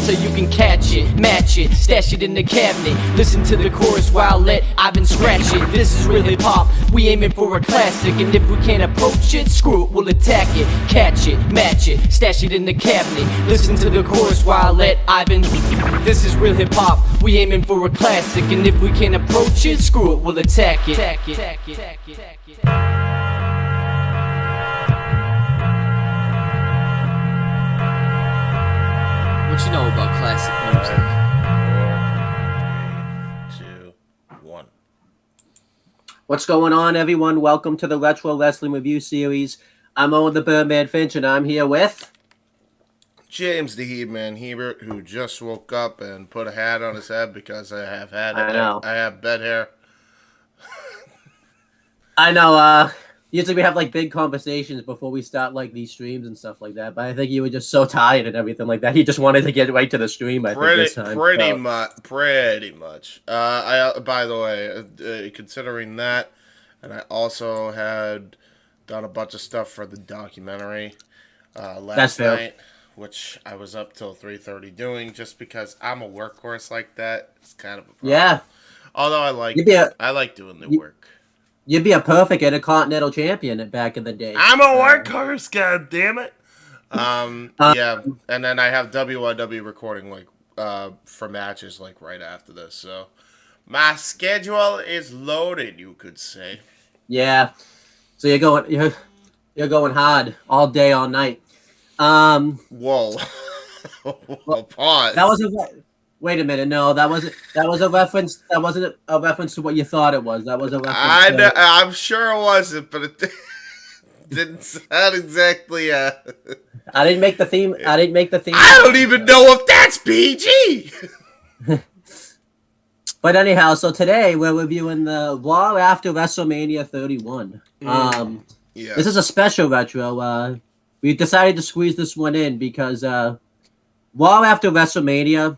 So you can catch it, match it, stash it in the cabinet. Listen to the chorus while let Ivan scratch it. This is real hip hop, we aiming for a classic. And if we can't approach it, screw it, we'll attack it. Catch it, match it, stash it in the cabinet. Listen to the chorus while let Ivan. This is real hip hop, we aiming for a classic. And if we can't approach it, screw it, we'll attack it. What you know about classic music? 4, 3, 2, 1. What's going on, everyone? Welcome to the Retro Wrestling Review Series. I'm Owen the Birdman Finch, and I'm here with... James the Heatman Hebert, who just woke up and put a hat on his head because I have bed hair. I know, usually we have, big conversations before we start, these streams and stuff like that, but I think you were just so tired and everything like that. You just wanted to get right to the stream, I think, this time. Pretty much. By the way, considering that, and I also had done a bunch of stuff for the documentary last night, which I was up till 3:30 doing, just because I'm a workhorse like that. It's kind of a problem. Yeah. Although I like doing the work. You'd be a perfect Intercontinental Champion back in the day. I'm a workhorse, god damn it. Yeah, and then I have WYW recording for matches right after this. So my schedule is loaded, you could say. Yeah. So you're going hard all day, all night. Whoa. Well, pause. That was wait a minute. No, that wasn't a reference. That wasn't a reference to what you thought it was. That was a reference. I'm sure it wasn't, but it didn't sound exactly. I didn't make the theme. I don't even know if that's PG. But anyhow, so today we're reviewing the Raw after WrestleMania 31. Yeah. This is a special retro. We decided to squeeze this one in because Raw after WrestleMania,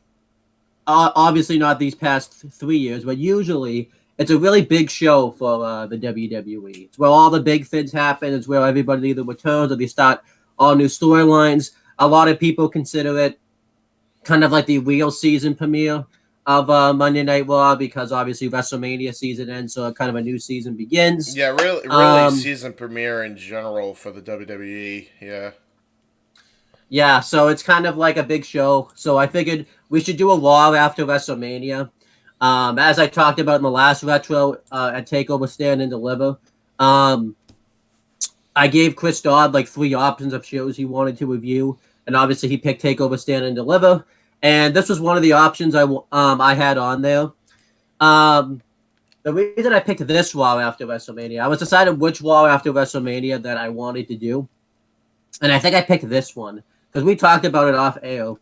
obviously not these past 3 years, but usually it's a really big show for the WWE. It's where all the big things happen. It's where everybody either returns or they start all new storylines. A lot of people consider it kind of like the real season premiere of Monday Night Raw, because obviously WrestleMania season ends, so kind of a new season begins. Yeah, really season premiere in general for the WWE, yeah. Yeah, so it's kind of like a big show. So I figured we should do a Raw after WrestleMania. As I talked about in the last retro at TakeOver Stand and Deliver, I gave Chris Dodd 3 options of shows he wanted to review, and obviously he picked TakeOver Stand and Deliver. And this was one of the options I had on there. The reason I picked this Raw after WrestleMania, I was deciding which Raw after WrestleMania that I wanted to do. And I think I picked this one, because we talked about it off air,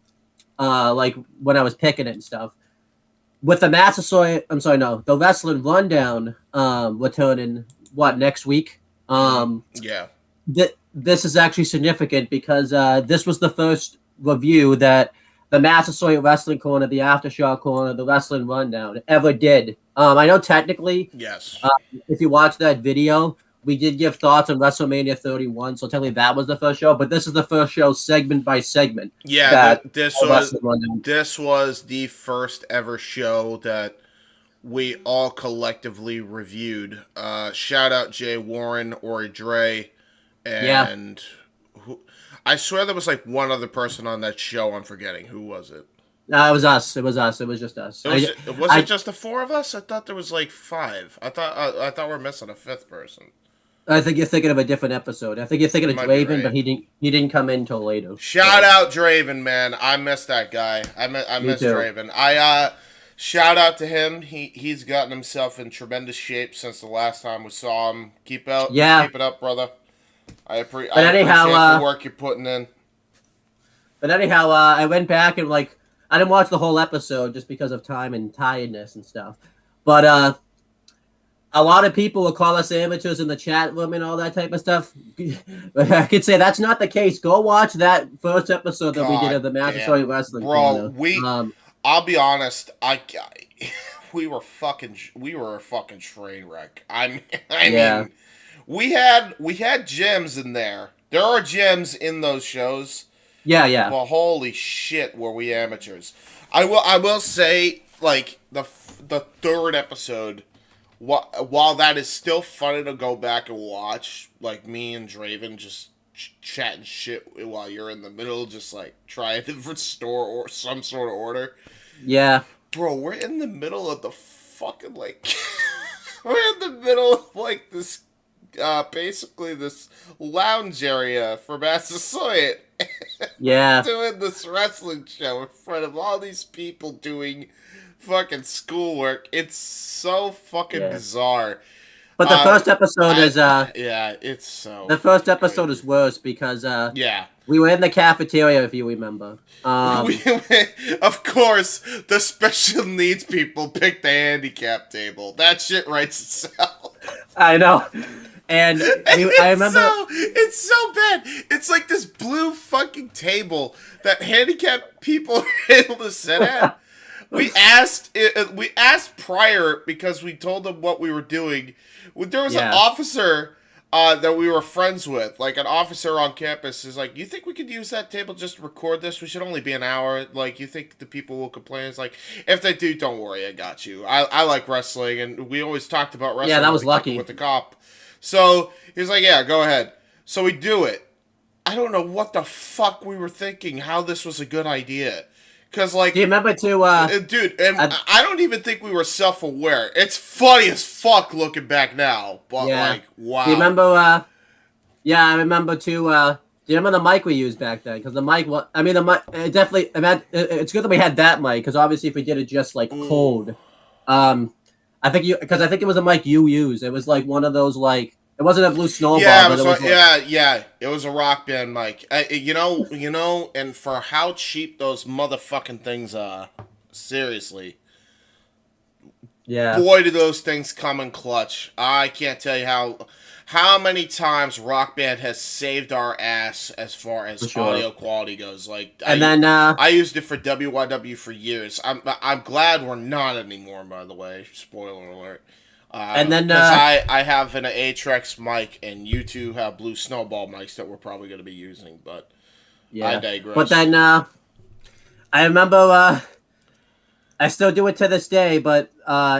when I was picking it and stuff. With the the Wrestling Rundown returning, next week? Yeah. This is actually significant because this was the first review that the Massasoit Wrestling Corner, the Aftershock Corner, the Wrestling Rundown ever did. I know technically, yes. If you watch that video, we did give thoughts on WrestleMania 31, so technically that was the first show, but this is the first show segment by segment. Yeah, this was the first ever show that we all collectively reviewed. Shout out Jay Warren, Ori Dre, and... Yeah. I swear there was one other person on that show I'm forgetting. Who was it? No, it was us. It was just us. Was it just the 4 of us? I thought there was 5. I thought we were missing a 5th person. I think you're thinking of a different episode. I think you're thinking of Draven, but he didn't come in until later. Shout out Draven, man. I miss that guy. I miss Draven. Shout out to him. He's gotten himself in tremendous shape since the last time we saw him. Keep it up, brother. I appreciate anyhow, the work you're putting in. But anyhow, I went back and like I didn't watch the whole episode just because of time and tiredness and stuff. But a lot of people will call us amateurs in the chat room and all that type of stuff. But I could say that's not the case. Go watch that first episode that we did of the Mandatory Wrestling Bro, Corner. I'll be honest, we were a fucking train wreck. I mean, we had gems in there. There are gems in those shows. Yeah. Well, holy shit, were we amateurs? I will say, like the third episode. While that is still funny to go back and watch, like me and Draven just chatting shit while you're in the middle, just like trying to restore or some sort of order. Yeah. Bro, we're in the middle of the fucking like, we're in the middle of like this, basically this lounge area for Massasoit. Yeah. Doing this wrestling show in front of all these people doing fucking schoolwork. It's so fucking bizarre. But the first episode is it's so the first episode is worse because we were in the cafeteria, if you remember. Of course, the special needs people picked the handicap table. That shit writes itself. I know. And I remember it's so bad. It's like this blue fucking table that handicapped people are able to sit at. We asked prior because we told them what we were doing. There was an officer that we were friends with, like an officer on campus, is like, "You think we could use that table just to record this? We should only be an hour. Like, you think the people will complain?" It's like, if they do, don't worry, I got you. I like wrestling, and we always talked about wrestling. Yeah, that was lucky with the cop. So he's like, "Yeah, go ahead." So we do it. I don't know what the fuck we were thinking, how this was a good idea. Because, like... Do you remember dude, and I don't even think we were self-aware. It's funny as fuck looking back now. But, like, wow. Do you remember, I remember, too, do you remember the mic we used back then? Because the mic, the mic, definitely, it's good that we had that mic, because obviously if we did it just, like, cold, I think it was a mic you used. It was, like, one of those, like, it wasn't a blue snowball. Yeah, it was a Rock Band mic. You know, and for how cheap those motherfucking things are, seriously. Yeah. Boy, do those things come in clutch. I can't tell you how many times Rock Band has saved our ass as far as audio quality goes. Like, I used it for WYW for years. I'm glad we're not anymore, by the way. Spoiler alert. And then I have an Atrex mic, and you two have blue snowball mics that we're probably going to be using, but I digress. But then I remember I still do it to this day, but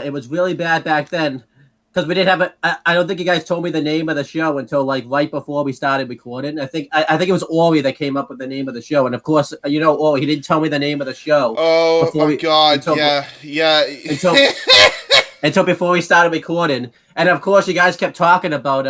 it was really bad back then because we didn't have I don't think you guys told me the name of the show until like right before we started recording. I think it was Ori that came up with the name of the show, and of course Ori, he didn't tell me the name of the show. Oh my god! Until before we started recording, and of course you guys kept talking about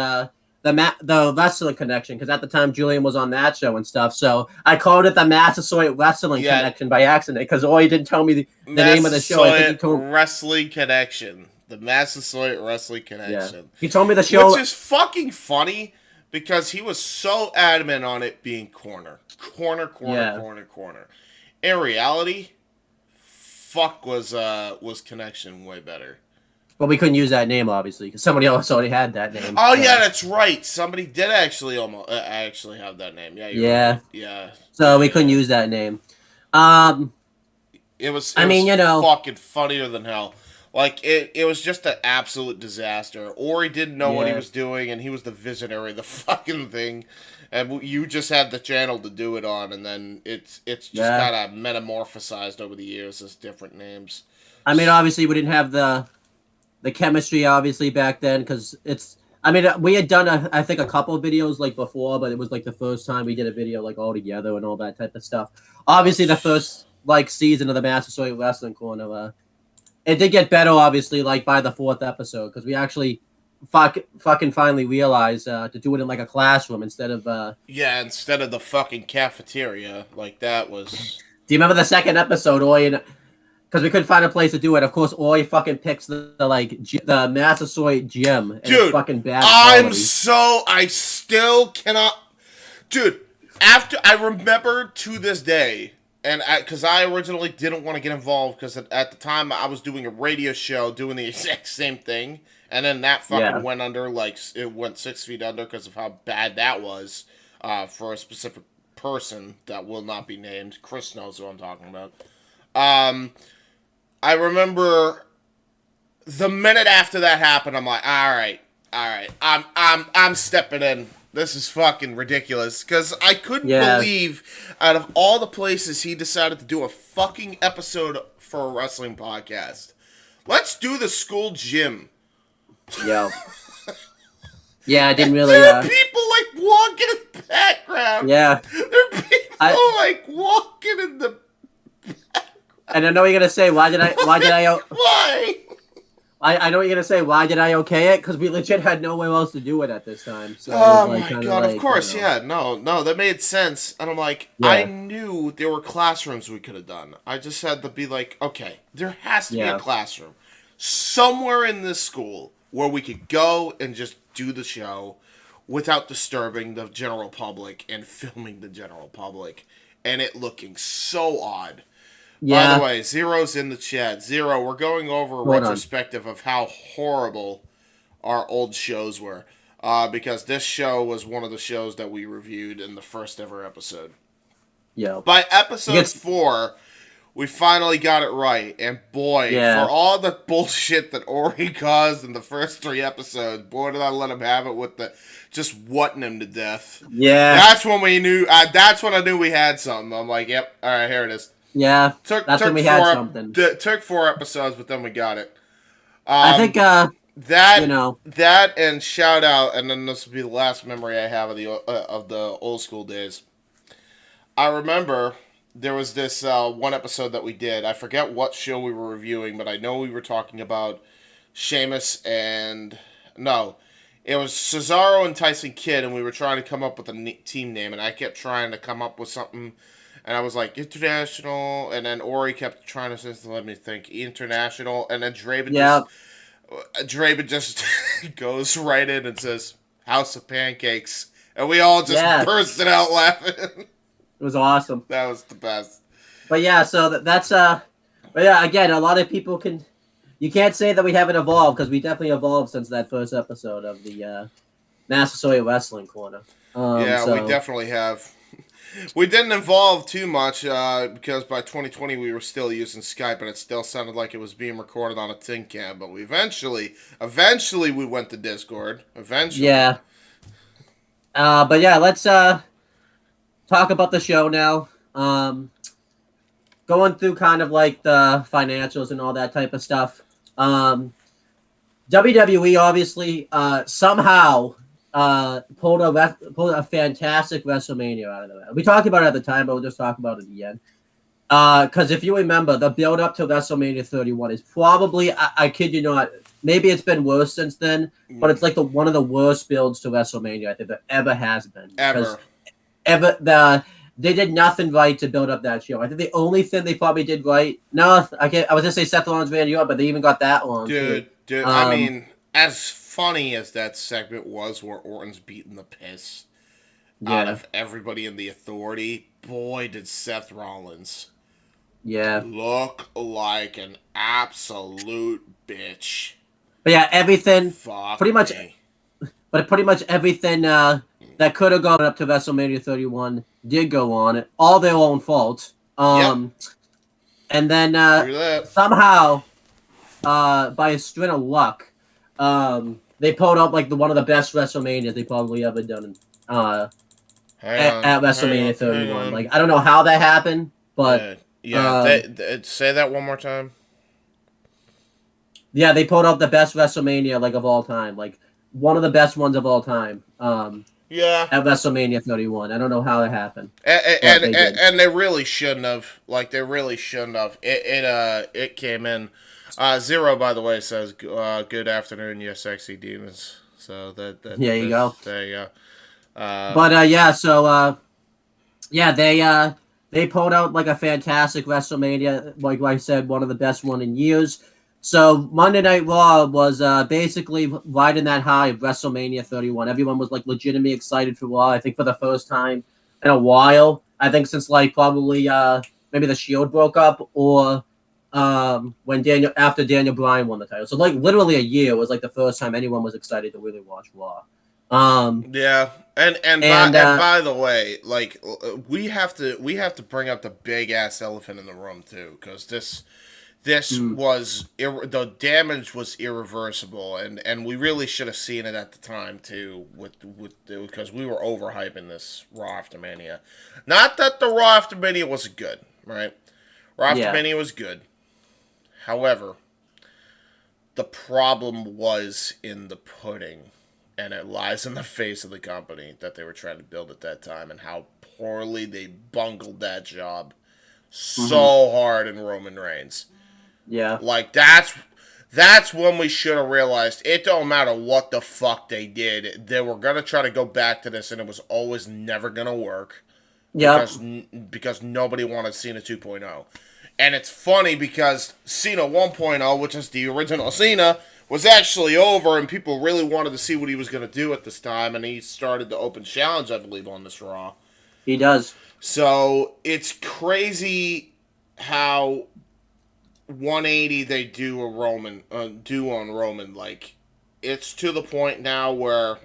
the wrestling connection because at the time Julian was on that show and stuff. So I called it the Massasoit Wrestling Connection by accident because Ori didn't tell me the name of the show. I think he told Wrestling Connection, the Massasoit Wrestling Connection. Yeah. He told me the show, which is fucking funny because he was so adamant on it being corner. In reality, fuck was Connection way better. But we couldn't use that name, obviously, because somebody else already had that name. Oh, yeah, that's right. Somebody did actually actually have that name. Yeah, right. Yeah. So we couldn't use that name. It was fucking funnier than hell. Like, it was just an absolute disaster. Ori didn't know what he was doing, and he was the visionary of the fucking thing. And you just had the channel to do it on, and then it's just kind of metamorphosized over the years as different names. I mean, obviously, we didn't have the chemistry, obviously, back then, because we had done, I think, a couple of videos, like, before, but it was, like, the first time we did a video, like, all together and all that type of stuff. Obviously, the first, like, season of the Massasoit Wrestling Corner, it did get better, obviously, like, by the fourth episode, because we actually fucking finally realized to do it in, like, a classroom instead of... instead of the fucking cafeteria. Like, that was... Do you remember the second episode, because we couldn't find a place to do it. Of course, Ori fucking picks the Massasoit gym. And dude, fucking bad I still cannot, dude. After I remember to this day, and because I originally didn't want to get involved because at the time I was doing a radio show doing the exact same thing, and then that fucking went under, like it went 6 feet under because of how bad that was for a specific person that will not be named. Chris knows who I'm talking about. I remember the minute after that happened, I'm like, all right, I'm stepping in. This is fucking ridiculous. Because I couldn't believe, out of all the places he decided to do a fucking episode for a wrestling podcast. Let's do the school gym. Yo. Yeah, I didn't really. There are people like walking in the background. Yeah. There are people like walking in the background. And I know you're gonna say, why did I? Why? I know what you're gonna say. Why did I okay it? Because we legit had nowhere else to do it at this time. So oh my god! Of course, no, that made sense. And I'm like, I knew there were classrooms we could have done. I just had to be like, okay, there has to be a classroom somewhere in this school where we could go and just do the show without disturbing the general public and filming the general public, and it looking so odd. By the way, Zero's in the chat. Zero, we're going over a retrospective of how horrible our old shows were. Because this show was one of the shows that we reviewed in the first ever episode. Yeah. By episode 4, we finally got it right. And boy, for all the bullshit that Ori caused in the first 3 episodes, boy, did I let him have it with the just whatting him to death. Yeah. That's when we knew. That's when I knew we had something. I'm like, yep, all right, here it is. Yeah, that's when we had something. Took 4 episodes, but then we got it. I think that and shout out, and then this will be the last memory I have of the old school days. I remember there was this one episode that we did. I forget what show we were reviewing, but I know we were talking about Sheamus and it was Cesaro and Tyson Kidd, and we were trying to come up with a team name, and I kept trying to come up with something. And I was like, international, and then Ori kept trying to let me think, international, and then Draven just goes right in and says, House of Pancakes, and we all just bursted out laughing. It was awesome. That was the best. But yeah, so that's, but yeah, again, a lot of people you can't say that we haven't evolved, because we definitely evolved since that first episode of the Massasoit Wrestling Corner. We definitely have. We didn't evolve too much because by 2020 we were still using Skype, and it still sounded like it was being recorded on a tin can. But we eventually we went to Discord. Eventually, yeah. But yeah, let's talk about the show now. Going through kind of like the financials and all that type of stuff. WWE obviously somehow. Pulled a fantastic WrestleMania out of the way. We talked about it at the time, but we'll just talk about it again. Because if you remember, the build up to WrestleMania 31 is probably, I kid you not, maybe it's been worse since then, but it's like one of the worst builds to WrestleMania I think there ever has been. They did nothing right to build up that show. I think the only thing they probably did right. No, I was gonna say Seth Rollins ran you up, but they even got that long. Dude. I mean, as funny as that segment was where Orton's beating the piss out of everybody in the Authority, boy, did Seth Rollins look like an absolute bitch. But yeah, everything, pretty much everything that could have gone up to WrestleMania 31 did go on it, all their own fault. And then somehow, by a string of luck, they pulled up like one of the best WrestleManias they probably ever done at WrestleMania 31. Like I don't know how that happened, but say that one more time. Yeah, they pulled up the best WrestleMania like of all time, like one of the best ones of all time. At WrestleMania 31. I don't know how that happened. And they really shouldn't have. Like they really shouldn't have. It came in. Zero, by the way, says, good afternoon, you sexy demons. So you go. There you go. They pulled out like a fantastic WrestleMania. Like I said, one of the best one in years. So Monday Night Raw was basically riding that high of WrestleMania 31. Everyone was like legitimately excited for Raw. I think for the first time in a while. I think since like probably maybe the Shield broke up or when Daniel Bryan won the title. So like literally a year was like the first time anyone was excited to really watch Raw. Yeah, and by the way, like we have to bring up the big ass elephant in the room too, because this was the damage was irreversible, and we really should have seen it at the time too, because we were overhyping this Raw after Mania. Not that the Raw after Mania wasn't good, right? Raw after Mania was good. However, the problem was in the pudding, and it lies in the face of the company that they were trying to build at that time, and how poorly they bungled that job so hard in Roman Reigns. Yeah. Like, that's when we should have realized it don't matter what the fuck they did. They were going to try to go back to this, and it was always never going to work. Yeah. Because nobody wanted Cena 2.0. And it's funny because Cena 1.0, which is the original Cena, was actually over, and people really wanted to see what he was going to do at this time, and he started the Open Challenge, I believe, on this Raw. He does. So, it's crazy how 180 they do on Roman. Like, it's to the point now where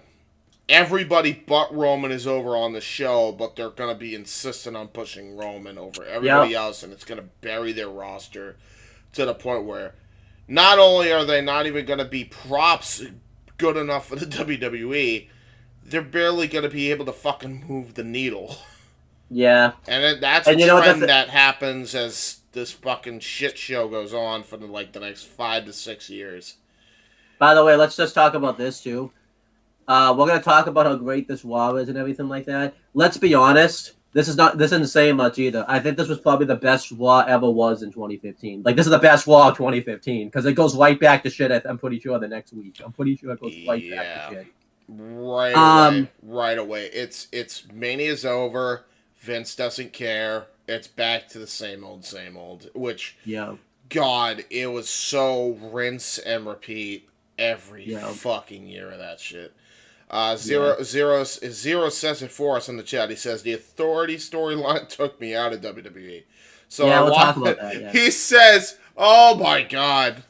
everybody but Roman is over on the show, but they're going to be insistent on pushing Roman over everybody else, and it's going to bury their roster to the point where not only are they not even going to be props good enough for the WWE, they're barely going to be able to fucking move the needle. Yeah. And that's a trend that happens as this fucking shit show goes on for the next 5 to 6 years. By the way, let's just talk about this too. We're gonna talk about how great this Raw is and everything like that. Let's be honest. This isn't saying much either. I think this was probably the best Raw ever was in 2015. Like, this is the best Raw of 2015 because it goes right back to shit. I'm pretty sure the next week. I'm pretty sure it goes right back to shit. Right away. It's Mania's over. Vince doesn't care. It's back to the same old. Which, God, it was so rinse and repeat every fucking year of that shit. Zero says it for us in the chat. He says the Authority storyline took me out of WWE. So we'll talk about that. Yeah. He says, "Oh my God,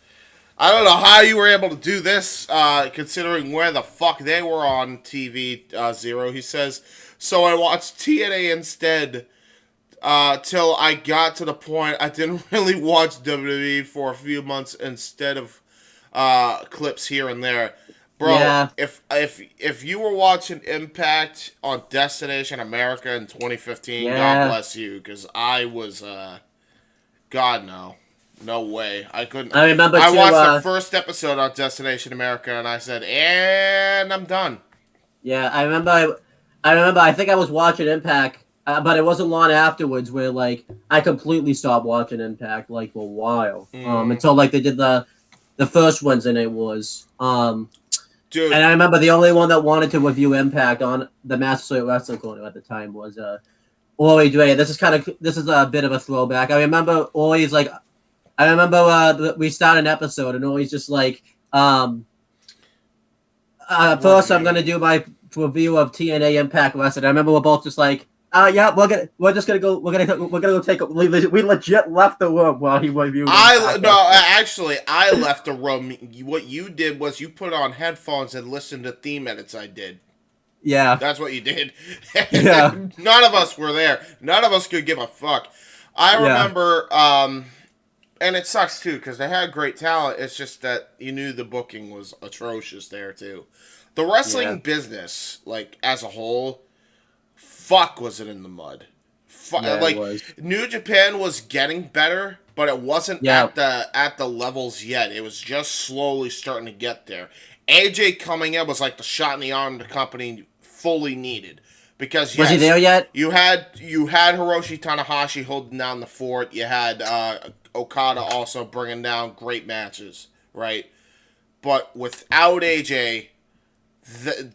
I don't know how you were able to do this, considering where the fuck they were on TV." Zero, he says. So I watched TNA instead. Till I got to the point I didn't really watch WWE for a few months instead of clips here and there. Bro, if you were watching Impact on Destination America in 2015, God bless you, because I was, God no way, I couldn't. I watched the first episode on Destination America, and I said, and I'm done. Yeah, I remember. I think I was watching Impact, but it wasn't long afterwards where I completely stopped watching Impact for a while, until they did the first Wednesday Night Wars. Dude. And I remember the only one that wanted to review Impact on the Master Wrestling Corner at the time was Ori Dre. This is a bit of a throwback. I remember Ori's we start an episode and Ori's just first I'm gonna do my review of TNA Impact Wrestling. I remember we're both just we're gonna go take a. We legit left the room while he reviewed. Actually, I left the room. What you did was you put on headphones and listened to theme edits. I did. Yeah, that's what you did. Yeah, none of us were there. None of us could give a fuck. I remember, and it sucks too because they had great talent. It's just that you knew the booking was atrocious there too. The wrestling business, as a whole. Fuck, was it in the mud? It was. New Japan was getting better, but it wasn't at the levels yet. It was just slowly starting to get there. AJ coming in was like the shot in the arm the company fully needed. Because was he there yet? You had Hiroshi Tanahashi holding down the fort. You had Okada also bringing down great matches, right? But without AJ,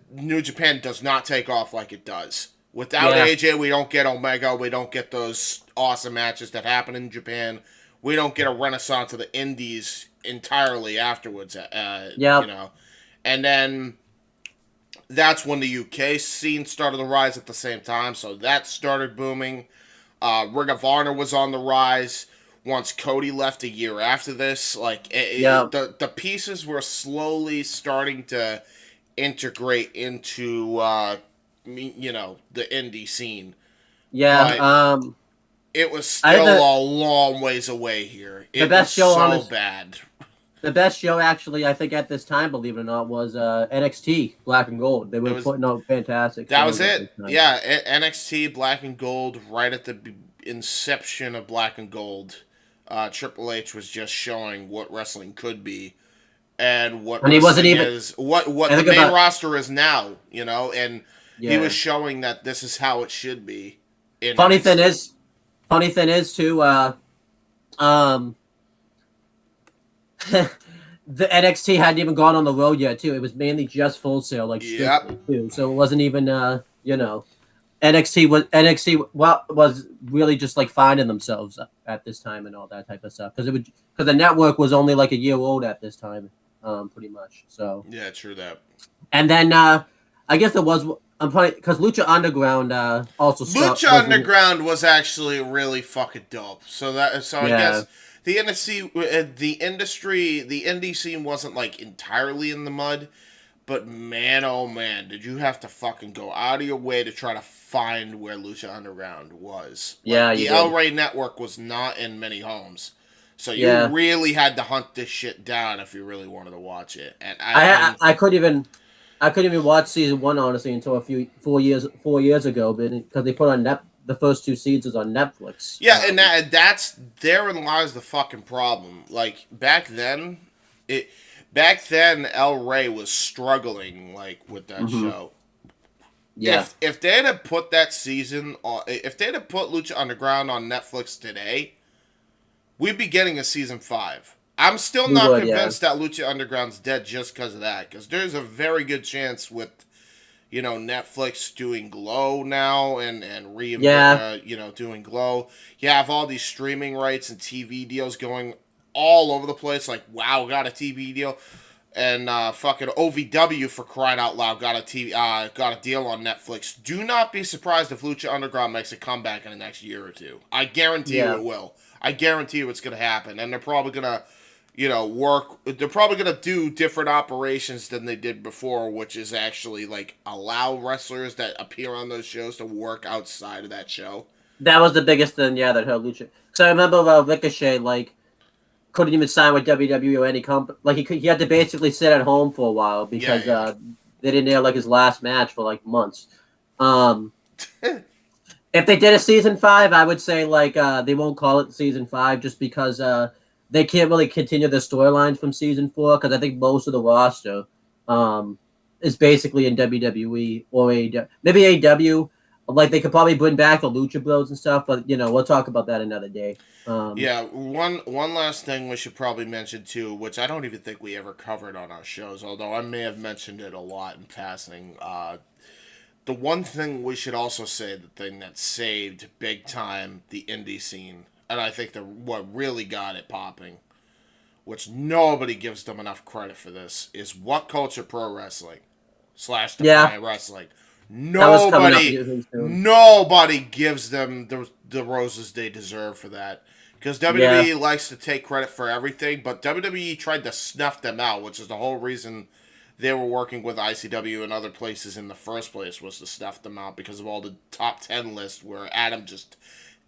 New Japan does not take off like it does. Without AJ, we don't get Omega. We don't get those awesome matches that happen in Japan. We don't get a renaissance of the indies entirely afterwards. Yeah. You know, and then that's when the UK scene started to rise at the same time. So that started booming. Ring of Honor was on the rise once Cody left a year after this. Like Yeah. the pieces were slowly starting to integrate into the indie scene, Yeah. but it was I had still a long ways away here. the It was best show on so this. bad. The best show, actually, I think at this time, believe it or not, was NXT Black and Gold. They were putting out fantastic That shows was at it. this time. Yeah, NXT Black and Gold, right at the inception of Black and Gold. Triple H was just showing what wrestling could be and what And he wasn't wrestling even. is, what I the think main about. roster is now, and he was Yeah. showing that this is how it should be in Funny NXT. thing is too. Um, the NXT hadn't even gone on the road yet, too. It was mainly just Full Sail, like Yep. strictly, too. So it wasn't even, NXT was really just like finding themselves at this time and all that type of stuff because the network was only like a year old at this time, pretty much. So Yeah, true that. and then I guess there was I'm probably because Lucha Underground also Lucha Underground was actually really fucking dope. So I guess the indie scene wasn't like entirely in the mud, but man, oh man, did you have to fucking go out of your way to try to find where Lucha Underground was? Like, the El Rey network was not in many homes, so you really had to hunt this shit down if you really wanted to watch it. And I couldn't even watch season 1 honestly until 4 years ago, because they put on the first 2 seasons on Netflix. Yeah, and that's therein lies the fucking problem. Like back then, El Rey was struggling like with that show. Yeah. If they'd have put that season on, if they'd have put Lucha Underground on Netflix today, we'd be getting a season 5. I'm still not convinced that Lucha Underground's dead just because of that. Because there's a very good chance with, Netflix doing Glow now and doing Glow. You have all these streaming rights and TV deals going all over the place. Like, WoW got a TV deal. And fucking OVW, for crying out loud, got a deal on Netflix. Do not be surprised if Lucha Underground makes a comeback in the next year or two. I guarantee you it will. I guarantee you it's going to happen. And they're probably going to, they're probably going to do different operations than they did before, which is actually, like, allow wrestlers that appear on those shows to work outside of that show. That was the biggest thing, that hurt Lucha. So I remember Ricochet, like, couldn't even sign with WWE or any company. Like, he had to basically sit at home for a while because they didn't air, like, his last match for, like, months. If they did a season 5, I would say, like, they won't call it season 5 just because they can't really continue the storylines from season 4 because I think most of the roster is basically in WWE or AEW. Maybe AEW. Like, they could probably bring back the Lucha Bros and stuff, but, we'll talk about that another day. One last thing we should probably mention, too, which I don't even think we ever covered on our shows, although I may have mentioned it a lot in passing. The one thing we should also say, the thing that saved big time the indie scene, and I think what really got it popping, which nobody gives them enough credit for this, is What Culture Pro Wrestling / Defiant Wrestling. Nobody gives them the roses they deserve for that. Because WWE likes to take credit for everything, but WWE tried to snuff them out, which is the whole reason they were working with ICW and other places in the first place, was to snuff them out because of all the top 10 lists where Adam just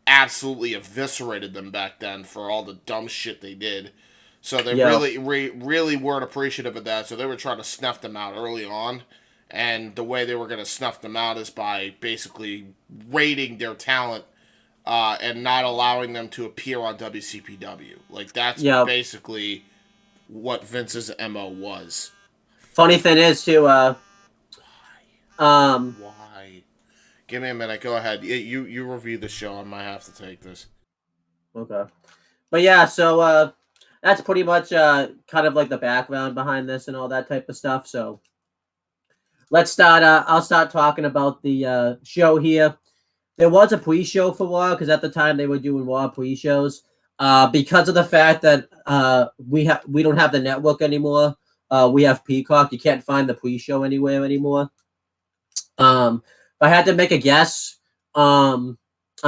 absolutely eviscerated them back then for all the dumb shit they did. So they really weren't appreciative of that, so they were trying to snuff them out early on. And the way they were going to snuff them out is by basically rating their talent and not allowing them to appear on WCPW. Like, that's basically what Vince's MO was. Funny thing is, too, Why? Give me a minute. Go ahead. You review the show. I might have to take this. Okay. But so that's pretty much kind of like the background behind this and all that type of stuff. So let's start. I'll start talking about the show here. There was a pre-show for Raw because at the time they were doing Raw pre-shows. Because of the fact that we don't have the network anymore. We have Peacock. You can't find the pre-show anywhere anymore. If I had to make a guess, I'm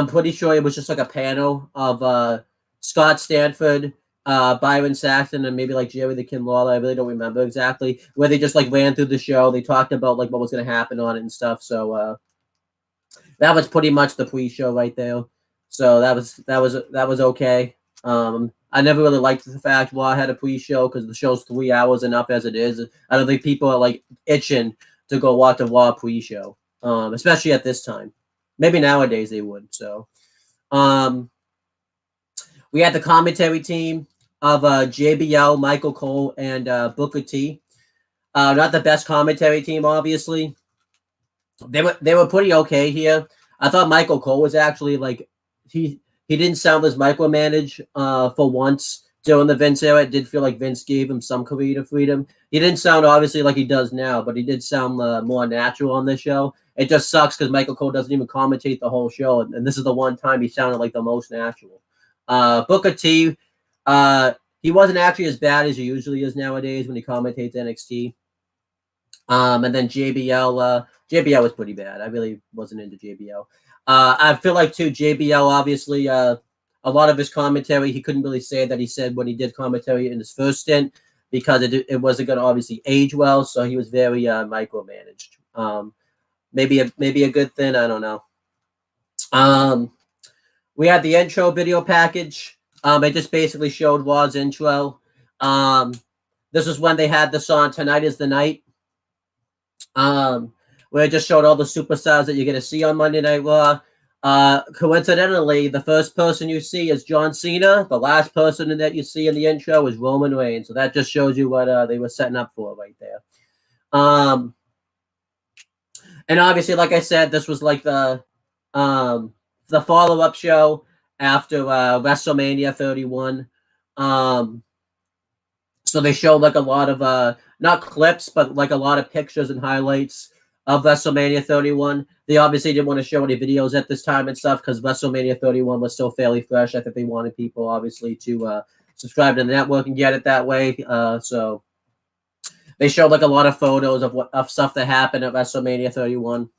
pretty sure it was just like a panel of Scott Stanford, Byron Saxton, and maybe like Jerry the King Lawler. I really don't remember exactly, where they just like ran through the show. They talked about like what was going to happen on it and stuff. So that was pretty much the pre-show right there. So that was okay. I never really liked the fact Raw had a pre-show because the show's 3 hours enough as it is. I don't think people are like itching to go watch a Raw pre-show, especially at this time. Maybe nowadays they would. So, we had the commentary team of JBL, Michael Cole, and Booker T. Not the best commentary team, obviously. They were pretty okay here. I thought Michael Cole was actually like he didn't sound as micromanaged for once during the Vince era. It did feel like Vince gave him some creative freedom. He didn't sound obviously like he does now, but he did sound more natural on this show. It just sucks because Michael Cole doesn't even commentate the whole show, and this is the one time he sounded like the most natural. Booker T, he wasn't actually as bad as he usually is nowadays when he commentates NXT. And then JBL was pretty bad. I really wasn't into JBL. I feel like too JBL obviously a lot of his commentary he couldn't really say that he said when he did commentary in his first stint because it wasn't going to obviously age well. So he was very micromanaged. Maybe a good thing. I don't know. We had the intro video package. It just basically showed Raw's intro. This was when they had the song "Tonight Is the Night." Where it just showed all the superstars that you're going to see on Monday Night Raw. Coincidentally, the first person you see is John Cena. The last person that you see in the intro is Roman Reigns. So that just shows you what they were setting up for right there. And obviously, like I said, this was like the follow-up show after WrestleMania 31. So they showed like a lot of not clips, but like a lot of pictures and highlights of WrestleMania 31. They obviously didn't want to show any videos at this time and stuff because WrestleMania 31 was still fairly fresh. I think they wanted people obviously to subscribe to the network and get it that way. So they showed like a lot of photos of stuff that happened at WrestleMania 31.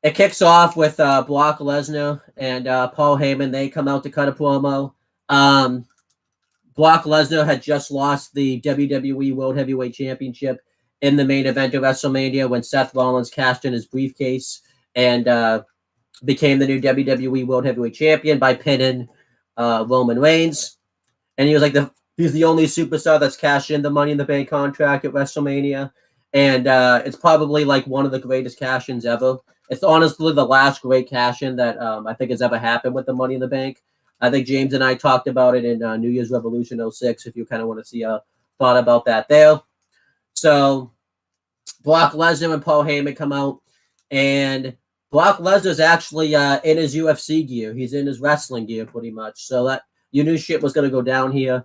It kicks off with Brock Lesnar and Paul Heyman. They come out to cut a promo. Brock Lesnar had just lost the WWE World Heavyweight Championship in the main event of WrestleMania when Seth Rollins cashed in his briefcase and became the new WWE World Heavyweight Champion by pinning Roman Reigns. And he was like he's the only superstar that's cashed in the Money in the Bank contract at WrestleMania. And it's probably like one of the greatest cash-ins ever. It's honestly the last great cash-in that I think has ever happened with the Money in the Bank. I think James and I talked about it in New Year's Revolution 06, if you kind of want to see a thought about that there. So Brock Lesnar and Paul Heyman come out, and Brock Lesnar's actually in his UFC gear. He's in his wrestling gear pretty much. So that you knew shit was going to go down here.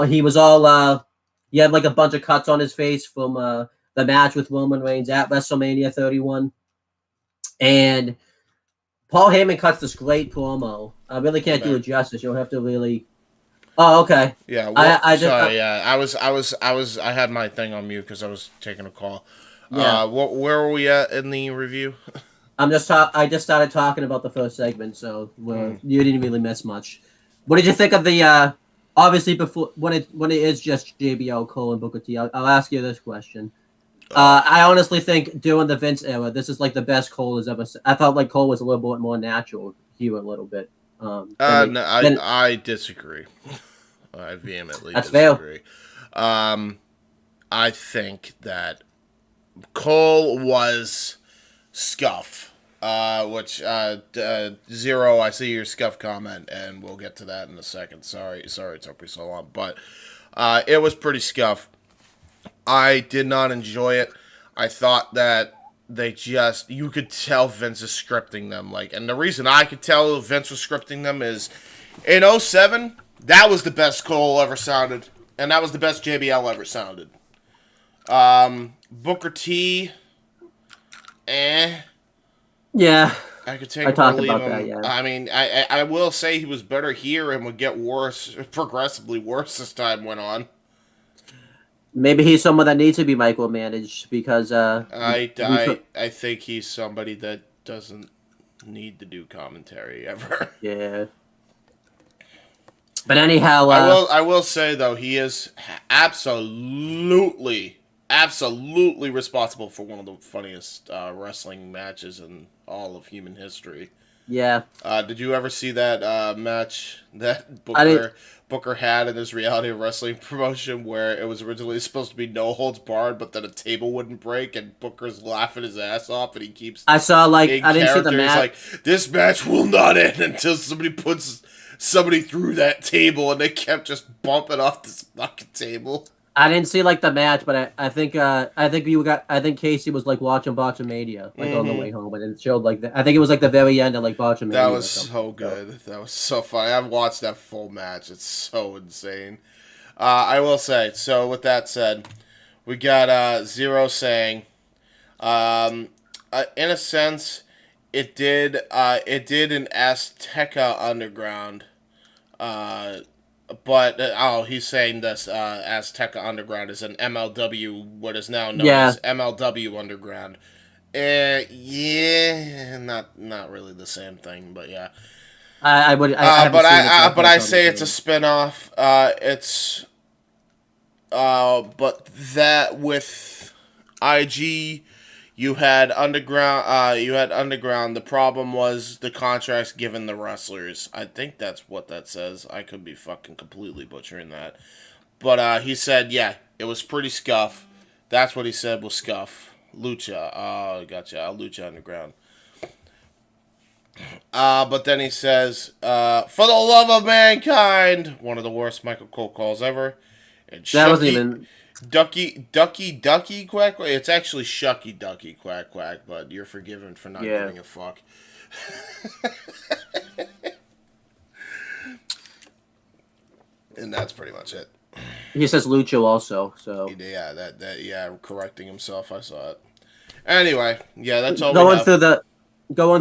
He was all, he had like a bunch of cuts on his face from the match with Roman Reigns at WrestleMania 31. And Paul Heyman cuts this great promo. I really can't do it justice. You'll have to really. Oh, okay. Yeah. I had my thing on mute because I was taking a call. Yeah. Where are we at in the review? I just started talking about the first segment, so you didn't really miss much. What did you think of the? Obviously, before when it is just JBL, Cole, and Booker T, I'll ask you this question. I honestly think during the Vince era, this is like the best Cole has ever. I thought like Cole was a little bit more natural here a little bit. I disagree. I vehemently disagree. Fair. I think that Cole was scuff, which Zero. I see your scuff comment, and we'll get to that in a second. Sorry, it took me so long, but it was pretty scuff. I did not enjoy it. I thought that you could tell Vince is scripting them. And the reason I could tell Vince was scripting them is in 07, that was the best Cole ever sounded. And that was the best JBL ever sounded. Booker T, Yeah. I could take I him or talked leave about him. that, yeah. I mean, I will say he was better here and would get worse, progressively worse as time went on. Maybe he's someone that needs to be micromanaged because I think he's somebody that doesn't need to do commentary ever. yeah. But anyhow, I will say though he is absolutely responsible for one of the funniest wrestling matches in all of human history. yeah, Did you ever see that match that I didn't. Booker had in his reality wrestling promotion where it was originally supposed to be no holds barred, but then a table wouldn't break and Booker's laughing his ass off and he keeps I saw in I didn't see the character. He's match. like, this match will not end until somebody puts somebody through that table, and they kept just bumping off this fucking table. I didn't see the match, but I think I think Casey was watching Botchamania on the way home, and it showed I think it was the very end of Botchamania. That was so good. That was so funny. I've watched that full match. It's so insane. I will say, so with that said, we got Zero saying, in a sense, it did an Azteca Underground, but he's saying this Azteca Underground is an MLW, what is now known as MLW Underground. Yeah, not really the same thing, but yeah. I say it's a spin-off. But that with IG, you had Underground. The problem was the contracts given the wrestlers. I think that's what that says. I could be fucking completely butchering that. But he said, yeah, it was pretty scuff. That's what he said was scuff. Lucha. Gotcha. Lucha Underground. But then he says, for the love of mankind, one of the worst Michael Cole calls ever. And that wasn't even ducky quack quack. It's actually shucky ducky quack quack, but you're forgiven for not giving a fuck. And that's pretty much it. He says Lucha also, so yeah, correcting himself. I saw it. Anyway, yeah, that's all. Going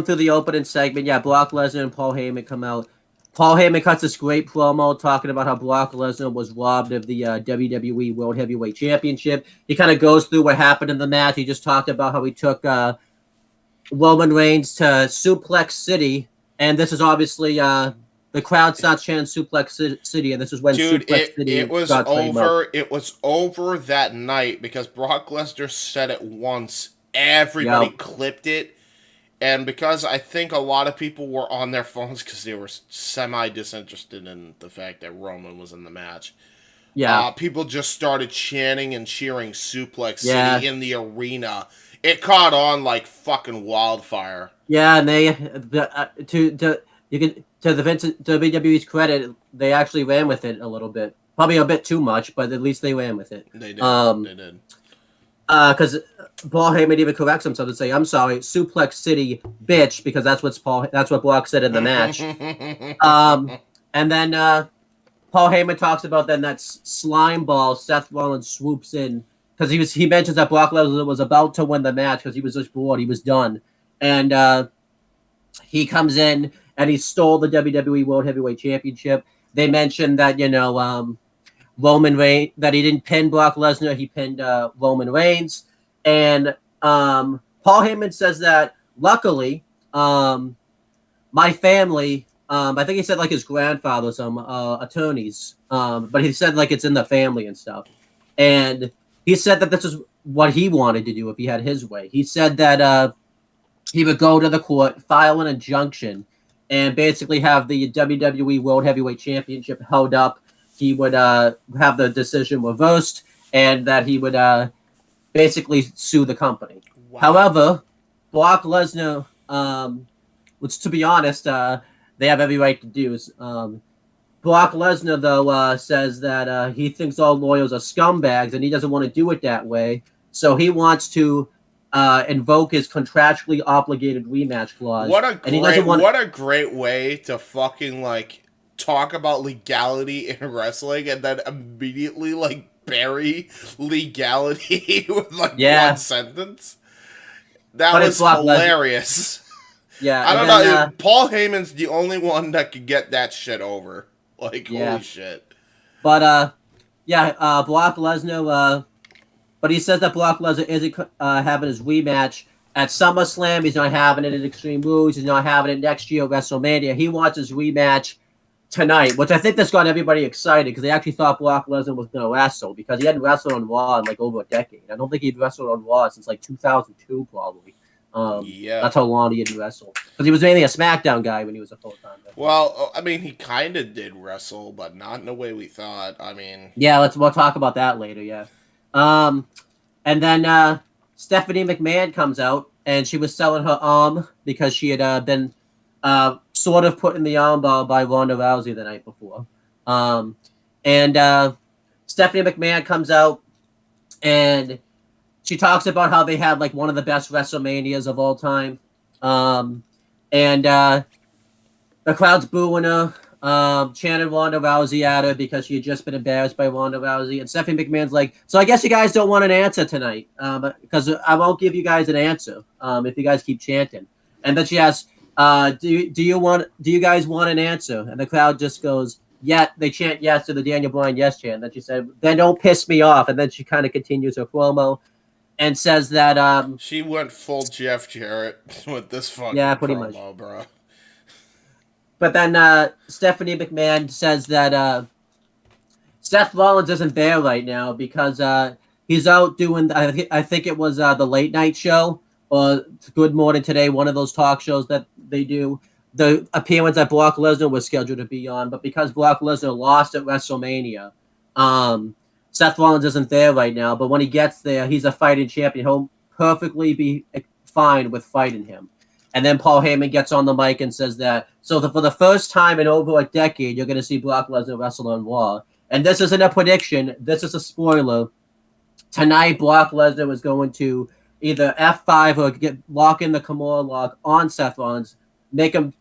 through the opening segment, yeah, Brock Lesnar and Paul Heyman come out. Paul Heyman cuts this great promo talking about how Brock Lesnar was robbed of the WWE World Heavyweight Championship. He kind of goes through what happened in the match. He just talked about how he took Roman Reigns to Suplex City, and this is obviously the crowd starts chanting Suplex City, and this is when Suplex City was over. It was over that night because Brock Lesnar said it once. Everybody clipped it. And because I think a lot of people were on their phones because they were semi-disinterested in the fact that Roman was in the match. Yeah. People just started chanting and cheering Suplex City in the arena. It caught on like fucking wildfire. Yeah, and to WWE's credit, they actually ran with it a little bit. Probably a bit too much, but at least they ran with it. They did. They did. Because Paul Heyman even corrects himself to say, "I'm sorry, Suplex City, bitch," because that's what Brock said in the match. And then Paul Heyman talks about then that slime ball. Seth Rollins swoops in because he mentions that Brock Lesnar was about to win the match because he was just bored, he was done, and he comes in and he stole the WWE World Heavyweight Championship. They mentioned that Roman Reigns, that he didn't pin Brock Lesnar, he pinned Roman Reigns. And Paul Heyman says that, luckily, my family, I think he said his grandfather, some attorneys, but he said it's in the family and stuff. And he said that this is what he wanted to do if he had his way. He said that he would go to the court, file an injunction, and basically have the WWE World Heavyweight Championship held up. He would have the decision reversed, and that he would basically sue the company. Wow. However, Brock Lesnar, which to be honest, they have every right to do. Brock Lesnar, though, says that he thinks all lawyers are scumbags, and he doesn't want to do it that way. So he wants to invoke his contractually obligated rematch clause. What a great way to fucking talk about legality in wrestling and then immediately bury legality with one sentence. That was hilarious. Yeah, I and don't then, know. Paul Heyman's the only one that could get that shit over. Like, Yeah. holy shit. but Brock Lesnar. But he says that Brock Lesnar isn't having his rematch at SummerSlam. He's not having it at Extreme Rules. He's not having it next year at WrestleMania. He wants his rematch tonight, which I think this got everybody excited because they actually thought Brock Lesnar was going to wrestle because he hadn't wrestled on Raw in like over a decade. I don't think he'd wrestled on Raw since like 2002, probably. Yeah. That's how long he hadn't wrestled. Because he was mainly a SmackDown guy when he was a full-time wrestler. Well, I mean, he kind of did wrestle, but not in the way we thought. I mean... Yeah, we'll talk about that later, yeah. And then Stephanie McMahon comes out, and she was selling her arm because she had been sort of put in the armbar by Ronda Rousey the night before. And Stephanie McMahon comes out, and she talks about how they had like one of the best WrestleManias of all time. And the crowd's booing her, chanted Ronda Rousey at her because she had just been embarrassed by Ronda Rousey. And Stephanie McMahon's like, so I guys you guys don't want an answer tonight because I won't give you guys an answer if you guys keep chanting. And then she asks, do you guys want an answer? And the crowd just goes, yeah, they chant yes to the Daniel Bryan yes chant. And then she said, then don't piss me off. And then she kind of continues her promo and says that she went full Jeff Jarrett with this fucking pretty promo, much. bro. But then Stephanie McMahon says that Seth Rollins isn't there right now because he's out doing, I think it was the late night show or Good Morning Today, one of those talk shows that they do. The appearance that Brock Lesnar was scheduled to be on, but because Brock Lesnar lost at WrestleMania, Seth Rollins isn't there right now. But when he gets there, he's a fighting champion. He'll perfectly be fine with fighting him. And then Paul Heyman gets on the mic and says that, for the first time in over a decade, you're going to see Brock Lesnar wrestle on Raw. And this isn't a prediction. This is a spoiler. Tonight, Brock Lesnar was going to either F5 or lock in the Kimura lock on Seth Rollins, make him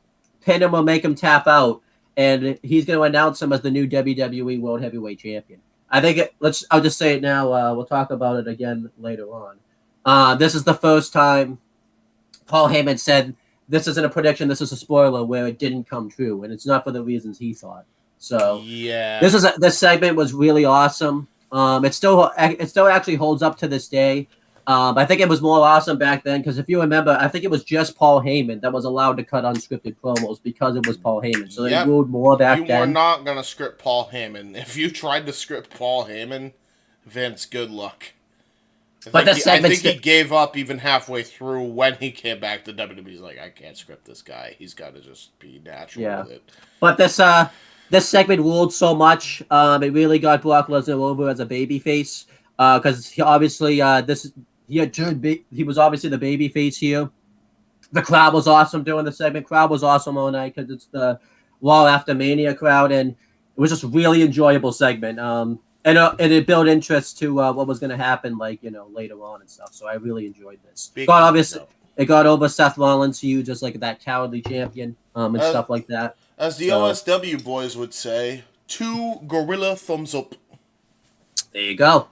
pin him or make him tap out. And he's going to announce him as the new WWE World Heavyweight Champion. I think I'll just say it now. We'll talk about it again later on. This is the first time Paul Heyman said this isn't a prediction, this is a spoiler where it didn't come true, and it's not for the reasons he thought. So yeah, this segment was really awesome. It still actually holds up to this day. I think it was more awesome back then because if you remember, I think it was just Paul Heyman that was allowed to cut unscripted promos because it was Paul Heyman. So they ruled more back then. You were not gonna script Paul Heyman. If you tried to script Paul Heyman, Vince, good luck. I think he gave up even halfway through when he came back to WWE. He's like, I can't script this guy. He's got to just be natural with it. But this segment ruled so much. It really got Brock Lesnar over as a babyface because he obviously he was obviously the babyface here. The crowd was awesome during the segment. Crowd was awesome all night because it's the Raw After Mania crowd, and it was just a really enjoyable segment. And it built interest to what was going to happen, later on and stuff. So I really enjoyed this. It got over Seth Rollins, who just like that cowardly champion and stuff like that. As the OSW boys would say, 2 gorilla thumbs up. There you go.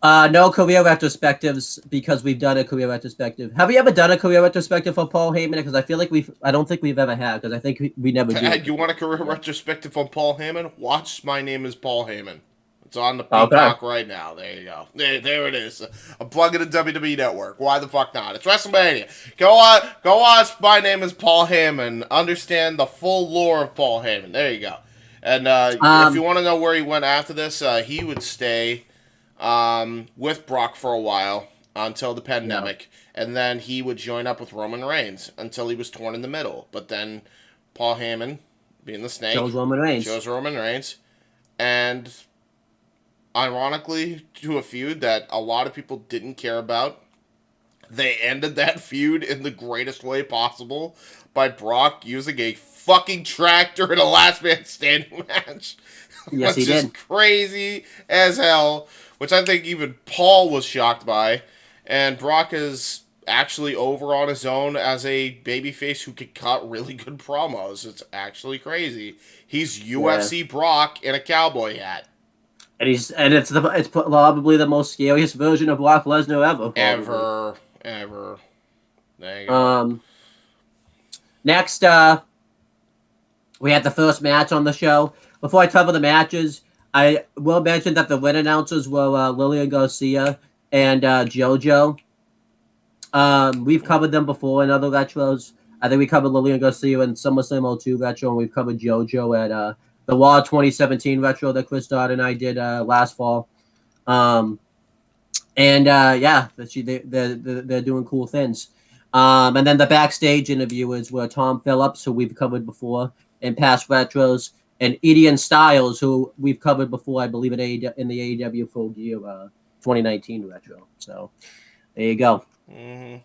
No career retrospectives because we've done a career retrospective. Have we ever done a career retrospective for Paul Heyman? Because I feel like I don't think we've ever had. Because I think we never did. You want a career retrospective on Paul Heyman? Watch My Name Is Paul Heyman. It's on the Peacock right now. There you go. There it is. I'm plugging the WWE Network. Why the fuck not? It's WrestleMania. Go watch My Name Is Paul Heyman. Understand the full lore of Paul Heyman. There you go. And if you want to know where he went after this, he would stay with Brock for a while until the pandemic, and then he would join up with Roman Reigns until he was torn in the middle. But then Paul Heyman, being the Snake, chose Roman Reigns, and ironically, to a feud that a lot of people didn't care about, they ended that feud in the greatest way possible by Brock using a fucking tractor in a last man standing match. Yes, he did. Which is crazy as hell, which I think even Paul was shocked by. And Brock is actually over on his own as a babyface who can cut really good promos. It's actually crazy. He's UFC Brock in a cowboy hat. And it's probably the most scariest version of Brock Lesnar ever. Ever. There you go. Next, we had the first match on the show. Before I cover the matches, I will mention that the ring announcers were Lillian Garcia and JoJo. We've covered them before in other retros. I think we covered Lillian Garcia in SummerSlam 02 retro, and we've covered JoJo at the Raw 2017 retro that Chris Dodd and I did last fall. Yeah, they're doing cool things. And then the backstage interviewers were Tom Phillips, who we've covered before in past retros, and Edian Styles, who we've covered before, I believe, in the AEW Full Gear 2019 retro. So there you go. Mm-hmm.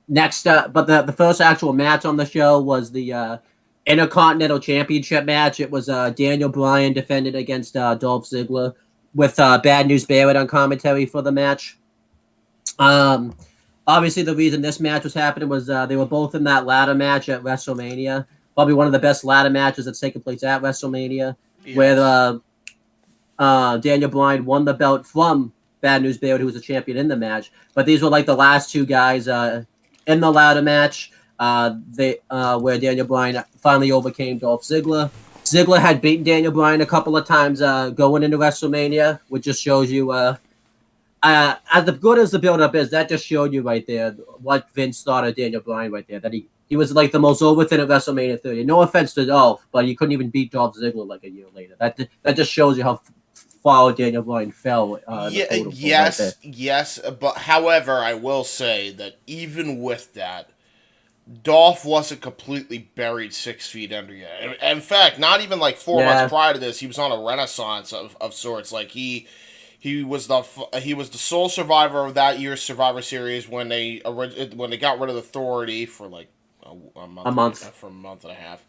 Next, but the first actual match on the show was the Intercontinental Championship match. It was Daniel Bryan defended against Dolph Ziggler with Bad News Barrett on commentary for the match. Obviously, the reason this match was happening was they were both in that ladder match at WrestleMania. Probably one of the best ladder matches that's taken place at WrestleMania, yes. Where Daniel Bryan won the belt from Bad News Barrett, who was the champion in the match. But these were like the last two guys in the ladder match. Where Daniel Bryan finally overcame Dolph Ziggler. Ziggler had beaten Daniel Bryan a couple of times going into WrestleMania, which just shows you, as good as the build-up is, that just showed you right there what Vince thought of Daniel Bryan right there. That he was like the most over thing at WrestleMania 30. No offense to Dolph, but he couldn't even beat Dolph Ziggler like a year later. That just shows you how far Daniel Bryan fell. Yes, but however, I will say that even with that, Dolph wasn't completely buried 6 feet under yet. In fact, not even like 4 months prior to this, he was on a renaissance of sorts. Like he was the sole survivor of that year's Survivor Series when they got rid of Authority for like a month and a half,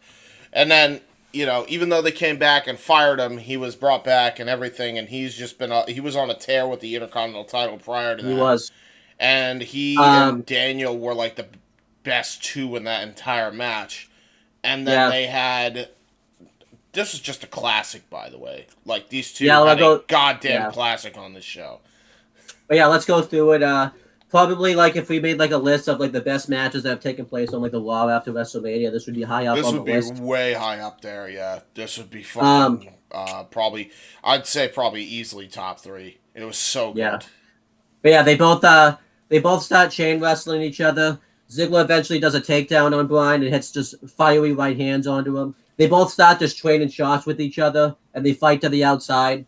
and then even though they came back and fired him, he was brought back and everything, and he's just been he was on a tear with the Intercontinental title prior to that. He was, and he and Daniel were like the best two in that entire match, and then they had. This is just a classic, by the way. Like these two had a goddamn classic on this show. But yeah, let's go through it. Probably like if we made like a list of like the best matches that have taken place on like the Raw after WrestleMania, this would be high up. This would be way high up there. Yeah, this would be fucking probably. I'd say probably easily top 3. It was so good. Yeah. But yeah, they both start chain wrestling each other. Ziggler eventually does a takedown on Bryan and hits just fiery right hands onto him. They both start just trading shots with each other, and they fight to the outside.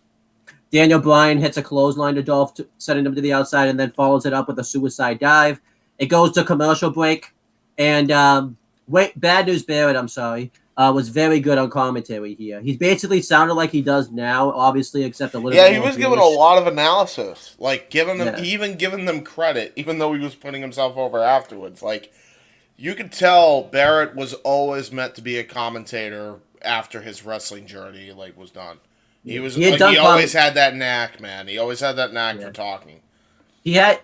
Daniel Bryan hits a clothesline to Dolph, sending him to the outside, and then follows it up with a suicide dive. It goes to commercial break, and Bad News Barrett, was very good on commentary here. He basically sounded like he does now, obviously, except a little bit. Yeah, he was giving a lot of analysis, like giving them credit, even though he was putting himself over afterwards. Like, you could tell Barrett was always meant to be a commentator after his wrestling journey was done. He always had that knack, man. He always had that knack for talking. He had.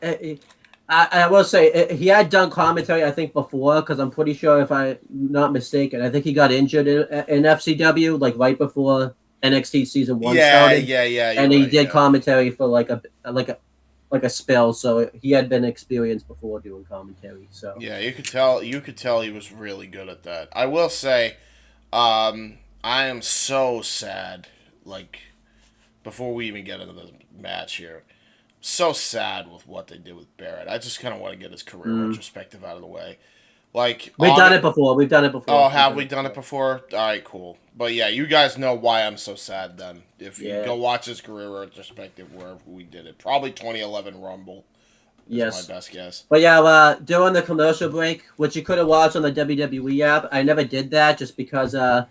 I will say he had done commentary, I think, before, because I'm pretty sure, if I'm not mistaken, I think he got injured in FCW like right before NXT season 1 started. Yeah. And he did commentary for like a spell, so he had been experienced before doing commentary. So yeah, you could tell he was really good at that. I will say, I am so sad. Like, before we even get into the match here, so sad with what they did with Barrett. I just kind of want to get his career retrospective out of the way. Like, we've done it before. Oh, have we done it before? All right, cool. But yeah, you guys know why I'm so sad then. If you go watch his career retrospective wherever we did it, probably 2011 Rumble. Yes, my best guess. But yeah, during the commercial break, which you could have watched on the WWE app, I never did that just because I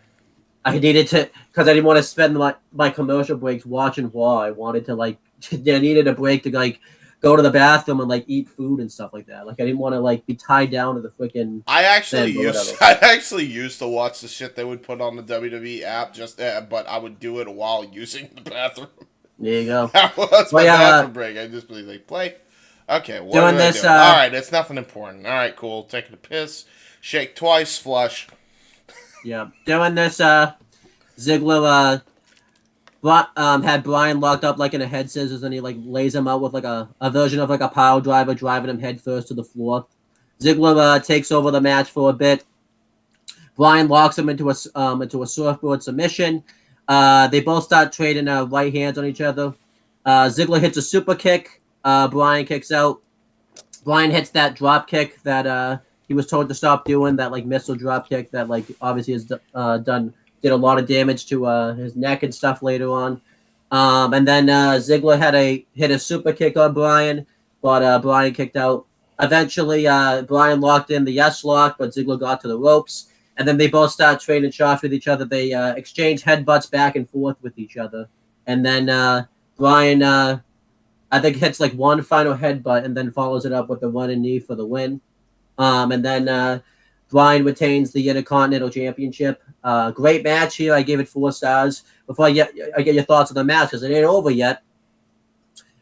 needed to, because I didn't want to spend my commercial breaks watching Raw. I wanted to I needed a break to go to the bathroom and eat food and stuff like that. Like, I didn't want to be tied down to the freaking. I actually used to watch the shit they would put on the WWE app, but I would do it while using the bathroom. There you go. That was my bathroom break. I just play. Okay, what doing this? All right, it's nothing important. All right, cool. Taking a piss, shake twice, flush. Yeah, doing this. Ziggler had Bryan locked up in a head scissors, and he lays him out with a version of a pile driver, driving him head first to the floor. Ziggler takes over the match for a bit. Bryan locks him into a surfboard submission. They both start trading right hands on each other. Ziggler hits a super kick. Bryan kicks out. Bryan hits that drop kick that he was told to stop doing, that like missile drop kick that like obviously has did a lot of damage to his neck and stuff later on. And then Ziggler hit a super kick on Bryan, but Bryan kicked out. Eventually, Bryan locked in the yes lock, but Ziggler got to the ropes. And then they both start trading shots with each other. They exchange headbutts back and forth with each other. And then Bryan, I think, hits like one final headbutt and then follows it up with a running knee for the win. And then Bryan retains the Intercontinental Championship. Great match here. I gave it 4 stars. Before I get your thoughts on the match, because it ain't over yet.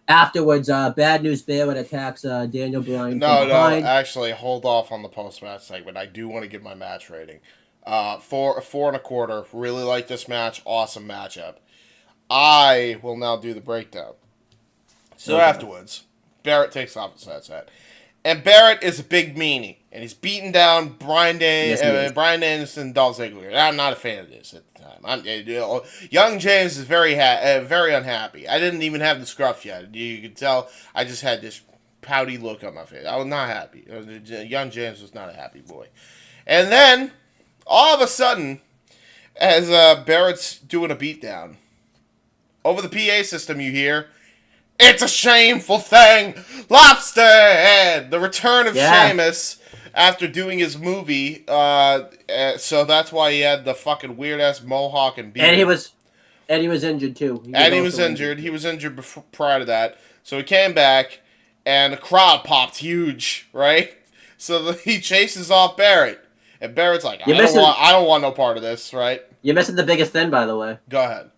Afterwards, Bad News Barrett attacks Daniel Bryan. No, actually, hold off on the post-match segment. I do want to give my match rating. 4.25. Really like this match. Awesome matchup. I will now do the breakdown. So afterwards, Barrett takes off his headset. And Barrett is a big meanie. And he's beating down Bryan Danielson and Dolph Ziggler. I'm not a fan of this at the time. Young James is very unhappy. I didn't even have the scruff yet. You could tell I just had this pouty look on my face. I was not happy. Young James was not a happy boy. And then, all of a sudden, as Barrett's doing a beatdown, over the PA system you hear, "It's a shameful thing! Lobster head!" The return of Sheamus after doing his movie. So that's why he had the fucking weird-ass mohawk and beard. And he was injured, too. He was injured. He was injured prior to that. So he came back, and the crowd popped huge, right? So he chases off Barrett. And Barrett's like, I don't want no part of this, right? You're missing the biggest thing, by the way. Go ahead.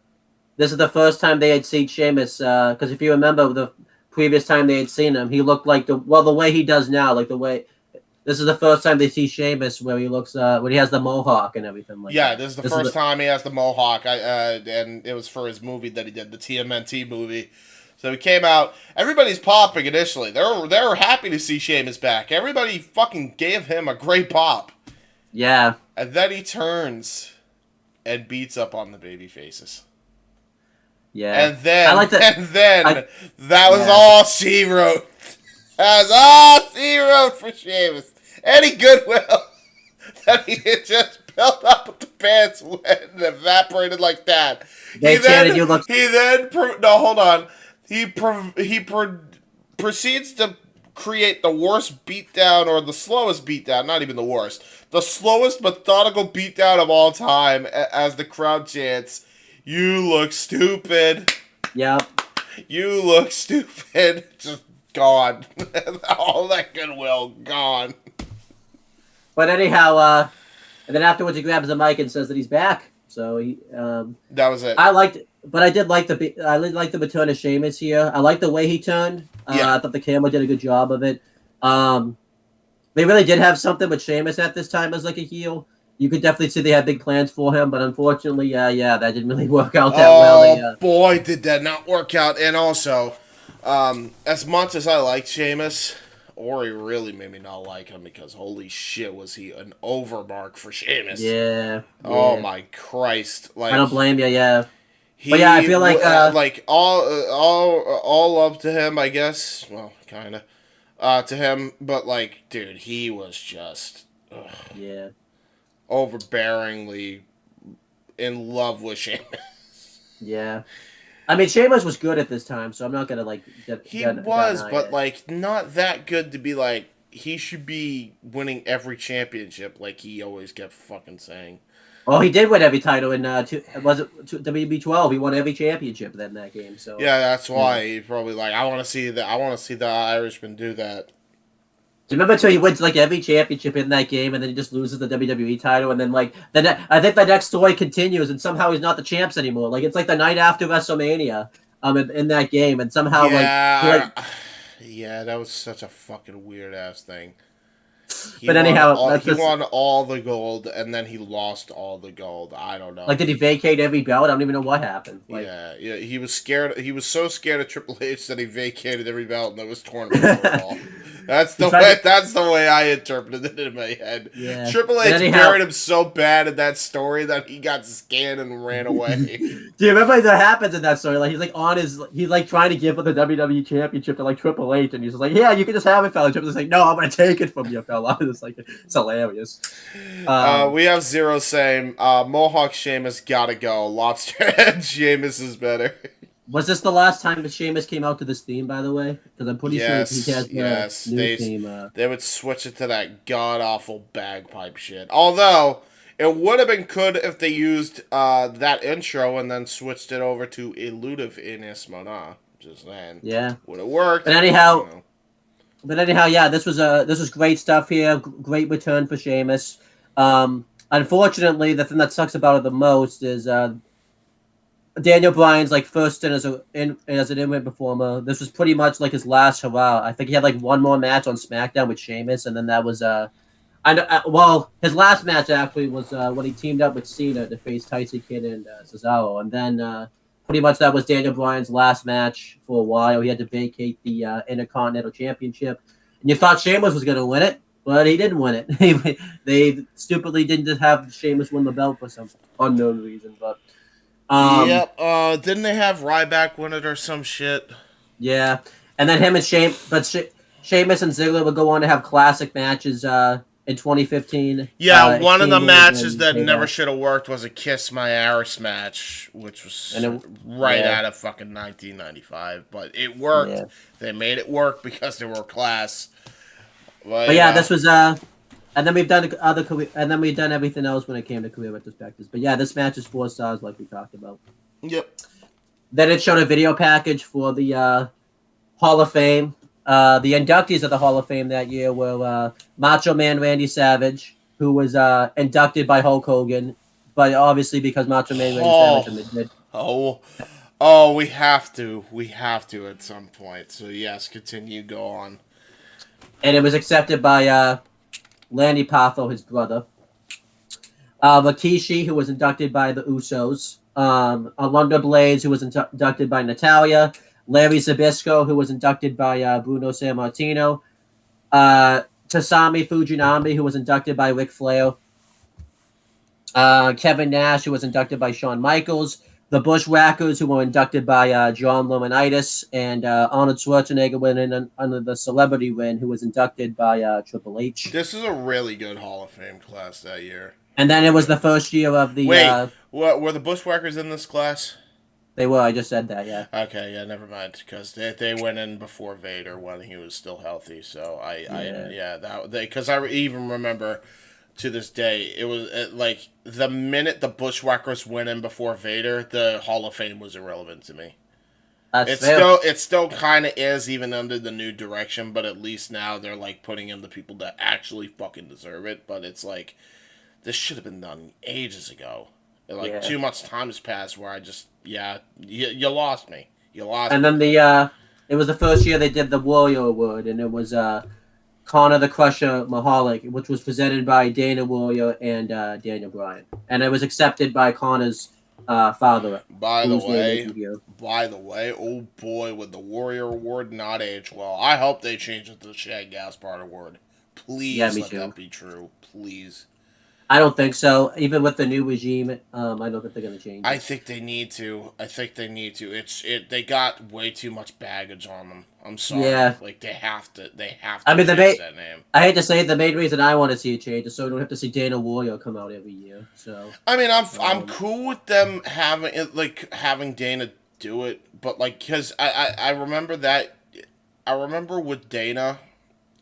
This is the first time they had seen Sheamus, because if you remember the previous time they had seen him, he looked like the way he does now, this is the first time they see Sheamus where he looks, when he has the mohawk and everything like that. Yeah, this is the first time he has the mohawk, and it was for his movie that he did, the TMNT movie. So he came out, everybody's popping initially. They were happy to see Sheamus back. Everybody fucking gave him a great pop. Yeah. And then he turns and beats up on the baby faces. Yeah. And then that was all she wrote. That was all she wrote for Sheamus. Any goodwill that he had just built up with the pants went and evaporated like that. He proceeds to create the worst beatdown, or the slowest beatdown, not even the worst, the slowest methodical beatdown of all time, as the crowd chants, "You look stupid." Yep. You look stupid. Just gone. All that goodwill gone. But anyhow, and then afterwards he grabs the mic and says that he's back. So he that was it. I did like the return of Sheamus here. I like the way he turned. I thought the camera did a good job of it. They really did have something with Sheamus at this time as like a heel. You could definitely see they had big plans for him, but unfortunately, that didn't really work out that well. Boy, did that not work out. And also, as much as I liked Sheamus, Ori really made me not like him, because holy shit, was he an overmark for Sheamus. Yeah. Oh my Christ. Like, I don't blame you, yeah. But yeah, I feel like all love to him, I guess. Well, kind of to him, but like, dude, he was just overbearingly in love with Sheamus. Yeah, I mean, Sheamus was good at this time, so I'm not gonna like. But like, not that good to be like, he should be winning every championship, like he always kept fucking saying. Oh, he did win every title in WB 12. He won every championship then that game. So yeah, that's why he probably like, I want to see the Irishman do that. Do you remember until he wins like every championship in that game, and then he just loses the WWE title, and then like I think the next story continues, and somehow he's not the champs anymore. Like it's like the night after WrestleMania, in that game, and somehow yeah, that was such a fucking weird ass thing. But anyhow, he won all the gold, and then he lost all the gold. I don't know. Like, did he vacate every belt? I don't even know what happened. Like, yeah, he was scared. He was so scared of Triple H that he vacated every belt, and it was tournament for it all. That's the way. That's the way I interpreted it in my head. Yeah. Triple H buried him so bad in that story that he got scanned and ran away. Do you remember that happens in that story? Like, he's like trying to give up the WWE Championship to like Triple H, and he's like, "Yeah, you can just have it, fella." Triple H's like, "No, I'm gonna take it from you, fella." It's like, it's hilarious. We have Zero saying Mohawk Sheamus gotta go. Lobster Head Sheamus is better. Was this the last time that Sheamus came out to this theme, by the way? Because I'm pretty sure he has new theme. They would switch it to that god-awful bagpipe shit. Although, it would have been good if they used that intro and then switched it over to Elusive Ines Mona. Just saying. Yeah. Would have worked. But anyhow, yeah, this was great stuff here. Great return for Sheamus. Unfortunately, the thing that sucks about it the most is Daniel Bryan's like first stint as an in-ring performer. This was pretty much like his last hurrah. I think he had like one more match on SmackDown with Sheamus, and then that was his last match actually was when he teamed up with Cena to face Tyson Kidd and Cesaro, and then pretty much that was Daniel Bryan's last match for a while. He had to vacate the Intercontinental Championship, and you thought Sheamus was going to win it, but he didn't win it. They stupidly didn't have Sheamus win the belt for some unknown reason, but. Didn't they have Ryback win it or some shit? Yeah, and then him and Sheamus and Ziggler would go on to have classic matches in 2015. Yeah, one of the matches that never should have worked was a Kiss My Ass match, which was out of fucking 1995. But it worked. Yeah. They made it work because they were class. But yeah, this was and then we've done we've done everything else when it came to career retrospectives. But yeah, this match is 4 stars, like we talked about. Yep. Then it showed a video package for the Hall of Fame. The inductees of the Hall of Fame that year were Macho Man Randy Savage, who was inducted by Hulk Hogan, but obviously because Macho Man Randy Savage admitted. We have to at some point. So yes, continue, go on. And it was accepted by Lanny Poffo, his brother. Rikishi, who was inducted by the Usos. Alundra Blaze, who was inducted by Natalya. Larry Zbyszko, who was inducted by Bruno Sammartino. Tasami Fujinami, who was inducted by Ric Flair. Kevin Nash, who was inducted by Shawn Michaels. The Bushwhackers, who were inducted by John Laurinaitis. And Arnold Schwarzenegger went in under the Celebrity Win, who was inducted by Triple H. This is a really good Hall of Fame class that year. And then it was the first year of the... were the Bushwhackers in this class? They were. I just said that, yeah. Okay, yeah, never mind. Because they went in before Vader when he was still healthy. So because I even remember to this day, it was like the minute the Bushwhackers went in before Vader, the Hall of Fame was irrelevant to me. It still kind of is, even under the new direction. But at least now they're like putting in the people that actually fucking deserve it. But it's like this should have been done ages ago. Too much time has passed where I just, you lost me. And then it was the first year they did the Warrior Award, and it was Connor the Crusher Mahalik, which was presented by Dana Warrior and Daniel Bryan. And it was accepted by Connor's father. By the way, oh boy, would the Warrior Award not age well. I hope they change it to the Shag Gaspard Award. Please let that be true. Please. I don't think so. Even with the new regime, I don't think they're going to change it. I think they need to. They got way too much baggage on them. I'm sorry. Yeah. They have to change that name. I hate to say it, the main reason I want to see a change is so we don't have to see Dana Warrior come out every year. So I mean, I'm cool with them having Dana do it, but because I remember that. I remember with Dana,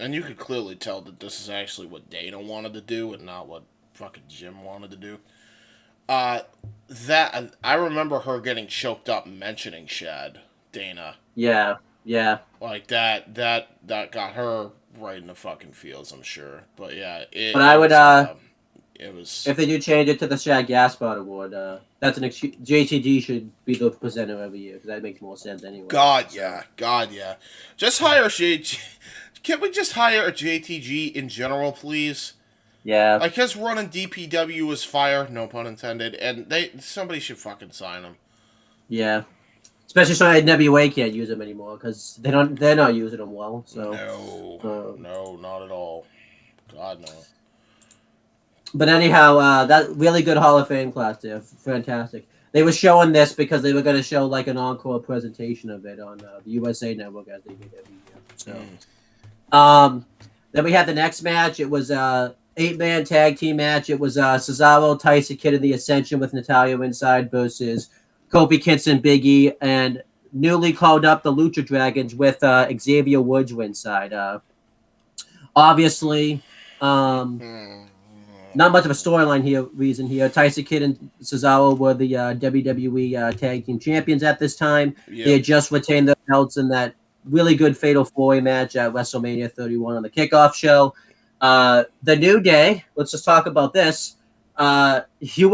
and you could clearly tell that this is actually what Dana wanted to do and not what fucking Jim wanted to do. That I remember her getting choked up mentioning Shad, Dana. Yeah. That got her right in the fucking feels, I'm sure. But yeah, it was. If they do change it to the Shad Gaspard Award, that's an excuse. JTG should be the presenter every year because that makes more sense anyway. God, yeah. Just hire can we just hire a JTG in general, please? Yeah. Like, his run in DPW was fire, no pun intended, and somebody should fucking sign him. Yeah. Especially so NWA can't use them anymore because they're not using them well. So no, not at all. God no. But anyhow, that really good Hall of Fame class there, fantastic. They were showing this because they were going to show like an encore presentation of it on the USA Network as they did every year. So, then we had the next match. It was a 8-man tag team match. It was Cesaro, Tyson Kidd, and the Ascension with Natalya inside versus Kofi Kingston, Big E, and newly called up the Lucha Dragons with Xavier Woods inside. Obviously, not much of a storyline reason here. Tyson Kidd and Cesaro were the WWE Tag Team Champions at this time. Yep. They had just retained their belts in that really good Fatal 4-Way match at WrestleMania 31 on the kickoff show. The New Day, let's just talk about this. You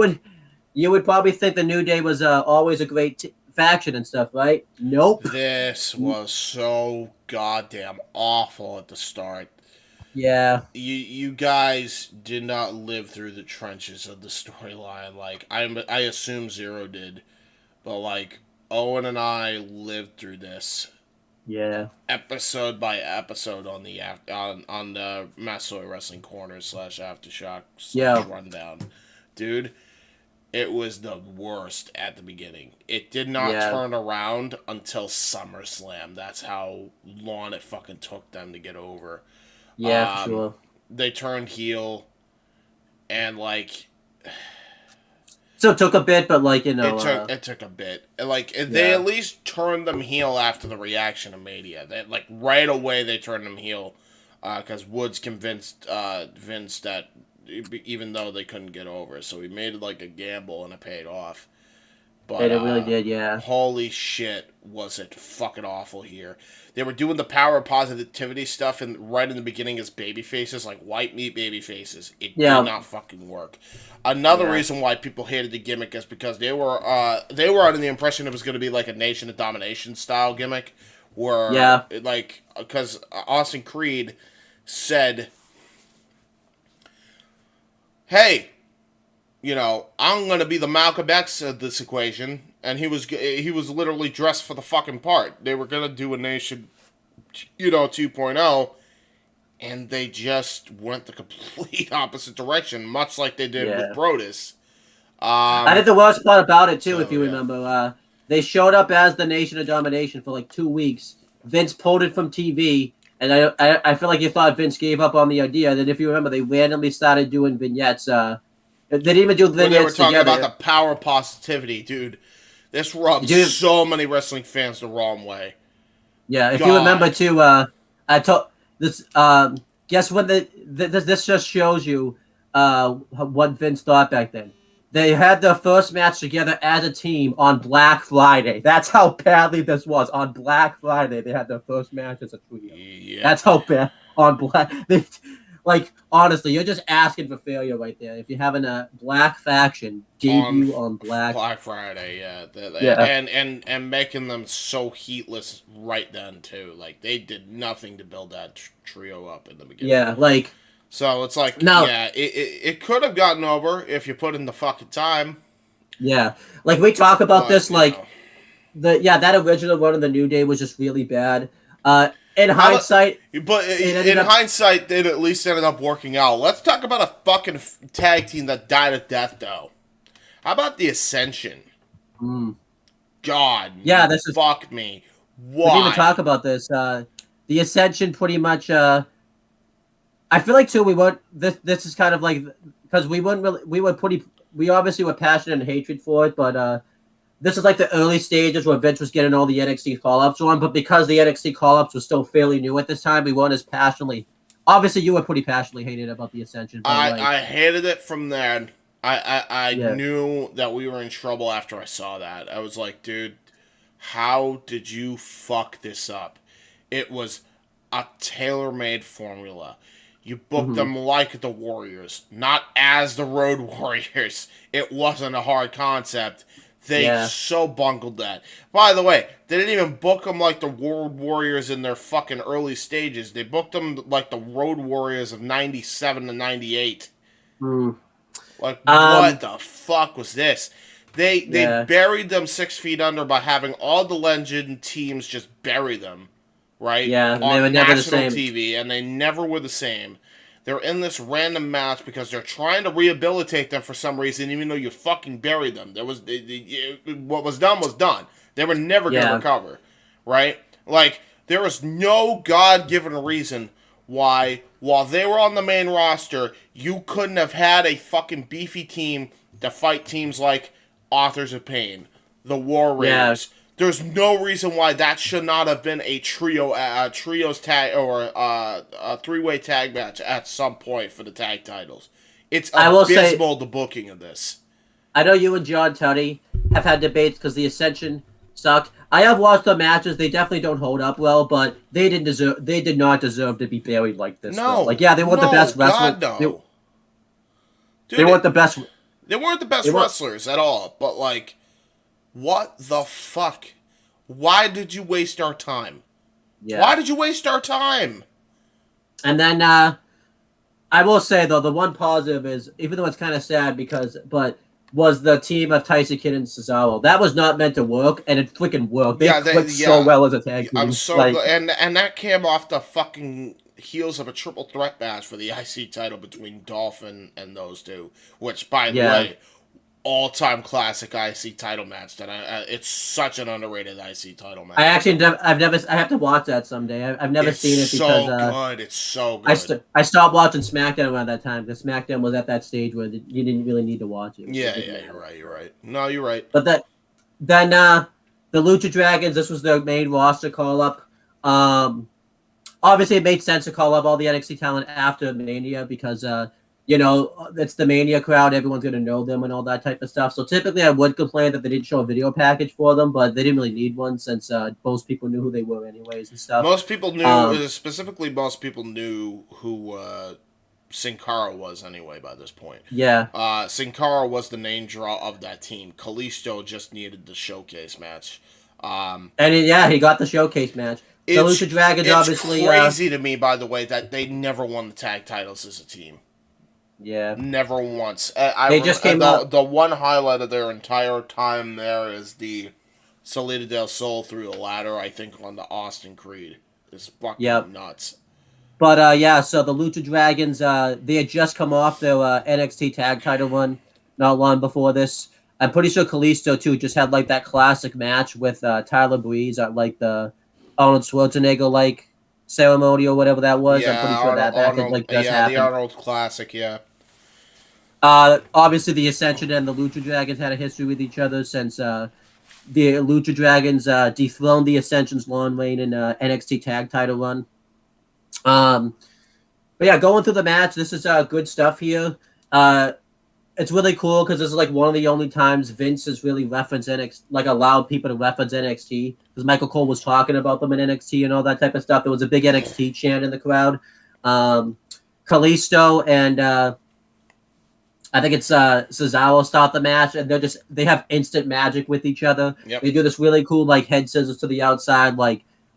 would probably think the New Day was always a great faction and stuff, right? Nope. This was so goddamn awful at the start. Yeah. You guys did not live through the trenches of the storyline. Like, I assume Zero did. But, like, Owen and I lived through this. Yeah. Episode by episode on the Massasoit Wrestling Corner / Aftershock / Rundown. Dude, it was the worst at the beginning. It did not turn around until SummerSlam. That's how long it fucking took them to get over. Yeah, for sure. They turned heel, and like, so it took a bit, but like it took a bit. Like they at least turned them heel after the reaction of Mania. They like right away they turned them heel, because Woods convinced Vince that even though they couldn't get over, so he made it like a gamble and it paid off. But it really did, yeah. Holy shit, was it fucking awful here. They were doing the power of positivity stuff and right in the beginning as baby faces, like white meat baby faces. It did not fucking work. Another reason why people hated the gimmick is because they were under the impression it was going to be like a Nation of Domination style gimmick, where like, because Austin Creed said, "Hey, you know, I'm gonna be the Malcolm X of this equation," and he was literally dressed for the fucking part. They were gonna do a Nation, 2.0, and they just went the complete opposite direction, much like they did with Brodus. I think the worst part about it too, if you remember, they showed up as the Nation of Domination for like 2 weeks. Vince pulled it from TV. And I feel like you thought Vince gave up on the idea. That if you remember, they randomly started doing vignettes. They didn't even do vignettes together. They were talking about the power of positivity, dude. This rubs so many wrestling fans the wrong way. Yeah, if you remember too, I told this. Guess what? This just shows you what Vince thought back then. They had their first match together as a team on Black Friday. That's how badly this was. On Black Friday, they had their first match as a trio. Yeah. That's how bad on Black. Like, honestly, you're just asking for failure right there. If you're having a black faction debut on Black Friday, and making them so heatless right then too. Like, they did nothing to build that trio up in the beginning. Yeah, like. So it's like, it could have gotten over if you put in the fucking time. Yeah, like we talk about this, like that original run of the New Day was just really bad. In hindsight, hindsight, it at least ended up working out. Let's talk about a fucking tag team that died a death, though. How about the Ascension? God, fuck me. Why? We didn't even talk about this. The Ascension pretty much. I feel like too we weren't. This is kind of like because we obviously were passionate and hatred for it, but this is like the early stages where Vince was getting all the NXT call-ups on, but because the NXT call-ups were still fairly new at this time, we weren't as passionately. Obviously, you were pretty passionately hated about the Ascension. But I hated it from then. I knew that we were in trouble after I saw that. I was like, dude, how did you fuck this up? It was a tailor-made formula. You booked them like the Warriors, not as the Road Warriors. It wasn't a hard concept. They so bungled that. By the way, they didn't even book them like the Road Warriors in their fucking early stages. They booked them like the Road Warriors of 97 to 98. Like, what the fuck was this? They buried them 6 feet under by having all the legend teams just bury them, right? Yeah, on they were never the national same. TV, and they never were the same. They're in this random match because they're trying to rehabilitate them for some reason, even though you fucking buried them. What was done was done. They were never going to recover, right? Like, there was no God-given reason why, while they were on the main roster, you couldn't have had a fucking beefy team to fight teams like Authors of Pain, the War Raiders. There's no reason why that should not have been a trios tag or a 3-way tag match at some point for the tag titles. It's abysmal, the booking of this. I know you and John Tuddy have had debates because the Ascension sucked. I have watched the matches. They definitely don't hold up well, but they did not deserve to be buried like this. No, like they weren't the best wrestlers. God, no. They weren't the best. They weren't the best wrestlers at all. But like, what the fuck? Why did you waste our time? Yeah. Why did you waste our time? And then I will say though, the one positive is, even though it's kind of sad was the team of Tyson Kidd and Cesaro. That was not meant to work, and it freaking worked. They clicked so well as a tag team. I'm so glad. And that came off the fucking heels of a triple threat match for the IC title between Dolphin and those two, which, by the way, all-time classic IC title match. It's such an underrated IC title match. I have to watch that someday. I've never seen it because it's so good. I stopped watching SmackDown around that time because SmackDown was at that stage where you didn't really need to watch it. Yeah, you're right. No, you're right. But then the Lucha Dragons, this was their main roster call-up. Obviously, it made sense to call up all the NXT talent after Mania because it's the Mania crowd. Everyone's going to know them and all that type of stuff. So typically I would complain that they didn't show a video package for them, but they didn't really need one since most people knew who they were anyways and stuff. Most people knew, specifically most people knew who Sin Cara was anyway by this point. Yeah. Sin Cara was the name draw of that team. Kalisto just needed the showcase match. He got the showcase match. The Lucha Dragons obviously... It's crazy to me, by the way, that they never won the tag titles as a team. Yeah. Never once. They just came up. The one highlight of their entire time there is the Salida del Sol through the ladder, I think, on the Austin Creed. It's fucking nuts. But, so the Lucha Dragons, they had just come off their NXT tag title run not long before this. I'm pretty sure Kalisto, too, just had, like, that classic match with Tyler Breeze at, like, the Arnold Schwarzenegger, ceremony or whatever that was. Yeah, I'm pretty sure that happened. The Arnold Classic, yeah. Obviously, the Ascension and the Lucha Dragons had a history with each other since the Lucha Dragons dethroned the Ascension's long reign in NXT tag title run. But yeah, going through the match, this is good stuff here. It's really cool because this is like one of the only times Vince has really referenced NXT, like allowed people to reference NXT. Because Michael Cole was talking about them in NXT and all that type of stuff. There was a big NXT chant in the crowd. Kalisto and I think it's Cesaro start the match, and they have instant magic with each other. Yep. They do this really cool like head scissors to the outside,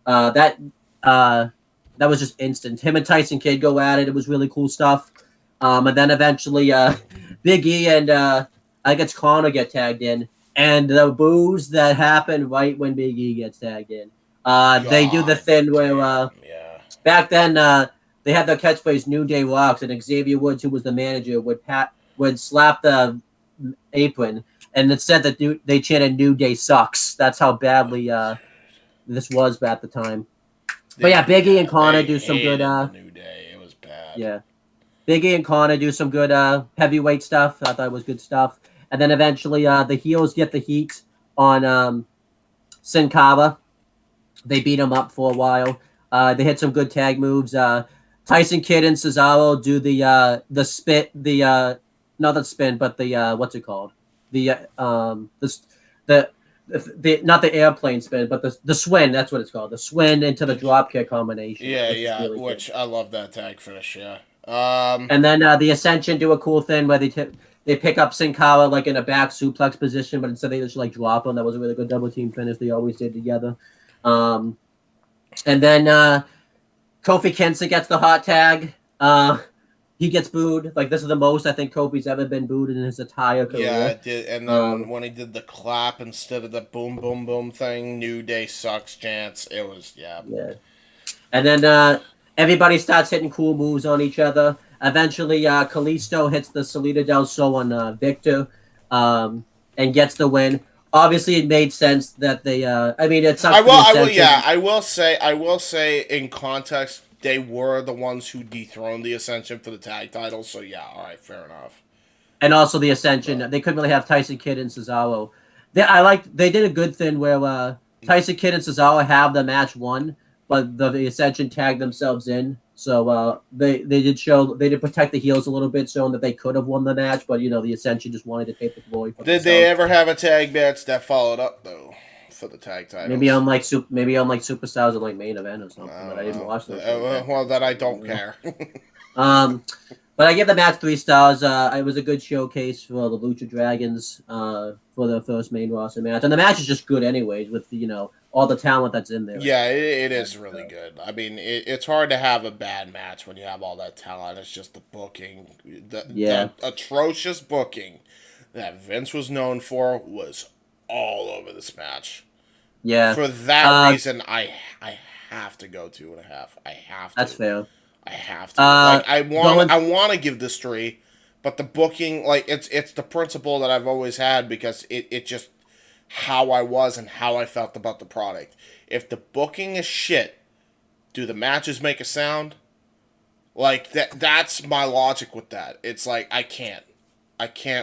that was just instant. Him and Tyson Kidd go at it. It was really cool stuff. And then eventually Big E and I think it's Connor get tagged in, and the boos that happen right when Big E gets tagged in. They do the thing where back then they had their catchphrase "New Day Rocks," and Xavier Woods, who was the manager, would slap the apron, and it said that they chanted "New Day sucks." That's how badly this was at the time. But yeah, Big E and Connor do some good. New Day, it was bad. Yeah. Big E and Connor do some good heavyweight stuff. I thought it was good stuff. And then eventually the heels get the heat on Sin Cara. They beat him up for a while. They hit some good tag moves. Tyson Kidd and Cesaro do the spit, not the spin, but the what's it called? The not the airplane spin, but the swing. That's what it's called. The swing into the dropkick combination. Yeah, which I love that tag finish. Yeah. And then the Ascension do a cool thing where they they pick up Sin Cara like in a back suplex position, but instead they just like drop him. That was a really good double team finish. They always did together. And then Kofi Kingston gets the hot tag. He gets booed. Like, this is the most I think Kofi's ever been booed in his entire career. Yeah, it did. And then when he did the clap instead of the boom, boom, boom thing, New Day sucks chance. It was, yeah. And then everybody starts hitting cool moves on each other. Eventually, Kalisto hits the Salida del Sol on Victor and gets the win. Obviously, it made sense that they. I mean, it's. I will say, in context, they were the ones who dethroned the Ascension for the tag titles. So yeah, all right, fair enough. And also the Ascension, they couldn't really have Tyson Kidd and Cesaro. They did a good thing where Tyson Kidd and Cesaro have the match won, but the Ascension tagged themselves in. So they did protect the heels a little bit, showing that they could have won the match, but the Ascension just wanted to take the glory. Did they ever have a tag match that followed up though for the tag titles? Maybe on like Superstars or like Main Event or something, but I didn't watch those. Well, then I don't care. But I give the match 3 stars. It was a good showcase for the Lucha Dragons for the first main roster match, and the match is just good anyways with all the talent that's in there. Yeah, it is really good. I mean, it's hard to have a bad match when you have all that talent. It's just the booking, the atrocious booking that Vince was known for was all over this match. Yeah. For that reason, I have to go 2.5. I have to. That's fair. I have to. I want to give this 3, but the booking, it's the principle that I've always had because it just how I was and how I felt about the product. If the booking is shit, do the matches make a sound? Like that's my logic with that. It's like I can't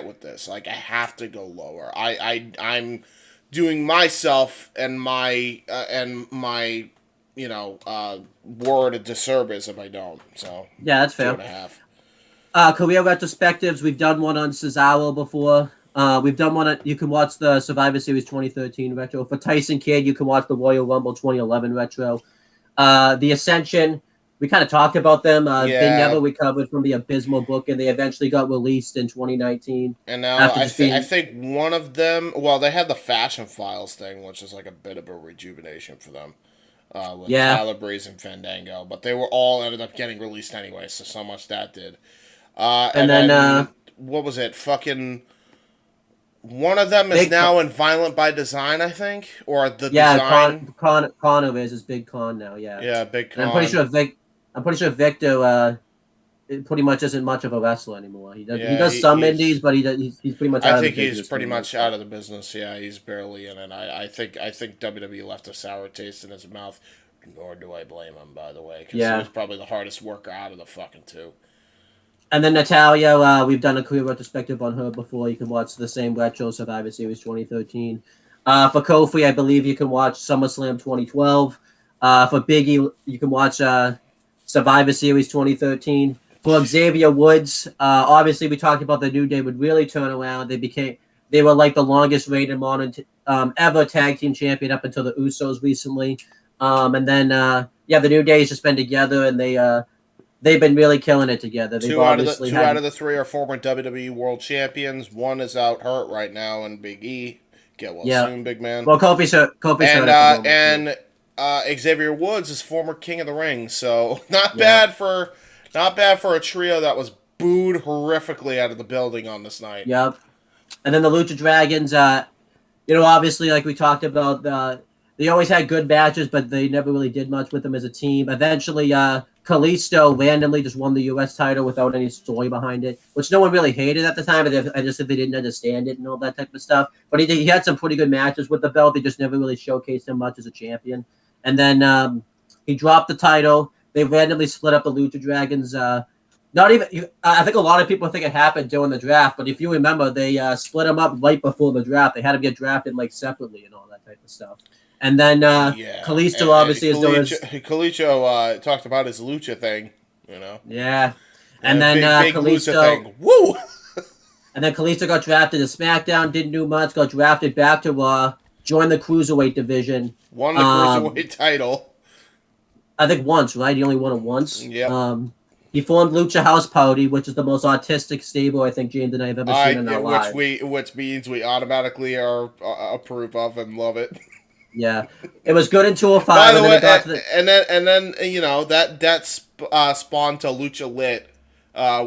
with this. Like I have to go lower. I'm doing myself and my word a disservice if I don't. So yeah, that's fair. 2.5. Career retrospectives. We've done one on Cesaro before. We've done one. You can watch the Survivor Series 2013 retro. For Tyson Kidd, you can watch the Royal Rumble 2011 retro. The Ascension, we kind of talked about them. They never recovered from the abysmal book, and they eventually got released in 2019. And now I think one of them. Well, they had the Fashion Files thing, which is like a bit of a rejuvenation for them. With Tyler Breeze and Fandango, but they were all ended up getting released anyway, so much that did. And then what was it? Fucking one of them is now in Violent by Design, I think, or the design. Connor is Big Con now. Yeah, Big Con. And I'm pretty sure Victor it pretty much isn't much of a wrestler anymore. He does some indies, but he's pretty much. I think he's pretty much out of the business. Yeah, he's barely in it. I think WWE left a sour taste in his mouth. Nor do I blame him, by the way, because he was probably the hardest worker out of the fucking 2. And then Natalia, we've done a career retrospective on her before. You can watch the same retro Survivor Series 2013. For Kofi, I believe you can watch SummerSlam 2012. For Biggie, you can watch Survivor Series 2013. For Xavier Woods, obviously we talked about the New Day would really turn around. They were like the longest reigning modern ever tag team champion up until the Usos recently. And then the New Day has just been together, and they've been really killing it together. Two out of the 3 are former WWE World Champions. One is out hurt right now, and Big E get well soon, big man. Well, Kofi's hurt. And Xavier Woods is former King of the Ring, so not bad for a trio that was booed horrifically out of the building on this night. Yep. And then the Lucha Dragons, obviously, like we talked about, they always had good matches, but they never really did much with them as a team. Eventually, Kalisto randomly just won the U.S. title without any story behind it, which no one really hated at the time. I just said they didn't understand it and all that type of stuff. But he had some pretty good matches with the belt. They just never really showcased him much as a champion. And then he dropped the title. They randomly split up the Lucha Dragons. I think a lot of people think it happened during the draft, but if you remember, they split them up right before the draft. They had them get drafted separately and all that type of stuff. And then Kalisto obviously is doing. Kalisto talked about his lucha thing, Yeah, and then big Kalisto. Thing. Woo! And then Kalisto got drafted to SmackDown. Didn't do much. Got drafted back to Raw. Joined the Cruiserweight division. Won the Cruiserweight title. I think once, right? He only won it once. Yeah. He formed Lucha House Party, which is the most autistic stable I think James and I have ever seen in our lives. Which means we automatically are approve of and love it. Yeah, it was good in 205. By the way, and then you know that spawned to Lucha Lit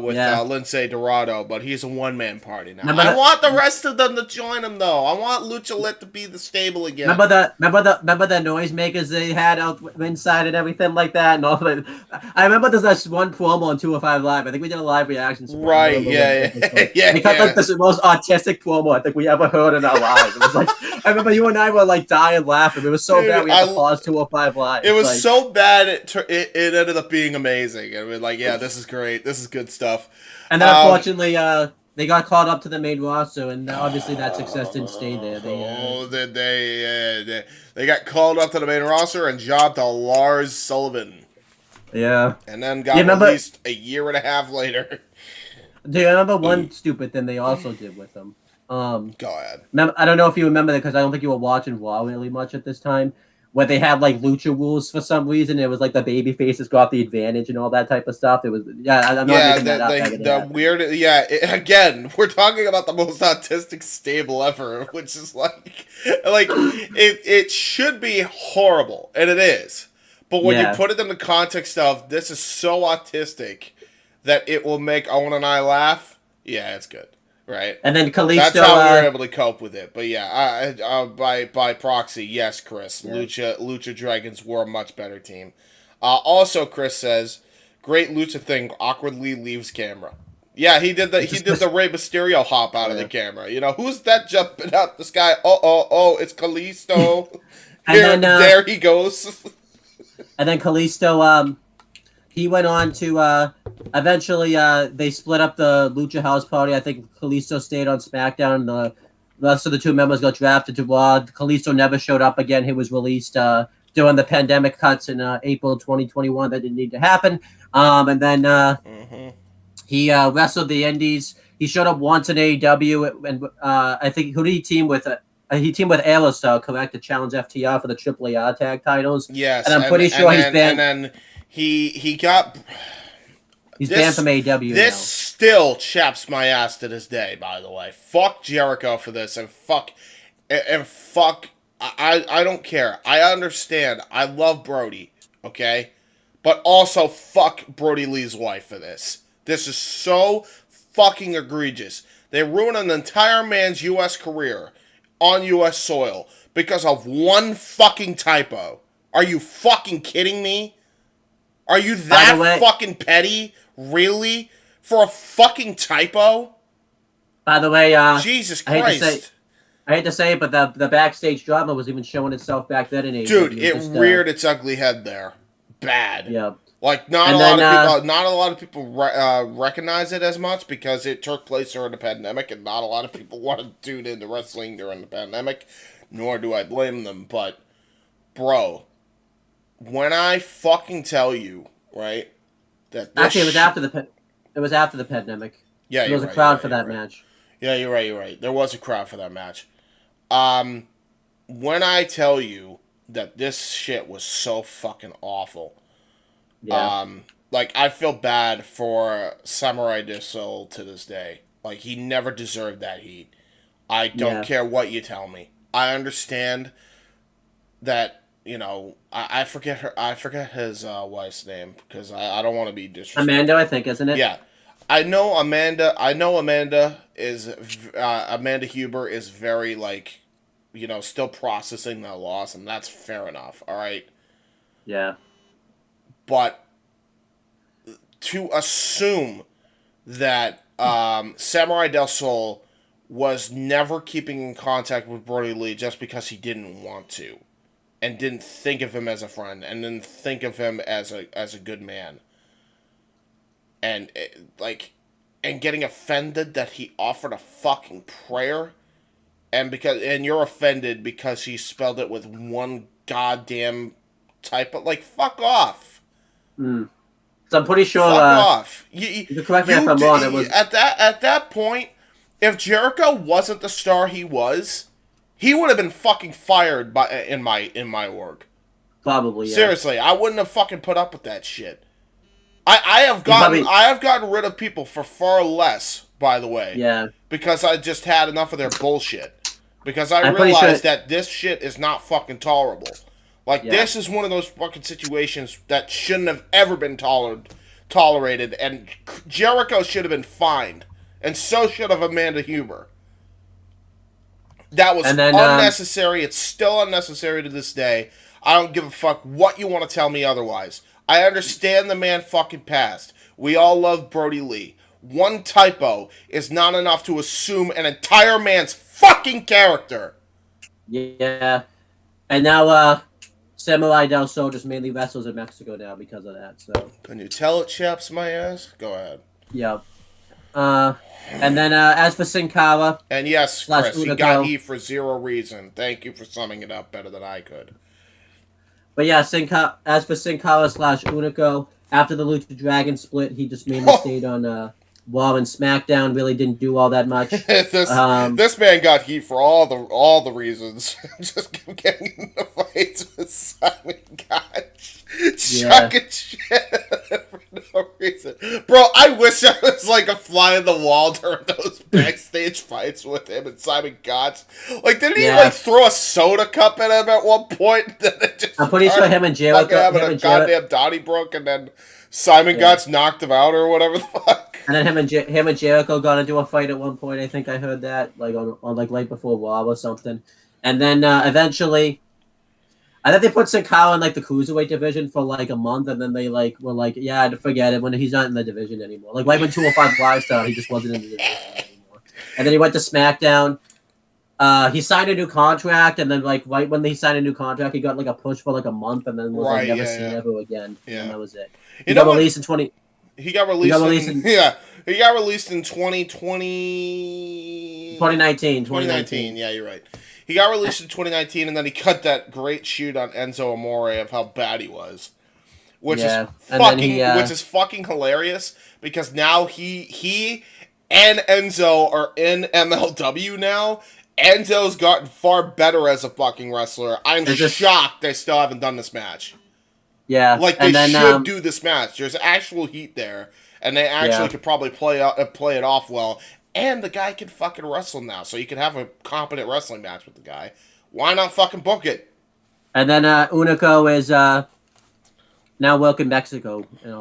with Lince Dorado, but he's a one-man party now. I want the rest of them to join him though. I want Lucha Lit to be the stable again. Remember the noisemakers they had out inside and everything like that, and all that. I remember there's that one promo on 205 Live. I think we did a live reaction. Right? Yeah. We cut like this most autistic promo I think we ever heard in our lives. It was like I remember you and I were like dying laughing. It was so bad we had to pause 205 Live. It was so bad it ended up being amazing. And we're like, yeah, this is great. This is good stuff. And then unfortunately, they got called up to the main roster, and obviously that success didn't stay there. They got called up to the main roster and jobbed to Lars Sullivan. Yeah. And then got released a year and a half later. Do you remember one stupid thing they also did with them? Go ahead. I don't know if you remember that because I don't think you were watching Raw really much at this time. Where they had like lucha rules for some reason, it was like the baby faces got the advantage and all that type of stuff. It was I'm not making that up. Again, we're talking about the most autistic stable ever, which is like it should be horrible, and it is. But when you put it in the context of this is so autistic that it will make Owen and I laugh, yeah, it's good. Right, and then Kalisto. That's how we were able to cope with it. But yeah, by proxy, yes, Chris. Yeah. Lucha Dragons were a much better team. Also, Chris says, "Great Lucha thing awkwardly leaves camera." Yeah, he did the Rey Mysterio hop out of the camera. You know, who's that jumping out the sky? Oh, it's Kalisto. There he goes. And then Kalisto, he went on to eventually they split up the Lucha House Party. I think Kalisto stayed on SmackDown. The rest of the two members got drafted to Raw. Kalisto never showed up again. He was released during the pandemic cuts in April 2021. That didn't need to happen. And then he wrestled the Indies. He showed up once in AEW, and I think who did he team with? He teamed with Aerostar, correct, to challenge FTR for the AAA tag titles. Yes, and I'm pretty sure he's banned. And then He's banned from AEW. This still chaps my ass to this day, by the way. Fuck Jericho for this, and fuck. I don't care. I understand. I love Brody, okay? But also fuck Brody Lee's wife for this. This is so fucking egregious. They ruined an entire man's U.S. career on U.S. soil because of one fucking typo. Are you fucking kidding me? Are you that fucking petty? Really? For a fucking typo? By the way, Jesus Christ. I hate to say it, but the backstage drama was even showing itself back then in AEW. Dude, it reared its ugly head there. Bad. Yeah. Like, not a lot of people recognize it as much because it took place during the pandemic, and not a lot of people wanted to tune into wrestling during the pandemic, nor do I blame them, but, bro, when I fucking tell you, right, that this actually it was after the pandemic. Yeah, there was a crowd for that match. Yeah, you're right. There was a crowd for that match. When I tell you that this shit was so fucking awful, like I feel bad for Samurai Soul to this day. Like he never deserved that heat. I don't care what you tell me. I understand that. You know, I forget his wife's name because I don't want to be disrespectful. Amanda, I think, isn't it? Yeah, I know Amanda. Amanda Huber is very still processing that loss, and that's fair enough. All right. Yeah. But to assume that Samurai Del Sol was never keeping in contact with Brody Lee just because he didn't want to. And didn't think of him as a friend, and didn't think of him as a good man, and getting offended that he offered a fucking prayer, and you're offended because he spelled it with one goddamn type of fuck off. So I'm pretty sure. Fuck off. You correct me if I'm wrong. It was at that point, if Jericho wasn't the star he was. He would have been fucking fired in my work. Probably, yeah. Seriously, I wouldn't have fucking put up with that shit. I have gotten rid of people for far less, by the way. Yeah. Because I just had enough of their bullshit. Because I I'm pretty realized sure- that this shit is not fucking tolerable. Like, Yeah. this is one of those fucking situations that shouldn't have ever been tolerated, and Jericho should have been fined. And so should have Amanda Huber. That was unnecessary. It's still unnecessary to this day. I don't give a fuck what you want to tell me otherwise. I understand the man fucking passed. We all love Brody Lee. One typo is not enough to assume an entire man's fucking character. Yeah. And now, Samurai Del Sol just mainly wrestles in Mexico now because of that. So. Can you tell it, chaps, my ass? Go ahead. Yeah. And then as for Sin Cara, and yes, Chris, he Unico, got E for zero reason. Thank you for summing it up better than I could. But yeah, as for Sin Cara / Unico, after the Lucha Dragon split, he just mainly stayed on Raw and SmackDown. Really didn't do all that much. This man got heat for all the reasons. Just kept getting in the fights with Simon Gotch. Chucking shit for no reason. Bro, I wish I was like a fly in the wall during those backstage fights with him and Simon Gotch. Like, didn't he like throw a soda cup at him at one point? Then it just I'm pretty sure him and Jericho having a goddamn Donnybrook, and then Simon Gotch knocked him out or whatever the fuck. And then him and Jericho got into a fight at one point. I think I heard that like on like right before Raw or something. And then eventually, I think they put Sin Cara in like the cruiserweight division for like a month, and then they like were like, yeah, forget it when he's not in the division anymore. Like right when 205 Live started, he just wasn't in the division anymore. And then he went to SmackDown. He signed a new contract, and then like right when he signed a new contract, he got like a push for like a month, and then was like never seen ever again. Yeah, and that was it. He got released in 20. He got released in 2020... 2019. Yeah, you're right. He got released in 2019, and then he cut that great shoot on Enzo Amore of how bad he was, which is fucking hilarious because now he and Enzo are in MLW now. Enzo's gotten far better as a fucking wrestler. I'm shocked they still haven't done this match. Yeah, like they should do this match. There's actual heat there, and they actually could probably play it off well. And the guy can fucking wrestle now, so you can have a competent wrestling match with the guy. Why not fucking book it? And then Unico is now working Mexico, and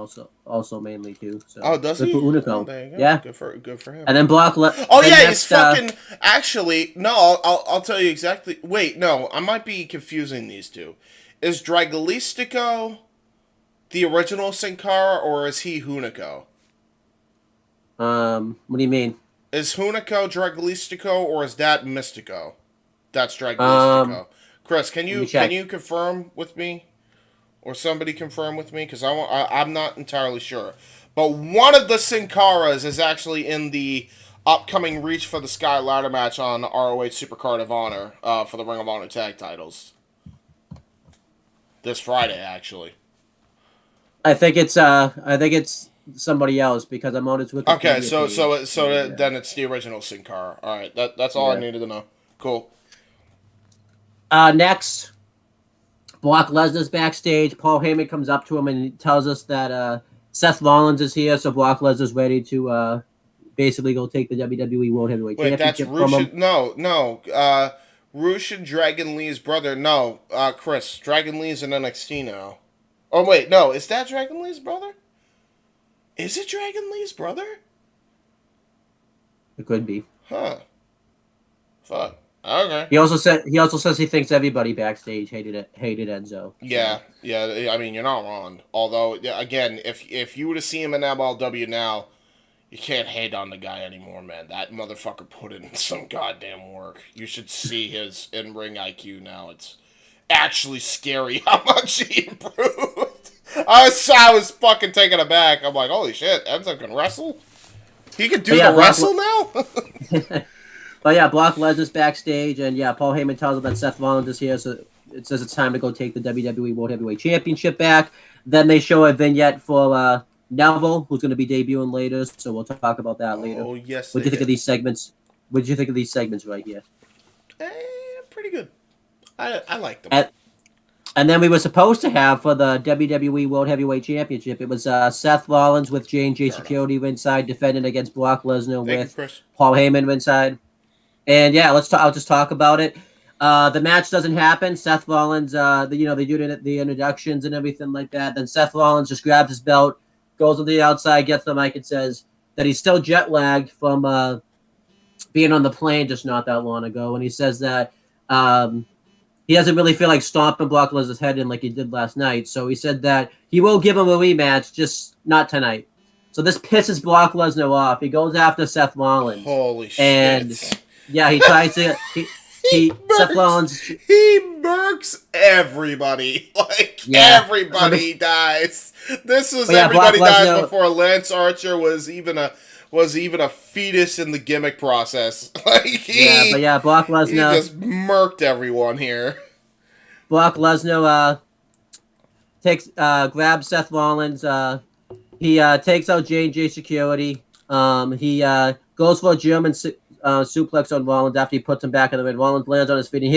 also mainly too. So does he? Unico. Oh, there you go. Yeah, good for him. And then He's fucking. Actually, no, I'll tell you exactly. Wait, no, I might be confusing these two. Is Dragolistico the original Sin Cara, or is he Hunico? What do you mean? Is Hunico Dragolistico, or is that Mystico? That's Dragolistico. Chris, can you confirm with me, or somebody confirm with me? Because I'm not entirely sure. But one of the Sin Caras is actually in the upcoming Reach for the Sky ladder match on ROH Supercard of Honor for the Ring of Honor tag titles this Friday. Actually, I think it's somebody else because I'm on his Wikipedia. Okay, so then it's the original Sin Cara. All right, that's all I needed to know. Cool. Next, Brock Lesnar's backstage. Paul Heyman comes up to him and tells us that Seth Rollins is here, so Brock Lesnar's ready to basically go take the WWE World Heavyweight Championship from him. No. Russian Dragon Lee's brother. No, Chris. Dragon Lee's in NXT now. Oh wait, no, is that Dragon Lee's brother? Is it Dragon Lee's brother? It could be. Huh. Fuck. Okay. He also says he thinks everybody backstage hated Enzo. Yeah. I mean, you're not wrong. Although, again, if you were to see him in MLW now, you can't hate on the guy anymore, man. That motherfucker put in some goddamn work. You should see his in-ring IQ now. It's actually scary how much he improved. I was fucking taken aback. I'm like, holy shit, Enzo can wrestle? He can do the wrestle now? But yeah, Brock Lesnar's backstage, and yeah, Paul Heyman tells him that Seth Rollins is here, so it says it's time to go take the WWE World Heavyweight Championship back. Then they show a vignette for Neville, who's going to be debuting later, so we'll talk about that later. Oh, yes. What do you think of these segments? What did you think of these segments right here? Pretty good. I like them. And then we were supposed to have for the WWE World Heavyweight Championship, it was Seth Rollins with J&J Security ringside defending against Brock Lesnar with Paul Heyman ringside. And yeah, I'll just talk about it. The match doesn't happen. Seth Rollins, they do the introductions and everything like that. Then Seth Rollins just grabs his belt, goes to the outside, gets the mic, and says that he's still jet lagged from being on the plane just not that long ago. And he says that he doesn't really feel like stomping Brock Lesnar's head in like he did last night. So he said that he will give him a rematch, just not tonight. So this pisses Brock Lesnar off. He goes after Seth Rollins. Holy shit. And yeah, he tries to... Seth Rollins... He murks everybody. Like, everybody dies. This was everybody dies before Lance Archer was even a fetus in the gimmick process. Like, Brock Lesnar... He just murked everyone here. Brock Lesnar grabs Seth Rollins. He takes out J&J Security. He goes for a German suplex on Rollins after he puts him back in the ring. Rollins lands on his feet. And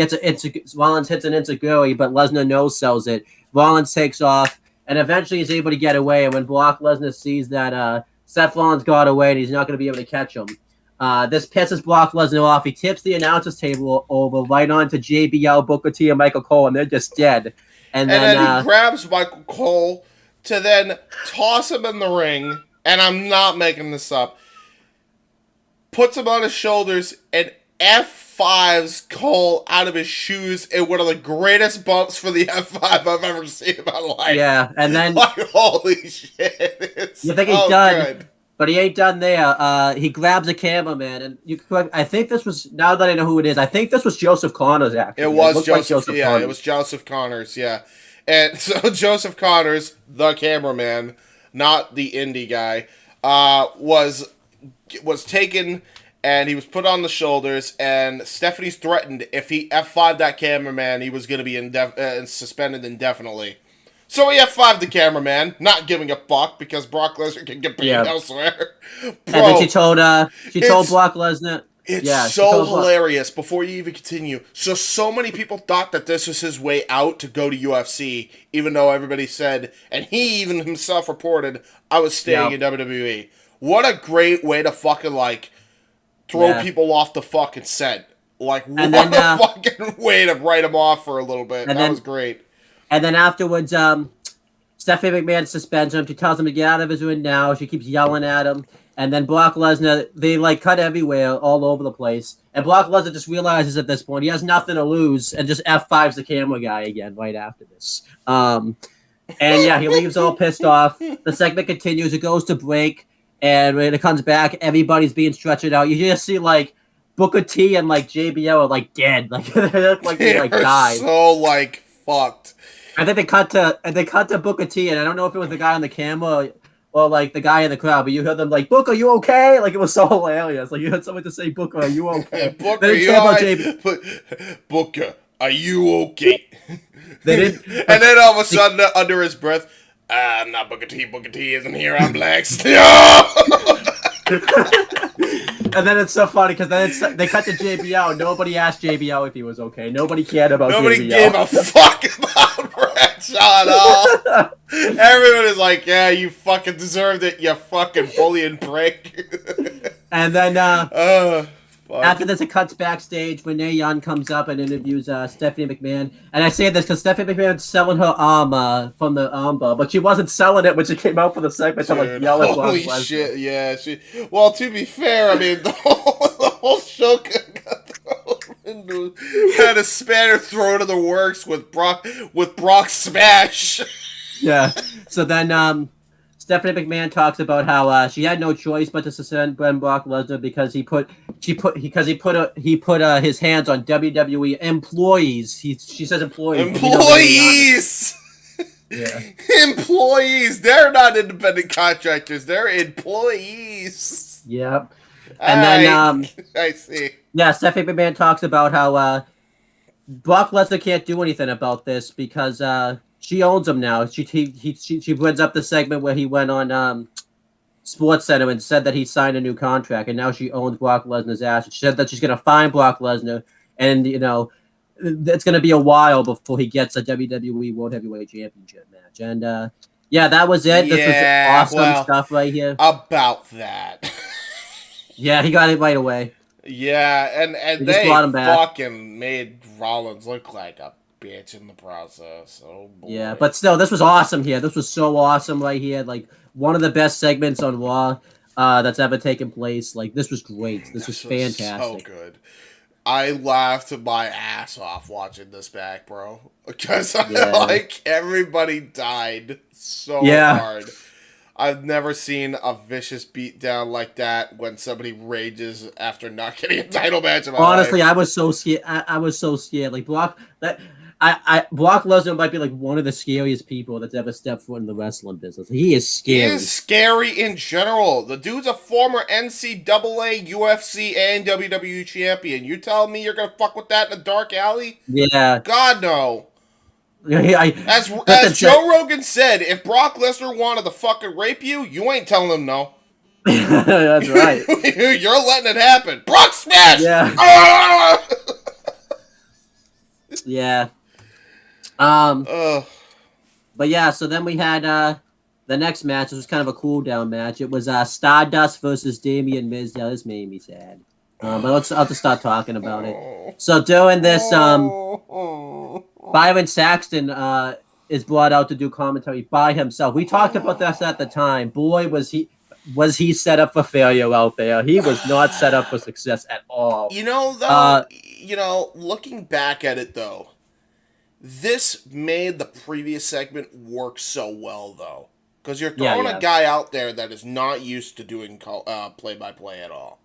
Rollins hits an enziguri, but Lesnar no-sells it. Rollins takes off, and eventually he's able to get away. And when Brock Lesnar sees that Seth Rollins got away and he's not going to be able to catch him, this pisses Brock Lesnar off. He tips the announcer's table over right onto JBL, Booker T, and Michael Cole, and they're just dead. And then he grabs Michael Cole to then toss him in the ring, and I'm not making this up, puts him on his shoulders, and F5s Cole out of his shoes in one of the greatest bumps for the F5 I've ever seen in my life. Yeah, and then... like, holy shit. You think he's done, good. But he ain't done there. He grabs a cameraman, and I think this was, now that I know who it is, I think this was Joseph Connors, actually. It was Joseph Connors. It was Joseph Connors, yeah. And so Joseph Connors, the cameraman, not the indie guy, was taken, and he was put on the shoulders, and Stephanie's threatened if he F5'd that cameraman, he was going to be suspended indefinitely. So he F5'd the cameraman, not giving a fuck, because Brock Lesnar can get paid elsewhere. Bro, and then she told Brock Lesnar... It's so hilarious. Before you even continue, so many people thought that this was his way out to go to UFC, even though everybody said, and he even himself reported, I was staying in WWE. What a great way to fucking, like, throw people off the fucking set. Like, what a fucking way to write him off for a little bit. That was great. And then afterwards, Stephanie McMahon suspends him. She tells him to get out of his ring now. She keeps yelling at him. And then Brock Lesnar, they like cut everywhere, all over the place. And Brock Lesnar just realizes at this point he has nothing to lose and just F5s the camera guy again right after this. And yeah, he leaves all pissed off. The segment continues. It goes to break. And when it comes back, everybody's being stretched out. You just see like Booker T and like JBL are like dead. Like they look like they like died. So like fucked. I think they cut to Booker T, and I don't know if it was the guy on the camera or like the guy in the crowd, but you heard them like, Booker, are you okay? Like it was so hilarious. Like you had someone to say, Booker, are you okay? Booker, Booker, are you okay? They did, and then all of a sudden, under his breath, I'm not Booker T isn't here, I'm Black. And then it's so funny because then they cut to JBL. Nobody asked JBL if he was okay. Nobody cared about Nobody JBL. Gave a fuck about Bradshaw at all. Everyone is like, yeah, you fucking deserved it, you fucking bullying prick. And then after this, it cuts backstage when Mae Young comes up and interviews Stephanie McMahon. And I say this because Stephanie McMahon's selling her arm from the armbar, but she wasn't selling it when she came out for the segment to like yell at holy shit, yeah. Well, to be fair, I mean, the whole show got thrown into, had a spanner thrown in the works with Brock Smash. Yeah. So then Stephanie McMahon talks about how she had no choice but to suspend Brock Lesnar because he put his hands on WWE employees. She says employees. Employees. Yeah. Employees. They're not independent contractors. They're employees. Yep. And then I see. Yeah, Stephanie McMahon talks about how Brock Lesnar can't do anything about this because she owns him now. She brings up the segment where he went on Sports Center and said that he signed a new contract, and now she owns Brock Lesnar's ass. She said that she's going to fine Brock Lesnar, and it's going to be a while before he gets a WWE World Heavyweight Championship match. And yeah, that was it. This was awesome stuff right here. About that. Yeah, he got it right away. Yeah, and they fucking made Rollins look like a bitch in the process. Oh boy. Yeah, but still, this was awesome here. This was so awesome right here. Like one of the best segments on Raw that's ever taken place. Like this was great. This was fantastic. So good. I laughed my ass off watching this back, bro. Because like everybody died so hard. I've never seen a vicious beatdown like that when somebody rages after not getting a title match in my Honestly, life. I was so scared. I was so scared. Like Brock Lesnar might be like one of the scariest people that's ever stepped foot in the wrestling business. He is scary. He is scary in general. The dude's a former NCAA, UFC, and WWE champion. You telling me you're gonna fuck with that in a dark alley? Yeah. God no. As As Joe Rogan said, if Brock Lesnar wanted to fucking rape you, you ain't telling him no. That's right. You're letting it happen. Brock smash! Yeah. Ah! Yeah. But yeah, so then we had the next match. It was kind of a cool down match. It was Stardust versus Damien Mizdow. This made me sad. But I'll just start talking about it. So during this, Byron Saxton is brought out to do commentary by himself. We talked about this at the time. Boy, was he set up for failure out there. He was not set up for success at all. You know, though, looking back at it, though, this made the previous segment work so well, though. Because you're throwing a guy out there that is not used to doing play-by-play at all.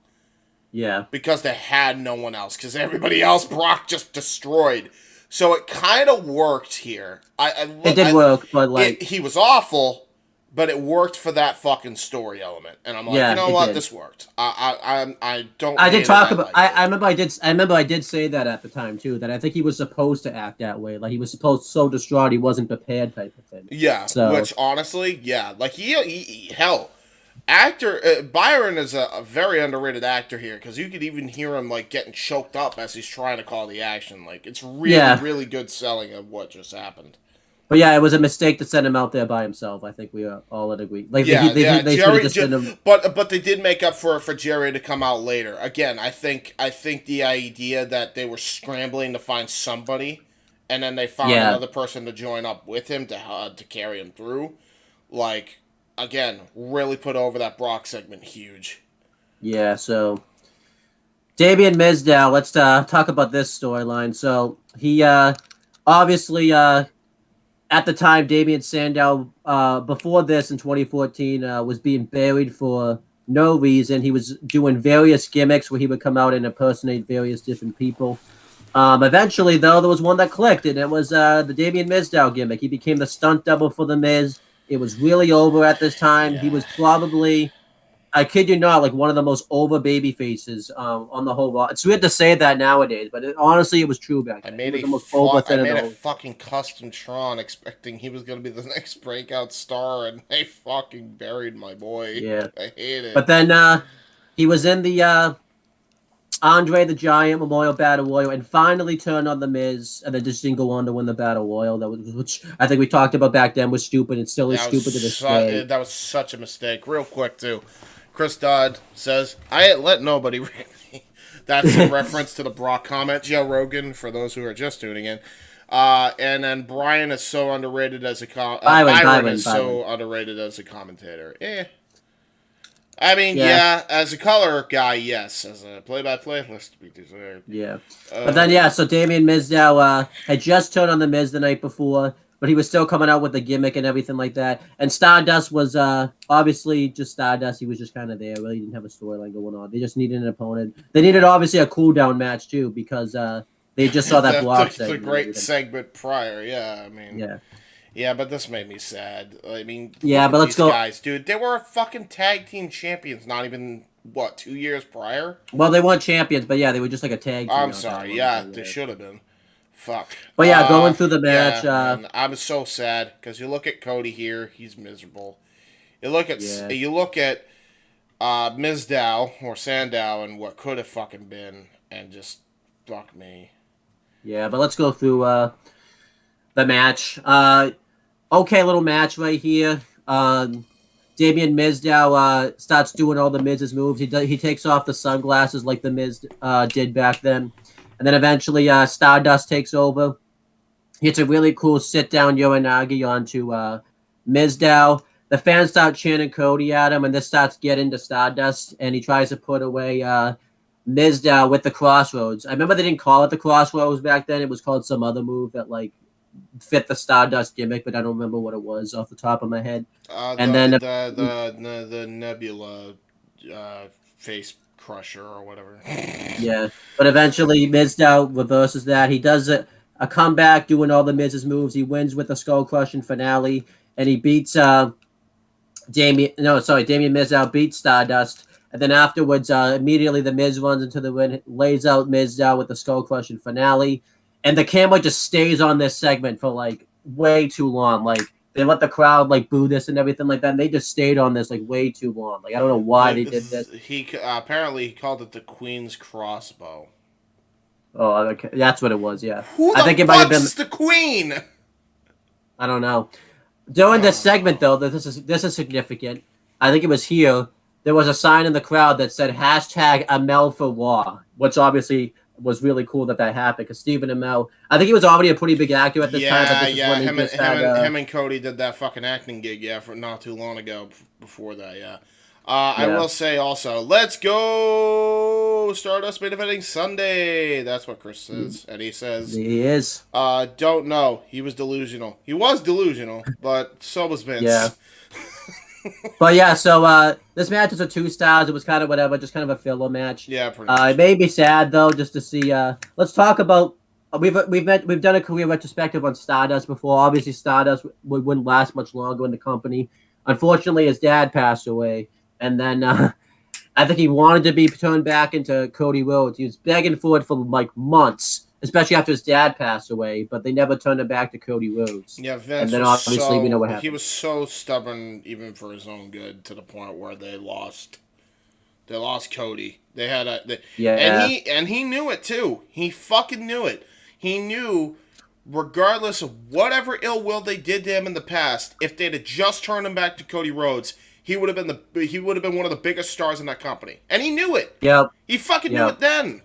Yeah. Because they had no one else. Because everybody else Brock just destroyed. So it kind of worked here. It did work, but like... he was awful, but it worked for that fucking story element. And I'm like, you know what? This worked. I don't... I did talk about... I remember I did say that at the time, too. That I think he was supposed to act that way. Like, he was supposed so distraught he wasn't prepared type of thing. Yeah, so, which, honestly, yeah. Like, he hell... Byron is a very underrated actor here because you could even hear him like getting choked up as he's trying to call the action. Like it's really good selling of what just happened. But yeah, it was a mistake to send him out there by himself. I think we are all in agreement. Like they Jerry, just sent him. But they did make up for Jerry to come out later. Again, I think the idea that they were scrambling to find somebody, and then they found another person to join up with him to carry him through, like. Again, really put over that Brock segment huge. Yeah, so Damien Mizdow, let's talk about this storyline. So he obviously at the time Damien Sandow before this in 2014 was being buried for no reason. He was doing various gimmicks where he would come out and impersonate various different people. Eventually, though, there was one that clicked, and it was the Damien Mizdow gimmick. He became the stunt double for The Miz. It was really over at this time. Yeah. He was probably, I kid you not, like one of the most over baby faces on the whole Raw. It's weird to say that nowadays, but honestly, it was true back then. I made a fucking custom Tron expecting he was going to be the next breakout star, and they fucking buried my boy. Yeah. I hate it. But then he was in the Andre the Giant Memorial Battle Royal and finally turned on The Miz, and then just didn't go on to win the Battle Royal. Which I think we talked about back then was stupid. It still is stupid to this day. That was such a mistake. Real quick, too. Chris Dodd says, I ain't let nobody rape me. That's in reference to the Brock comment. Joe Rogan, for those who are just tuning in. And then Brian is so underrated as a Byron so underrated as a commentator. I mean, as a color guy, yes. As a play-by-play, let's be deserved. Yeah. But then, so Damien Mizdow had just turned on The Miz the night before, but he was still coming out with the gimmick and everything like that. And Stardust was obviously just Stardust. He was just kind of there. Really didn't have a storyline going on. They just needed an opponent. They needed, obviously, a cool-down match, too, because they just saw that block segment. The great segment prior, I mean... Yeah. Yeah, but this made me sad. I mean, but let's go. Guys, dude, they were fucking tag team champions not even, 2 years prior? Well, they weren't champions, but they were just like a tag team. I'm sorry, they should have been. Fuck. But going through the match. I was so sad, because you look at Cody here, he's miserable. You look at Mizdow, or Sandow, and what could have fucking been, and just, fuck me. Yeah, but let's go through the match. Okay, little match right here. Damien Mizdow starts doing all the Miz's moves. He takes off the sunglasses like the Miz did back then, and then eventually Stardust takes over. He hits a really cool sit down Yoranagi onto Mizdow. The fans start chanting Cody at him, and this starts getting to Stardust, and he tries to put away Mizdow with the Crossroads. I remember they didn't call it the Crossroads back then. It was called some other move that like fit the Stardust gimmick, but I don't remember what it was off the top of my head. And then the Nebula face crusher or whatever. yeah, but eventually Mizdow reverses that. He does a comeback doing all the Miz's moves. He wins with the skull crushing finale, and he beats Damien Mizdow beats Stardust. And then afterwards, immediately the Miz runs into the ring, lays out Mizdow with the skull crushing finale. And the camera just stays on this segment for like way too long. Like they let the crowd like boo this and everything like that. And they just stayed on this like way too long. Like I don't know why they did this. He apparently he called it the Queen's crossbow. Oh, okay. That's what it was. Yeah, I think it might have been the Queen. I don't know. During this segment, though, this is significant. I think it was here. There was a sign in the crowd that said #Amel for Raw, which obviously was really cool that happened because Stephen Amell, I think he was already a pretty big actor at this time. Him and Cody did that fucking acting gig, for not too long ago before that, yeah. I will say also, let's go Stardust main eventing Sunday. That's what Chris says. And he says... He is. Don't know. He was delusional. He was delusional, but so was Vince. Yeah. But yeah, so this match was a 2 stars. It was kind of whatever, just kind of a filler match. Yeah, pretty much. It made me sad, though, just to see... let's talk about... We've done a career retrospective on Stardust before. Obviously, Stardust wouldn't last much longer in the company. Unfortunately, his dad passed away. And then I think he wanted to be turned back into Cody Rhodes. He was begging for it for like months, especially after his dad passed away. But they never turned him back to Cody Rhodes. Yeah, Vince. And then obviously we know what happened. He was so stubborn, even for his own good, to the point where they lost. They lost Cody. They had and he knew it too. He fucking knew it. He knew, regardless of whatever ill will they did to him in the past, if they'd have just turned him back to Cody Rhodes, he would have been one of the biggest stars in that company. And he knew it. Yep. He fucking knew it then.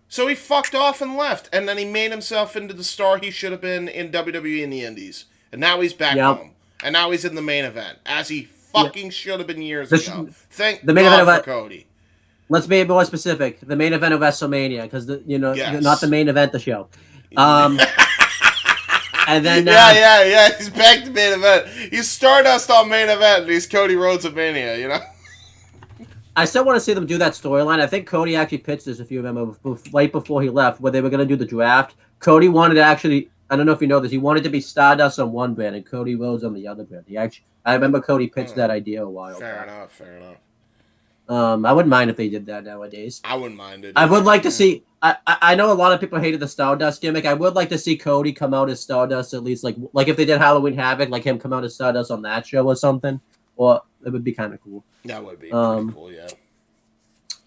So he fucked off and left. And then he made himself into the star he should have been in WWE in the Indies. And now he's back home. And now he's in the main event. As he fucking should have been years ago. Thank God for Cody. Let's be more specific. The main event of WrestleMania. Because, not the main event of the show. And then he's back to main event. He's Stardust on main event, and he's Cody Rhodes at Mania, you know? I still want to see them do that storyline. I think Cody actually pitched this, if you remember, right before he left, where they were going to do the draft. Cody wanted to actually, I don't know if you know this, he wanted to be Stardust on one brand and Cody Rhodes on the other brand. I remember Cody pitched that idea a while back. Fair enough. I wouldn't mind if they did that nowadays. I wouldn't mind it. I would like to see. I know a lot of people hated the Stardust gimmick. I would like to see Cody come out as Stardust at least, like if they did Halloween Havoc, like him come out as Stardust on that show or something. Or it would be kind of cool. That would be pretty cool, yeah.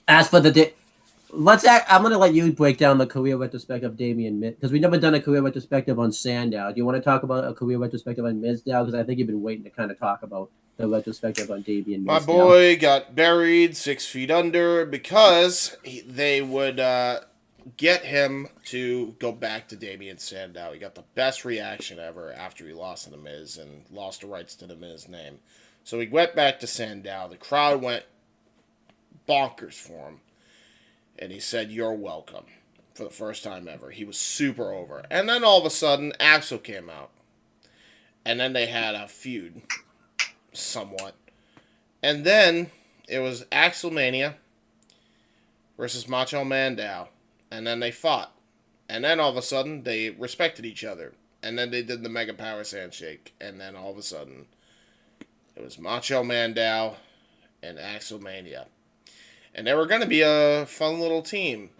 As for I'm gonna let you break down the career retrospective of Damien Miz because we've never done a career retrospective on Sandow. Do you want to talk about a career retrospective on Mizdow? Because I think you've been waiting to kind of talk about the retrospective on Damien Mizdow. My boy got buried 6 feet under because they would get him to go back to Damien Sandow. He got the best reaction ever after he lost to The Miz and lost the rights to The Miz name. So he went back to Sandow. The crowd went bonkers for him. And he said, "You're welcome," for the first time ever. He was super over. And then all of a sudden, Axel came out. And then they had a feud, somewhat. And then it was Axelmania versus Macho Man Dow. And then they fought. And then all of a sudden, they respected each other. And then they did the Mega Power Handshake. And then all of a sudden, it was Macho Man Dow and Axelmania. And they were going to be a fun little team.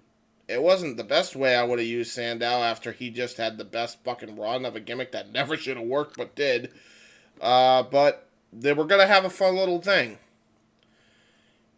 It wasn't the best way I would have used Sandow after he just had the best fucking run of a gimmick that never should have worked but did. But they were going to have a fun little thing.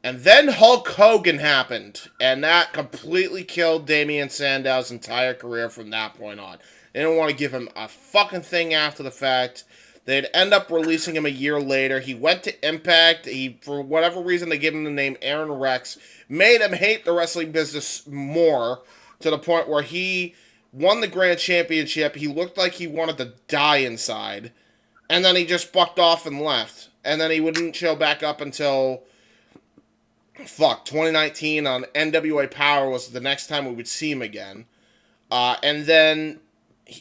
And then Hulk Hogan happened, and that completely killed Damien Sandow's entire career from that point on. They didn't want to give him a fucking thing after the fact. They'd end up releasing him a year later. He went to Impact. For whatever reason, they gave him the name Aaron Rex. Made him hate the wrestling business more, to the point where he won the Grand Championship. He looked like he wanted to die inside. And then he just bucked off and left. And then he wouldn't show back up until 2019 on NWA Power was the next time we would see him again. And then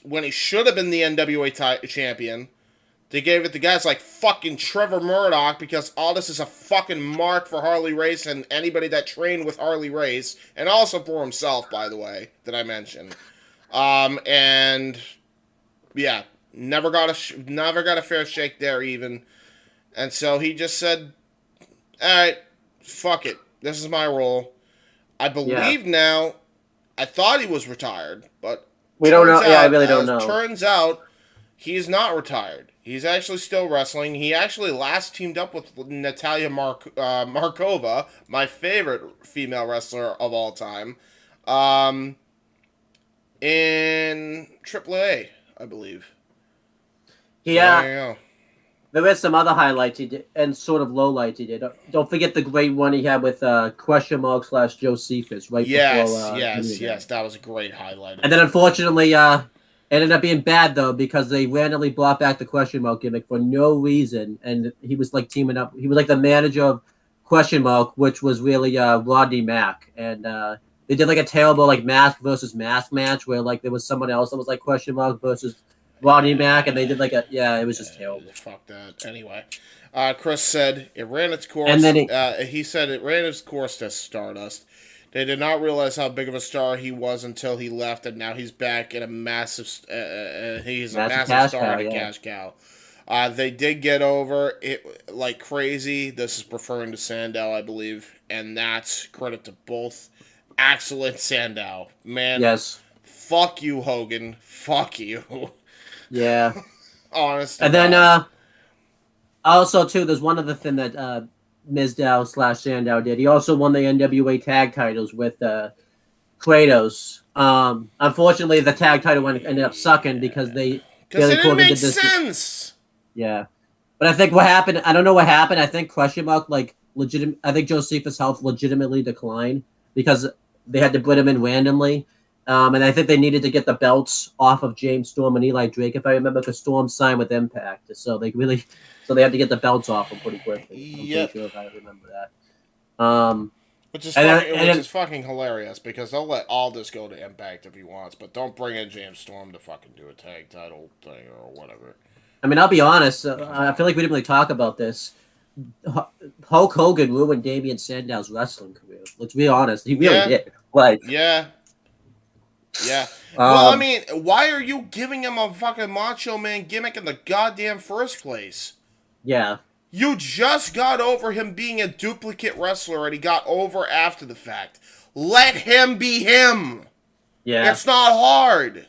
when he should have been the NWA champion, they gave it to guys like fucking Trevor Murdoch, because all this is a fucking mark for Harley Race and anybody that trained with Harley Race, and also for himself, by the way, that I mentioned. And yeah, never got a fair shake there even. And so he just said, all right, fuck it. This is my role. I believe now, I thought he was retired, but we don't know. I really don't know. Turns out he's not retired. He's actually still wrestling. He actually last teamed up with Natalia Markova, my favorite female wrestler of all time, in AAA, I believe. Yeah. So there you go. There is some other highlights he did, and sort of lowlights he did. Don't forget the great one he had with Question Mark / Josephus right before. Yes, that was a great highlight. And then unfortunately, ended up being bad though, because they randomly brought back the Question Mark gimmick for no reason, and he was like teaming up. He was like the manager of Question Mark, which was really Rodney Mack, and they did like a terrible like mask versus mask match where like there was someone else that was like Question Mark versus Rodney Mack, and they did like it was just terrible. Fuck that. Anyway, Chris said it ran its course. And then he said it ran its course to Stardust. They did not realize how big of a star he was until he left, and now he's back in a massive. He's a massive star and a cash cow. They did get over it like crazy. This is referring to Sandow, I believe, and that's credit to both Axel and Sandow. Man, yes. Fuck you, Hogan. Fuck you. Yeah. Honestly. And then also too, there's one other thing that Mizdow / Sandow did. He also won the NWA tag titles with Kratos. Unfortunately, the tag title ended up sucking because it didn't make sense. Yeah, but I think what happened, I don't know what happened. I think Question Mark I think Josephus' health legitimately declined because they had to put him in randomly. And I think they needed to get the belts off of James Storm and Eli Drake, if I remember, because Storm signed with Impact. So they had to get the belts off them pretty quickly. I'm pretty sure if I remember that. Which is fucking hilarious, because they'll let Aldis go to Impact if he wants, but don't bring in James Storm to fucking do a tag title thing or whatever. I mean, I'll be honest. I feel like we didn't really talk about this. Hulk Hogan ruined Damien Sandow's wrestling career. Let's be honest. He really did. Yeah. Well, I mean, why are you giving him a fucking Macho Man gimmick in the goddamn first place? Yeah. You just got over him being a duplicate wrestler, and he got over after the fact. Let him be him. Yeah. It's not hard.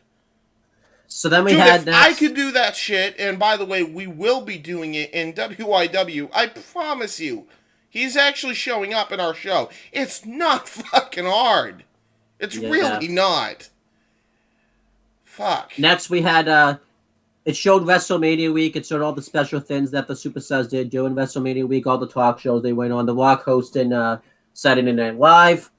So then if I could do that shit, and by the way, we will be doing it in WYW, I promise you, he's actually showing up in our show. It's not fucking hard. It's really not. Fuck. Next, we had, it showed WrestleMania week. It showed all the special things that the Superstars did during WrestleMania week, all the talk shows they went on. The Rock hosting Saturday Night Live.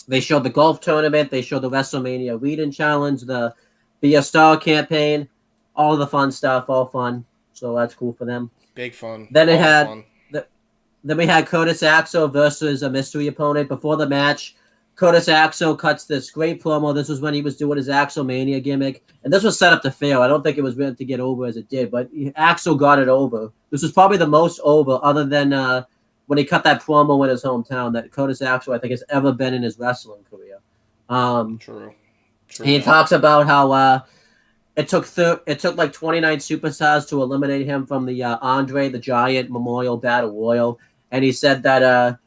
They showed the golf tournament. They showed the WrestleMania Lead-In Challenge, the Be a Star campaign, all the fun stuff, all fun. So that's cool for them. Big fun. Then then we had Curtis Axel versus a mystery opponent. Before the match, Curtis Axel cuts this great promo. This was when he was doing his Axelmania gimmick. And this was set up to fail. I don't think it was meant to get over as it did, but Axel got it over. This was probably the most over, other than when he cut that promo in his hometown, that Curtis Axel, I think, has ever been in his wrestling career. True. He talks about how it took like 29 superstars to eliminate him from the Andre the Giant Memorial Battle Royal. And he said that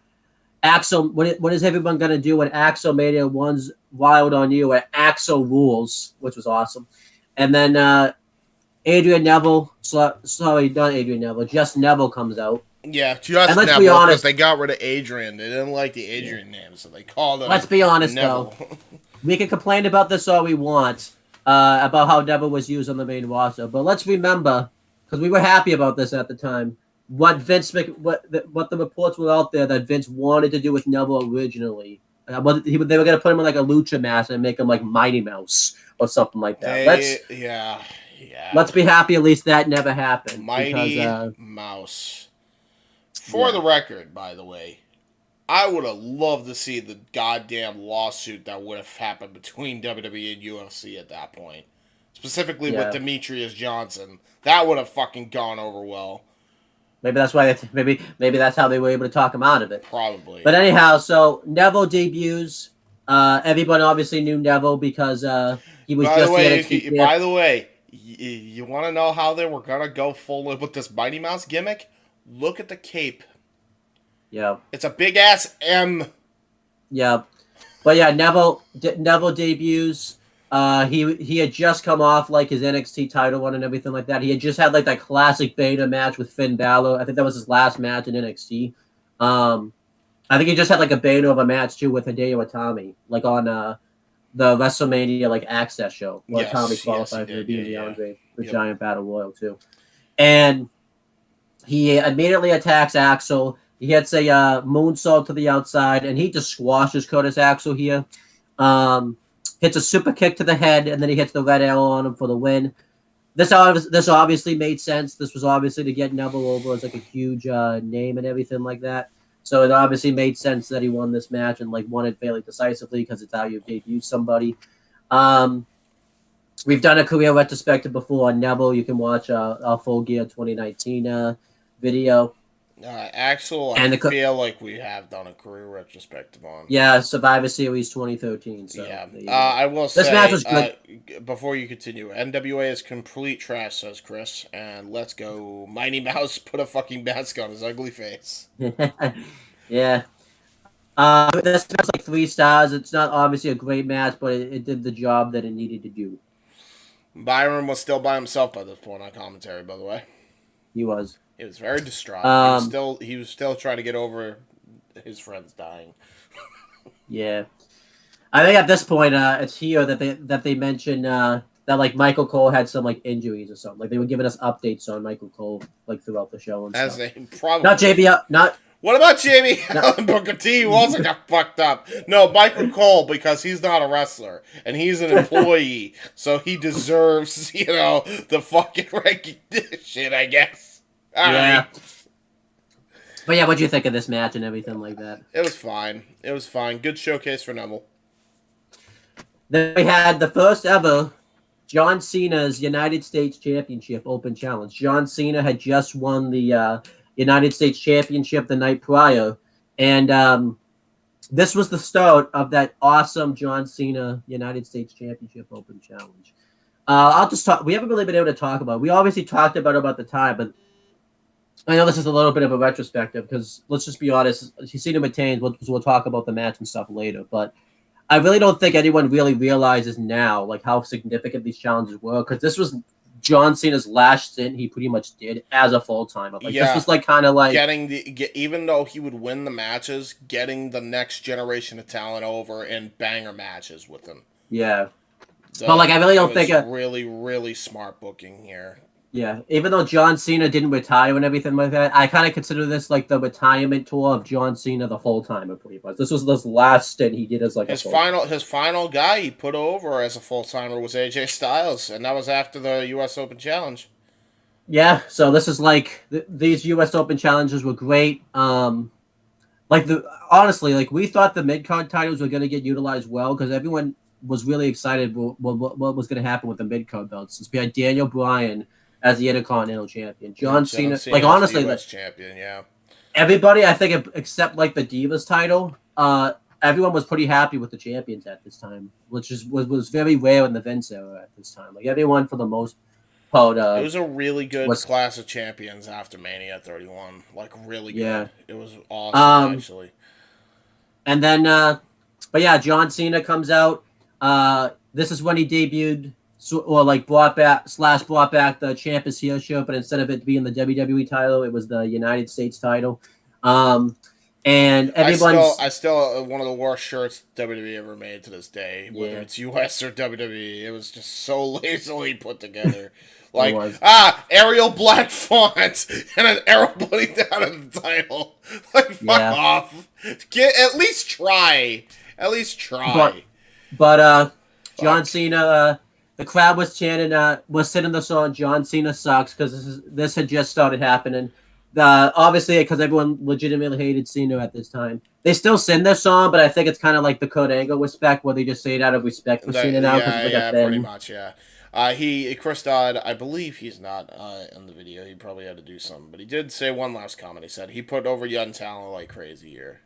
Axel, what is everyone going to do when Axelmania one's wild on you at Axel Rules, which was awesome. And then Adrian Neville, sorry, not Adrian Neville, just Neville comes out. Yeah, just And let's be Neville, because honest. they got rid of Adrian. They didn't like the Adrian name, so they called him Let's be honest, Neville. though. We can complain about this all we want, about how Neville was used on the main roster, but let's remember, because we were happy about this at the time, what what the reports were out there that Vince wanted to do with Neville originally. They were going to put him in like a lucha mask and make him like Mighty Mouse or something like that. Yeah. Let's be happy at least that never happened. Mighty Mouse. For the record, by the way, I would have loved to see the goddamn lawsuit that would have happened between WWE and UFC at that point. Specifically with Demetrius Johnson. That would have fucking gone over well. Maybe that's why. Maybe that's how they were able to talk him out of it. Probably. But anyhow, so Neville debuts. Everyone obviously knew Neville because he was just the NXT. By the way, you want to know how they were gonna go full with this Mighty Mouse gimmick? Look at the cape. Yeah. It's a big ass M. Yeah. But yeah, Neville debuts. He had just come off like his NXT title run and everything like that. He had just had like that classic beta match with Finn Balor. I think that was his last match in NXT. I think he just had like a beta of a match too with Hideo Itami, like on the WrestleMania like Access show where Itami qualified for the Andre the Giant Battle Royal too. And he immediately attacks Axel. He hits a moonsault to the outside, and he just squashes Curtis Axel here. Hits a super kick to the head, and then he hits the red arrow on him for the win. This obviously made sense. This was obviously to get Neville over as like a huge name and everything like that. So it obviously made sense that he won this match and like won it fairly decisively because it's how you debut somebody. We've done a career retrospective before on Neville. You can watch our Full Gear 2019 video. Axel, I feel like we have done a career retrospective on. Yeah, Survivor Series 2013. So yeah, I will say, this match was good. Before you continue, NWA is complete trash, says Chris, and let's go. Mighty Mouse put a fucking mask on his ugly face. Yeah. This match like 3 stars. It's not obviously a great match, but it did the job that it needed to do. Byron was still by himself by this point on commentary, by the way. He was. He was very distraught. He was still trying to get over his friends dying. Yeah, I think at this point, it's here that they mentioned that like Michael Cole had some like injuries or something. Like they were giving us updates on Michael Cole like throughout the show and stuff. Not JBL, not. What about Jamie Allen Booker T, who also got fucked up? No, Michael Cole, because he's not a wrestler, and he's an employee, so he deserves, the fucking recognition, I guess. All right. But yeah, what'd you think of this match and everything like that? It was fine. Good showcase for Neville. Then we had the first ever John Cena's United States Championship Open Challenge. John Cena had just won the United States Championship the night prior, and this was the start of that awesome John Cena United States Championship Open Challenge. I'll just talk. We haven't really been able to talk about it. We obviously talked about it about the time, but I know this is a little bit of a retrospective because let's just be honest. Cena retains. We'll talk about the match and stuff later, but I really don't think anyone really realizes now like how significant these challenges were because this was John Cena's last stint he pretty much did as a full-timer. Like this was like kind of like even though he would win the matches, getting the next generation of talent over in banger matches with him. Yeah. So, but like I really don't think really, really smart booking here. Yeah, even though John Cena didn't retire and everything like that, I kind of consider this like the retirement tour of John Cena, the full-timer pretty much. This was his last stint he did as like his final guy he put over as a full-timer was AJ Styles, and that was after the U.S. Open Challenge. Yeah, so this is like these U.S. Open challenges were great. Honestly, like we thought the mid-card titles were going to get utilized well because everyone was really excited what was going to happen with the mid-card belts. Since we had Daniel Bryan as the Intercontinental Champion. John Cena, like honestly, the US champion, yeah. Everybody, I think, except like the Divas title, everyone was pretty happy with the champions at this time, which was very rare in the Vince era at this time. Like everyone, for the most part, it was a really good class of champions after Mania 31. Like really good. Yeah. It was awesome, actually. And then, but yeah, John Cena comes out. This is when he debuted. or like brought back the Champ is Here shirt, but instead of it being the WWE title, it was the United States title. And everyone's I still one of the worst shirts WWE ever made to this day, whether Yeah. it's US or WWE. It was just so lazily put together. Like, was. Arial black font and an arrow pointing down at the title. Like, fuck Yeah. off. At least try. At least try. But John Cena, the crowd was chanting, was singing the song "John Cena sucks" because this had just started happening. Obviously, because everyone legitimately hated Cena at this time. They still sing this song, but I think it's kind of like the Kurt Angle respect, where they just say it out of respect for Cena now. Yeah, pretty much, yeah. Chris Dodd, I believe he's not in the video. He probably had to do something, but he did say one last comment. He said he put over young talent like crazy here.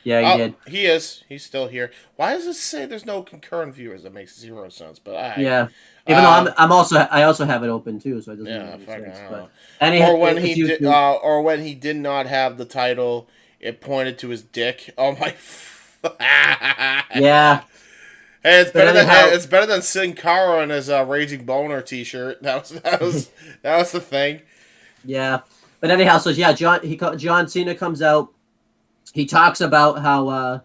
Yeah, he did. He is. He's still here. Why does it say there's no concurrent viewers? That makes zero sense. But yeah, even though I also have it open too, so it doesn't yeah, make fucking sense. hell. But Or when he did not have the title, it pointed to his dick. Oh my! Yeah. Hey, it's better than Sin Cara in his Raging Boner T-shirt. That was the thing. Yeah, but anyhow, so yeah, John Cena comes out. He talks about how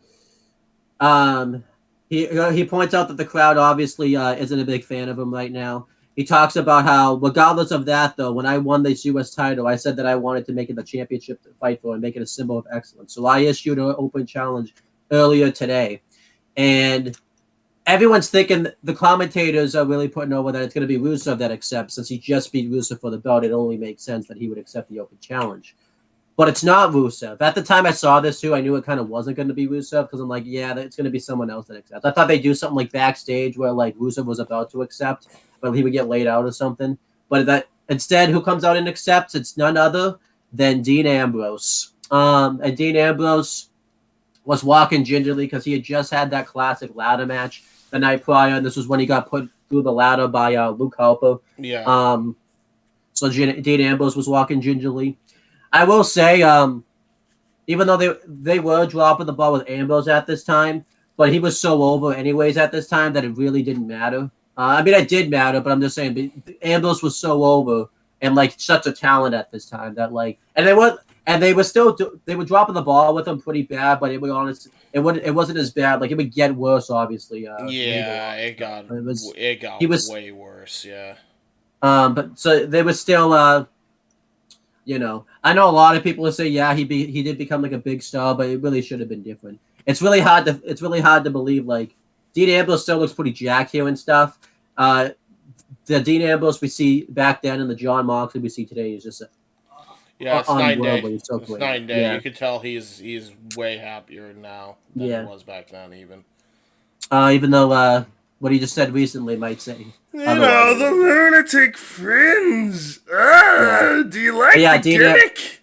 he points out that the crowd obviously isn't a big fan of him right now. He talks about how, regardless of that, though, when I won this U.S. title, I said that I wanted to make it the championship to fight for and make it a symbol of excellence. So I issued an open challenge earlier today, and everyone's thinking, the commentators are really putting over that it's going to be Rusev that accepts. Since he just beat Rusev for the belt, it only makes sense that he would accept the open challenge. But it's not Rusev. At the time I saw this too, I knew it kind of wasn't going to be Rusev because I'm like, yeah, it's going to be someone else that accepts. I thought they'd do something like backstage where like Rusev was about to accept, but he would get laid out or something. But that instead, who comes out and accepts? It's none other than Dean Ambrose. And Dean Ambrose was walking gingerly because he had just had that classic ladder match the night prior, and this was when he got put through the ladder by Luke Harper. Yeah. So Dean Ambrose was walking gingerly. I will say, even though they were dropping the ball with Ambrose at this time, but he was so over anyways at this time that it really didn't matter. I mean, it did matter, but I'm just saying, Ambrose was so over and like such a talent at this time that like, and they were dropping the ball with him pretty bad, but it wasn't as bad. Like it would get worse, obviously. It got way worse. Yeah. But so they were still. I know a lot of people will say, yeah, he did become like a big star, but it really should have been different. It's really hard to believe. Like Dean Ambrose still looks pretty jacked here and stuff. The Dean Ambrose we see back then and the John Moxley we see today is just it's night and day. It's night and day. Yeah. You could tell he's way happier now than he was back then, even. Even though what he just said recently might say. The lunatic friends. Do you like the gimmick?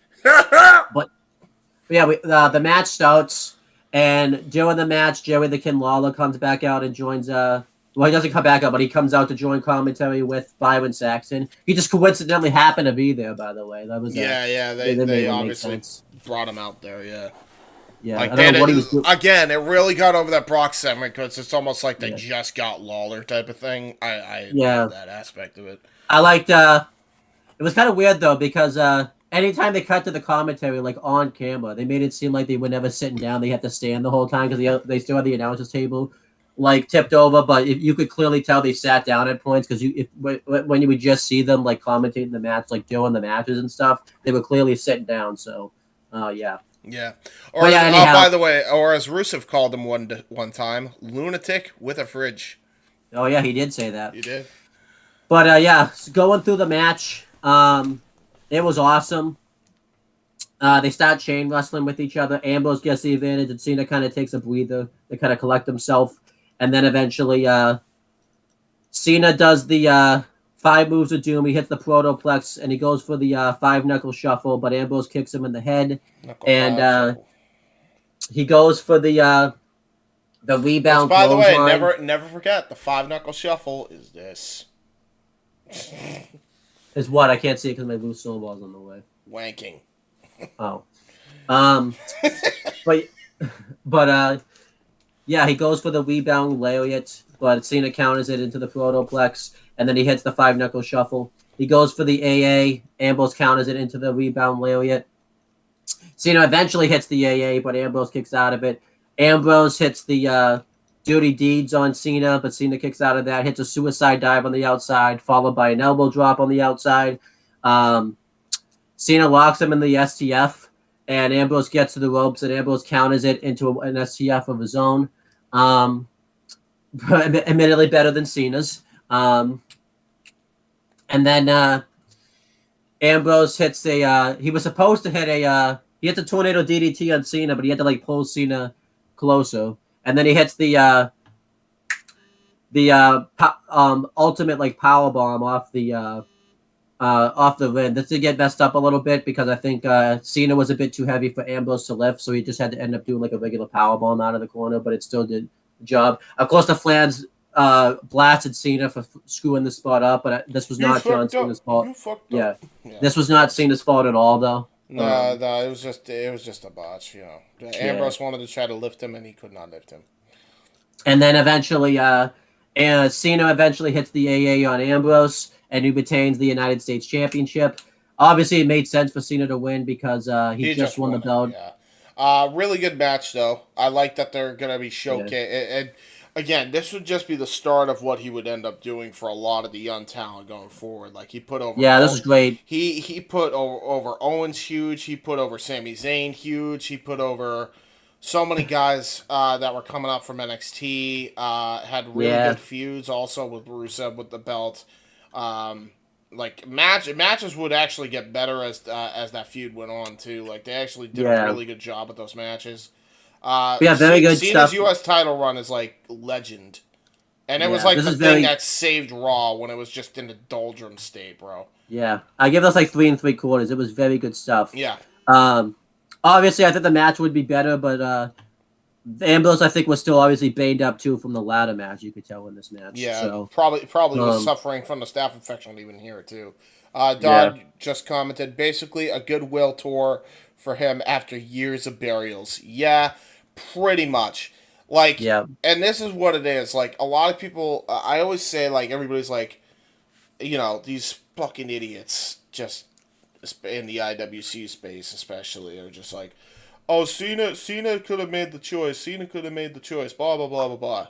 The match starts, and during the match, Jerry the King Lawler comes back out and joins. Well, he doesn't come back out, but he comes out to join commentary with Byron Saxton. He just coincidentally happened to be there, by the way. That was They obviously brought him out there. Yeah. Yeah, like again, it really got over that Brock segment because it's almost like they just got Lawler type of thing. I love that aspect of it. I liked. It was kind of weird though because anytime they cut to the commentary, like on camera, they made it seem like they were never sitting down. They had to stand the whole time because they still had the announcers table like tipped over. But you could clearly tell they sat down at points because when you would just see them like commentating the match, like doing the matches and stuff, they were clearly sitting down. So, yeah. Yeah. By the way, or as Rusev called him one time, lunatic with a fridge. Oh yeah, he did say that. He did. But going through the match, it was awesome. They start chain wrestling with each other. Ambrose gets the advantage, and Cena kind of takes a breather to kind of collect himself, and then eventually, Cena does the 5 moves of doom. He hits the protoplex, and he goes for the 5-knuckle shuffle, but Ambrose kicks him in the head. He goes for the rebound. By the way, never forget the 5-knuckle shuffle is this. Is what? I can't see it because my blue snowball's on the way. Wanking. Oh. But yeah, he goes for the rebound lariat, but Cena counters it into the protoplex, and then he hits the 5-knuckle shuffle. He goes for the AA. Ambrose counters it into the rebound lariat. Cena eventually hits the AA, but Ambrose kicks out of it. Ambrose hits the Dirty Deeds on Cena, but Cena kicks out of that, hits a suicide dive on the outside, followed by an elbow drop on the outside. Cena locks him in the STF, and Ambrose gets to the ropes, and Ambrose counters it into an STF of his own. Admittedly better than Cena's. And then Ambrose hits he was supposed to hit he hits a tornado DDT on Cena, but he had to like pull Cena closer. And then he hits the ultimate like power bomb off the ring. This did get messed up a little bit because I think Cena was a bit too heavy for Ambrose to lift, so he just had to end up doing like a regular power bomb out of the corner, but it still did the job. Of course, the fans blasted Cena for screwing this spot up, but this was not John Cena's fault. Yeah, this was not Cena's fault at all, though. No, it was just a botch. Ambrose wanted to try to lift him, and he could not lift him. And then eventually, Cena eventually hits the AA on Ambrose, and he retains the United States Championship. Obviously, it made sense for Cena to win because he just won the belt. Really good match, though. I like that they're going to be showcased. Yeah. And again, this would just be the start of what he would end up doing for a lot of the young talent going forward. Like, he put over... Yeah, this is great. He put over Owens huge. He put over Sami Zayn huge. He put over so many guys that were coming up from NXT. Had really good feuds also with Rusev with the belt. Matches would actually get better as that feud went on too. Like, they actually did a really good job with those matches. Very good stuff. Cena's U.S. title run is like legend, and it was like the thing that saved Raw when it was just in the doldrum state, bro. Yeah, I give this like 3 3/4. It was very good stuff. Yeah. Obviously, I think the match would be better, but Ambrose, I think, was still obviously banged up too from the ladder match. You could tell in this match. Yeah, so, probably was suffering from the staph infection even here too. Dodd just commented, basically a goodwill tour for him after years of burials. Yeah, pretty much. Like, and this is what it is. Like, a lot of people, I always say, like, everybody's like, these fucking idiots just in the IWC space especially are just like, oh, Cena could have made the choice. Cena could have made the choice. Blah, blah, blah, blah, blah.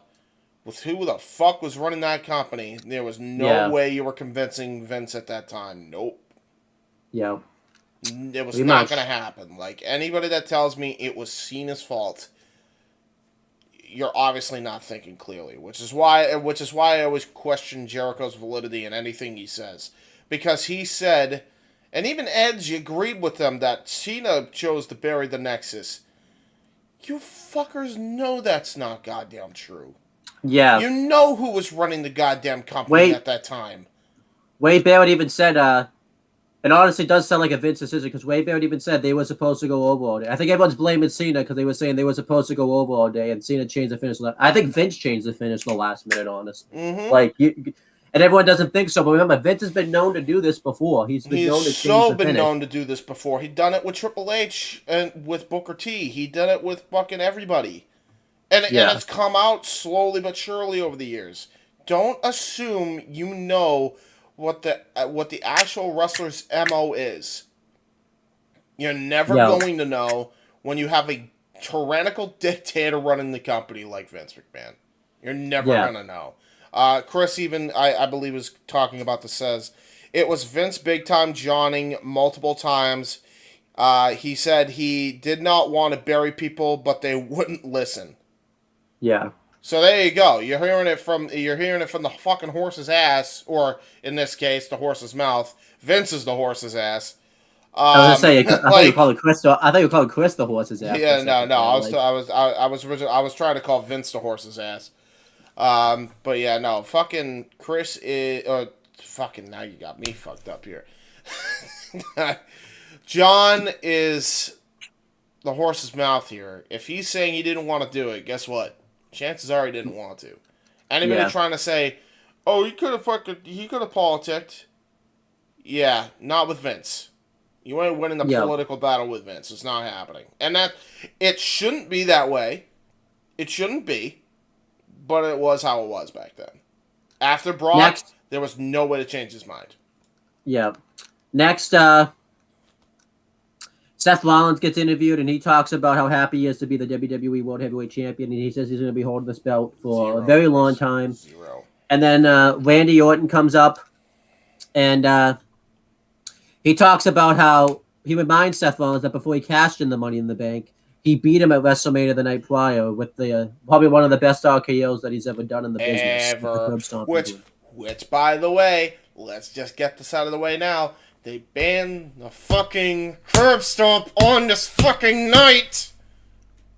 With who the fuck was running that company, there was no way you were convincing Vince at that time. Nope. Yeah. It was not going to happen. Like, anybody that tells me it was Cena's fault, you're obviously not thinking clearly. Which is why I always question Jericho's validity in anything he says. Because he said... And even Edge agreed with them that Cena chose to bury the Nexus. You fuckers know that's not goddamn true. Yeah. You know who was running the goddamn company at that time. Wade Barrett even said, it honestly does sound like a Vince decision, because Wade Barrett even said they were supposed to go over all day. I think everyone's blaming Cena because they were saying they were supposed to go over all day, and Cena changed the finish. I think Vince changed the finish the last minute, honestly. Mm-hmm. Like, and everyone doesn't think so, but remember, Vince has been known to do this before. He's been known to do this before. He done it with Triple H and with Booker T. He did it with fucking everybody. And it's come out slowly but surely over the years. Don't assume you know what the actual wrestler's MO is. You're never going to know when you have a tyrannical dictator running the company like Vince McMahon. You're never going to know. Chris even, I believe, was talking about this, says, it was Vince big time Johnning multiple times. He said he did not want to bury people, but they wouldn't listen. Yeah. So there you go. You're hearing it from the fucking horse's ass, or in this case, the horse's mouth. Vince is the horse's ass. I was gonna say, I thought you called Chris the horse's ass. Yeah, no. I was trying to call Vince the horse's ass. But yeah, no, fucking Chris is, fucking, now you got me fucked up here. John is the horse's mouth here. If he's saying he didn't want to do it, guess what? Chances are he didn't want to. Anybody trying to say, oh, he could have politicked. Yeah, not with Vince. You ain't winning the political battle with Vince. It's not happening. And it shouldn't be that way. It shouldn't be. but it was how it was back then. After Brock, there was no way to change his mind. Yeah. Next, Seth Rollins gets interviewed, and he talks about how happy he is to be the WWE World Heavyweight Champion, and he says he's going to be holding this belt for a very long time. And then Randy Orton comes up, and he talks about how he reminds Seth Rollins that before he cashed in the Money in the Bank, he beat him at WrestleMania the night prior with the probably one of the best RKOs that he's ever done in the business. Which, by the way, let's just get this out of the way now. They banned the fucking curb stomp on this fucking night.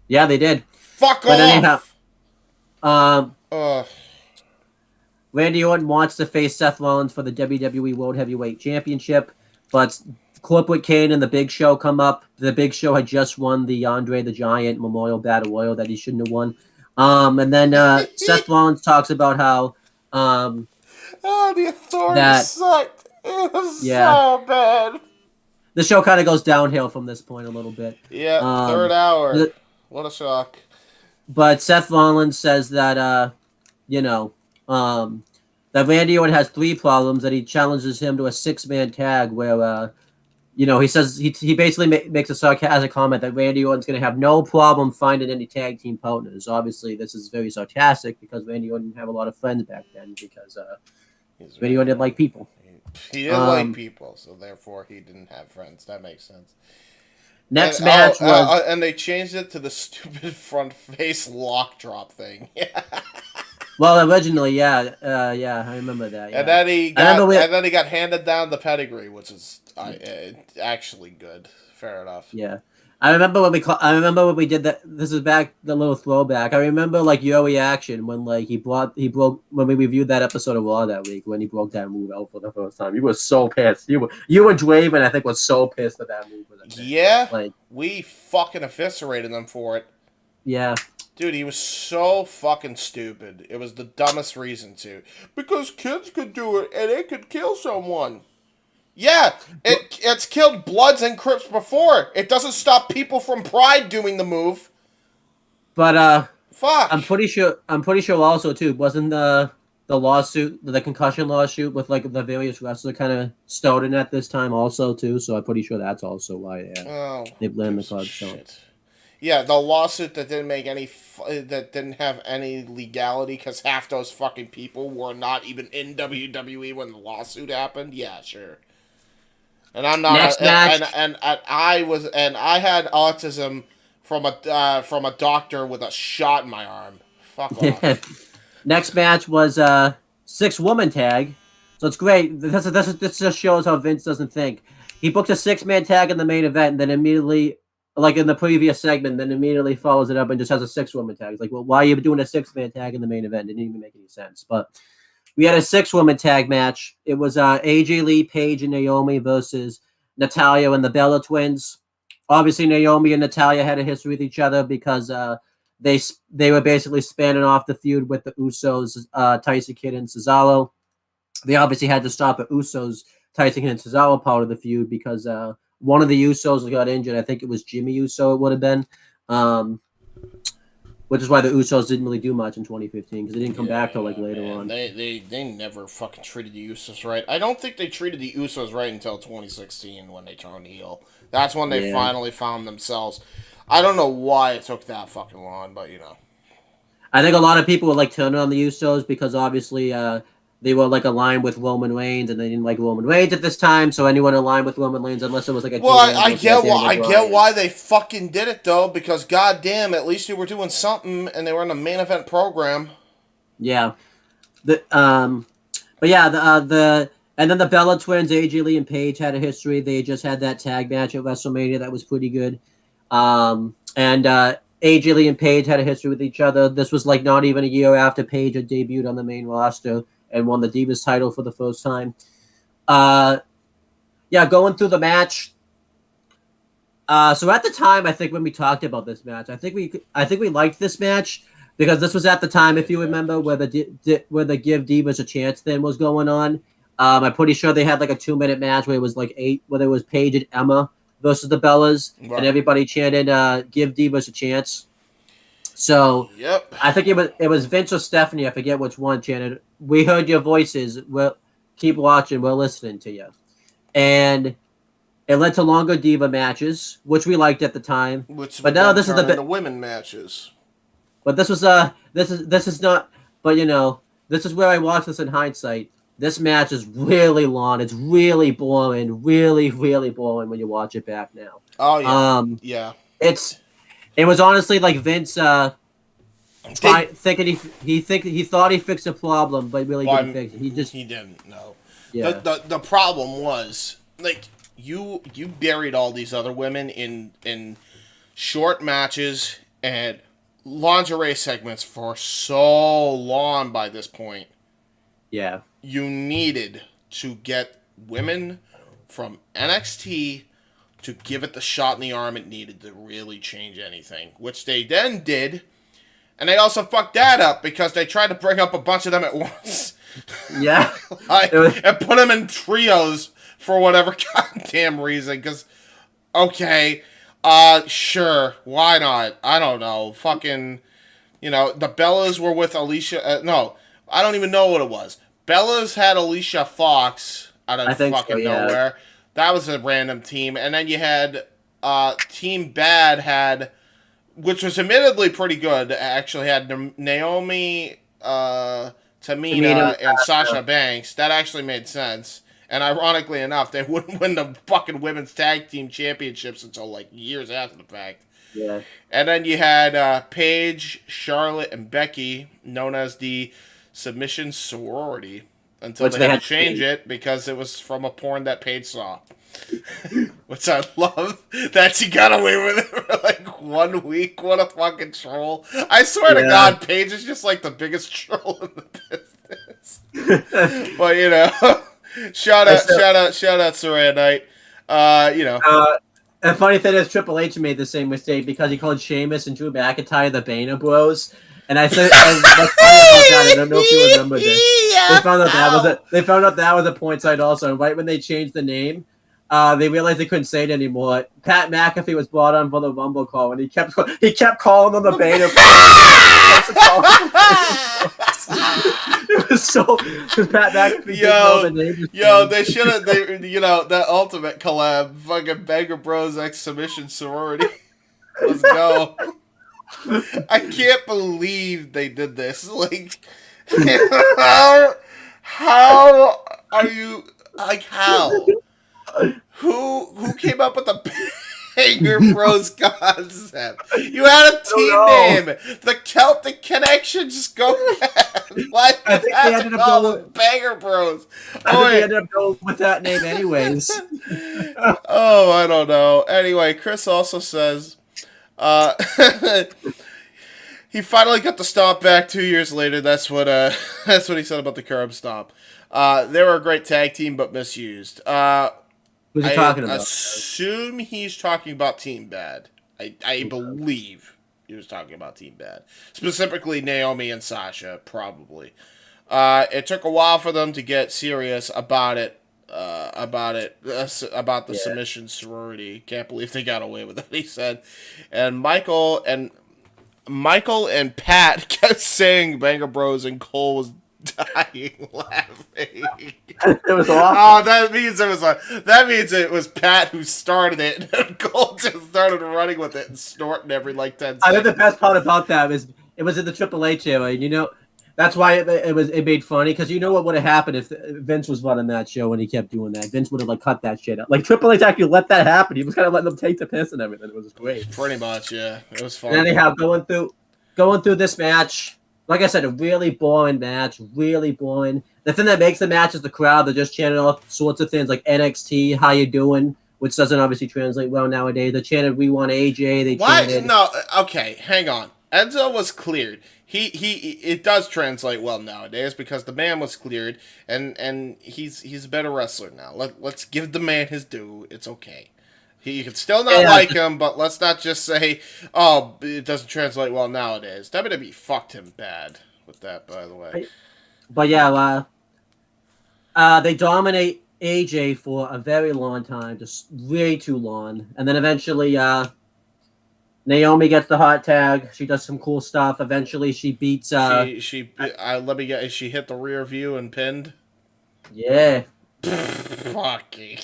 Yeah, they did. Fuck off. Randy Orton wants to face Seth Rollins for the WWE World Heavyweight Championship, but Corporate Kane and the Big Show come up. The Big Show had just won the Andre the Giant Memorial Battle Royal that he shouldn't have won. And then Seth Rollins talks about how the Authority sucked. It was so bad. The show kind of goes downhill from this point a little bit. Yeah, third hour. What a shock. But Seth Rollins says that, that Randy Orton has 3 problems, that he challenges him to a 6-man tag where, he says he basically makes a sarcastic comment that Randy Orton's going to have no problem finding any tag team partners. Obviously, this is very sarcastic because Randy Orton didn't have a lot of friends back then because Randy Orton didn't like people. He didn't like people, so therefore he didn't have friends. That makes sense. Next match was... and they changed it to the stupid front face lock drop thing. Well, originally, I remember that. Yeah. And then he got handed down the pedigree, which is actually good. Fair enough. Yeah. I remember when we did that. This is back the little throwback. I remember your reaction when he broke when we reviewed that episode of Raw that week when he broke that move out for the first time. You were so pissed. You and Draven, I think, was so pissed at that move. Yeah, we fucking eviscerated them for it. Yeah, dude, he was so fucking stupid. It was the dumbest reason to, because kids could do it and it could kill someone. Yeah, it's killed Bloods and Crips before. It doesn't stop people from Pride doing the move. But fuck. I'm pretty sure also too wasn't the lawsuit, the concussion lawsuit with the various wrestlers kind of started at this time also too. So I'm pretty sure that's also why they blamed the club. Yeah, the lawsuit that didn't make any that didn't have any legality because half those fucking people were not even in WWE when the lawsuit happened. Yeah, sure. And I'm not. Next match. And I had autism from a doctor with a shot in my arm. Fuck off. Next match was 6-woman tag, so it's great. This just shows how Vince doesn't think. He booked a 6-man tag in the main event, and then immediately, in the previous segment, then immediately follows it up and just has a 6-woman tag. It's like, well, why are you doing a 6-man tag in the main event? It didn't even make any sense, but. We had a 6-woman tag match. It was AJ Lee, Paige, and Naomi versus Natalya and the Bella Twins. Obviously, Naomi and Natalya had a history with each other because they were basically spanning off the feud with the Usos, Tyson Kidd and Cesaro. They obviously had to stop the Usos, Tyson Kidd and Cesaro part of the feud because one of the Usos got injured. I think it was Jimmy Uso. It would have been. Which is why the Usos didn't really do much in 2015 because they didn't come back till later on. They never fucking treated the Usos right. I don't think they treated the Usos right until 2016 when they turned heel. That's when they finally found themselves. I don't know why it took that fucking long, but I think a lot of people would turn on the Usos because obviously they were aligned with Roman Reigns, and they didn't like Roman Reigns at this time. So anyone aligned with Roman Reigns, unless it was a well, I get why they fucking did it though, because goddamn, at least they were doing something, and they were in a main event program. Yeah, and then the Bella Twins, AJ Lee and Paige, had a history. They just had that tag match at WrestleMania that was pretty good. And AJ Lee and Paige had a history with each other. This was not even a year after Paige had debuted on the main roster and won the Divas title for the first time. Going through the match. So at the time, I think when we talked about this match, I think we liked this match because this was at the time, if you remember, where the Give Divas a Chance thing was going on. I'm pretty sure they had a 2-minute match where it was where there was Paige and Emma versus the Bellas, and everybody chanted "Give Divas a Chance." So Yep. I think it was Vince or Stephanie, I forget which one, chanted, "We heard your voices. We'll keep watching. We're listening to you." And it led to longer diva matches, which we liked at the time. Which But would now then this is the turn bit. into women matches. But this is not. But this is where I watch this in hindsight. This match is really long. It's really boring. Really, really boring when you watch it back now. Oh yeah, Um, yeah. it was honestly like Vince They, thinking he thought he fixed a problem, but really well, didn't fix it. he didn't know. Yeah. The problem was like you buried all these other women in short matches and lingerie segments for so long. By this point, Yeah. you needed to get women from NXT to give it the shot in the arm it needed to really change anything, which they then did. And they also fucked that up because they tried to bring up a bunch of them at once. Yeah. And put them in trios for whatever goddamn reason. Because, okay, sure, why not? I don't know. Fucking, the Bellas were with Alicia. No, I don't even know what it was. Bellas had Alicia Fox out of fucking nowhere. That was a random team. And then you had Team Bad had, which was admittedly pretty good, actually had Naomi, Tamina, and Sasha Banks. That actually made sense. And ironically enough, they wouldn't win the fucking women's tag team championships until like years after the fact. Yeah. And then you had Paige, Charlotte, and Becky, known as the Submission Sorority, until they had to change it because it was from a porn that Paige saw. Which I love that she got away with it for like 1 week. What a fucking troll. I swear to God, Paige is just like the biggest troll in the business. But shout out Saraya Knight. The funny thing is Triple H made the same mistake because he called Sheamus and Drew McIntyre the Bana Bros. And I said, and what's funny about that, I don't know if you remember this. They found out that was a point side also. And right when they changed the name, they realized they couldn't say it anymore. Pat McAfee was brought on for the Rumble call, and he kept calling them the Bana Bros. It was so because Pat McAfee didn't know the name. They should have. That ultimate collab, fucking Banger Bros X Submission Sorority. Let's go. I can't believe they did this. Like, how are you? Like, how? Who came up with the Banger Bros concept? You had a team name, the Celtic Connection. Just go ahead. Why did they have to call them Banger Bros? They ended up going with that name anyways. Oh, I don't know. Anyway, Chris also says. He finally got the stomp back 2 years later. That's what he said about the curb stomp. They were a great tag team, but misused. Who's he talking about? I assume he's talking about Team Bad. I believe he was talking about Team Bad. Specifically Naomi and Sasha, probably. It took a while for them to get serious about it. About the submission sorority. Can't believe they got away with it, he said. And Michael and Pat kept saying Banger Bros, and Cole was dying laughing. It was awesome. Oh, that means it was Pat who started it, and Cole just started running with it and snorting every like 10 seconds. I think the best part about that was it was in the Triple H era, and that's why it made funny because what would have happened if Vince was running that show and he kept doing that. Vince would have cut that shit out. Like Triple H actually let that happen. He was kind of letting them take the piss and everything. It was great. Pretty much, yeah. It was fun. And anyhow, going through this match, like I said, a really boring match. Really boring. The thing that makes the match is the crowd. They're just chanting all sorts of things like NXT, how you doing, which doesn't obviously translate well nowadays. They chanted "We want AJ." They chanted. No, okay, hang on. Enzo was cleared. It does translate well nowadays because the man was cleared and he's a better wrestler now. Let's give the man his due. It's okay. You can still not like him, but let's not just say, oh, it doesn't translate well nowadays. WWE fucked him bad with that, by the way. But yeah, they dominate AJ for a very long time, just way too long, and then eventually Naomi gets the hot tag. She does some cool stuff. Eventually, she beats. Let me get. She hit the rear view and pinned. Yeah. Fucking.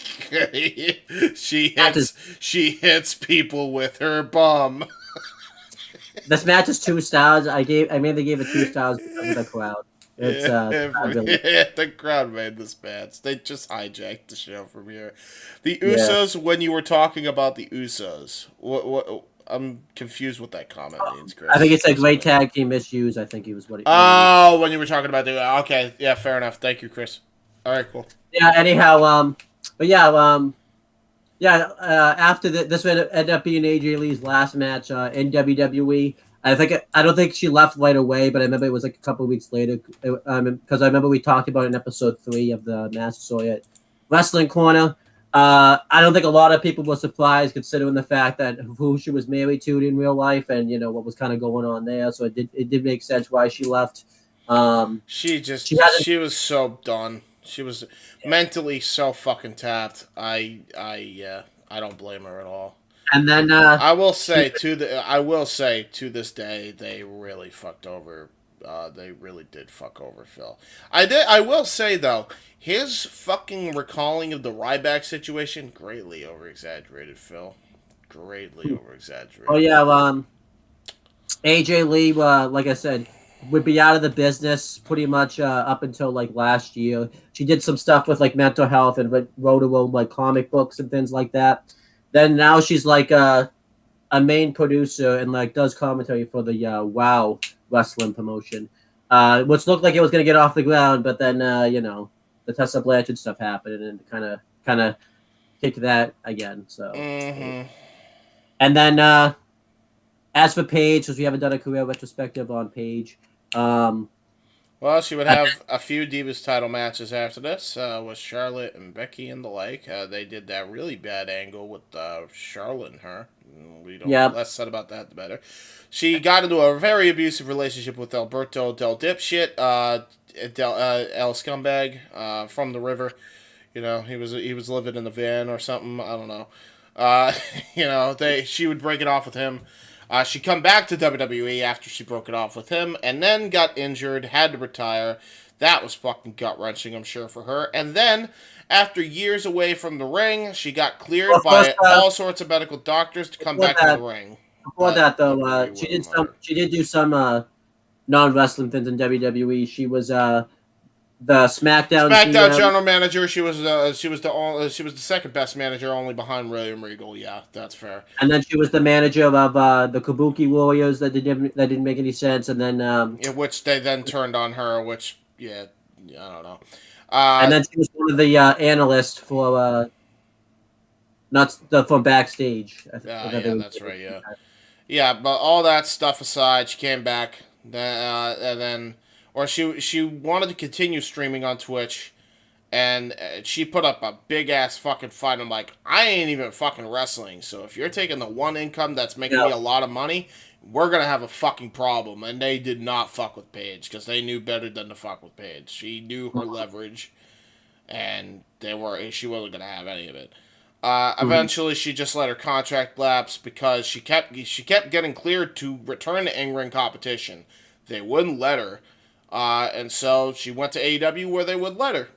she Match hits. She hits people with her bum. This match is 2 stars. I mainly gave it 2 stars because of the crowd. It's really, the crowd made this match. They just hijacked the show from here. The yeah. Usos. When you were talking about the Usos, what? I'm confused what that comment means, Chris. I think it's a great tag team misuse. I think he was what he. Oh, when you were talking about the okay, yeah, fair enough. Thank you, Chris. All right, cool. Yeah. Anyhow, but yeah, after this would end up being AJ Lee's last match in WWE. I don't think she left right away, but I remember it was like a couple of weeks later because I remember we talked about it in episode 3 of the Massasoit Wrestling Corner. I don't think a lot of people were surprised considering the fact that who she was married to in real life and what was kind of going on there. So it did make sense why she left. She was so done. She was mentally so fucking tapped. I don't blame her at all. And then I will say to this day they really fucked over. They really did fuck over Phil. I will say though, his fucking recalling of the Ryback situation greatly over exaggerated. Phil, greatly over exaggerated. Oh yeah, AJ Lee, like I said, would be out of the business pretty much up until like last year. She did some stuff with like mental health and wrote her own like comic books and things like that. Then now she's like a main producer and like does commentary for the WOW wrestling promotion, which looked like it was gonna get off the ground, but then the Tessa Blanchard stuff happened and kind of kicked that again. So, and then as for Paige, because we haven't done a career retrospective on Paige. Well, she would have a few Divas title matches after this with Charlotte and Becky and the like. They did that really bad angle with Charlotte and her. We don't. Less said about that, the better. She got into a very abusive relationship with Alberto Del Dipshit, El Scumbag from the River. He was living in the van or something. I don't know. She would break it off with him. She come back to WWE after she broke it off with him, and then got injured, had to retire. That was fucking gut-wrenching, I'm sure, for her. And then, after years away from the ring, she got cleared by all sorts of medical doctors to come back to the ring. Before that, though, she did do some non-wrestling things in WWE. She was the SmackDown general manager. She was the second best manager, only behind William Regal. Yeah, that's fair. And then she was the manager of the Kabuki Warriors that didn't make any sense. And then which they then turned on her. Which I don't know. And then she was one of the analysts for from backstage. That's right. Yeah. But all that stuff aside, she came back. And then. Or she wanted to continue streaming on Twitch, and she put up a big-ass fucking fight. I'm like, I ain't even fucking wrestling, so if you're taking the one income that's making me a lot of money, we're going to have a fucking problem. And they did not fuck with Paige, because they knew better than to fuck with Paige. She knew her leverage, and she wasn't going to have any of it. Eventually, she just let her contract lapse, because she kept getting cleared to return to in-ring competition. They wouldn't let her. And so she went to AEW where they would let her.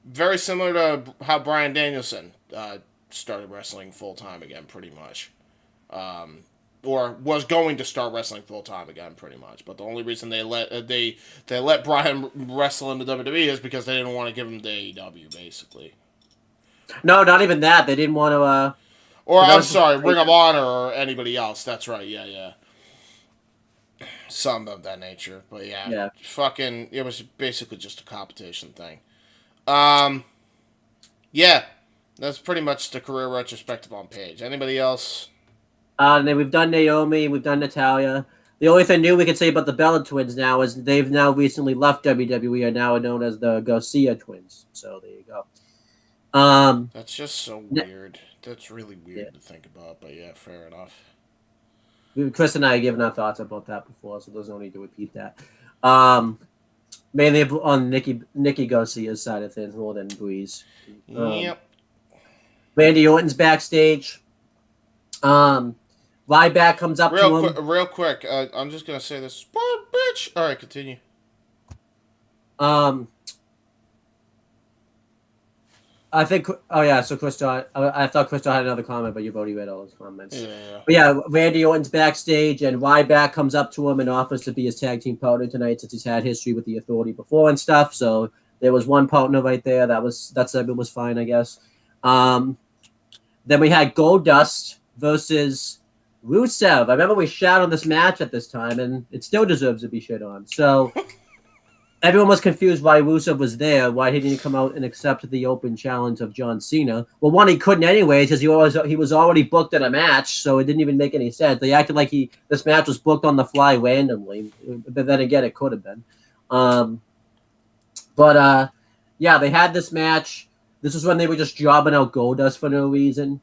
Very similar to how Bryan Danielson started wrestling full-time again, pretty much. Or was going to start wrestling full-time again, pretty much. But the only reason they let Bryan wrestle in the WWE is because they didn't want to give him to AEW, basically. No, not even that. They didn't want to... Ring of Honor or anybody else. That's right, yeah. Some of that nature, but fucking, it was basically just a competition thing. That's pretty much the career retrospective on Paige. Anybody else? And then we've done Naomi, we've done Natalya. The only thing new we can say about the Bella twins now is they've now recently left WWE and now are known as the Garcia twins. So there you go. That's just so weird. That's really weird to think about, but yeah, fair enough. Chris and I have given our thoughts about that before, so there's no need to repeat that. Mainly on Nikki Garcia's side of things more than Breeze. Yep. Randy Orton's backstage. Ryback comes up to him. Real quick. I'm just gonna say this. Sport, bitch. All right, continue. I think. Oh yeah. So Crystal, I thought Crystal had another comment, but you've already read all his comments. Yeah. But yeah, Randy Orton's backstage, and Ryback comes up to him and offers to be his tag team partner tonight, since he's had history with the Authority before and stuff. So there was one partner right there. That segment was fine, I guess. Then we had Goldust versus Rusev. I remember we shot on this match at this time, and it still deserves to be shit on. So everyone was confused why Rusev was there. Why didn't he come out and accept the open challenge of John Cena? Well, one, he couldn't anyway, because he was already booked in a match, so it didn't even make any sense. They acted like this match was booked on the fly randomly, but then again, it could have been. Yeah, they had this match. This was when they were just jobbing out Goldust for no reason.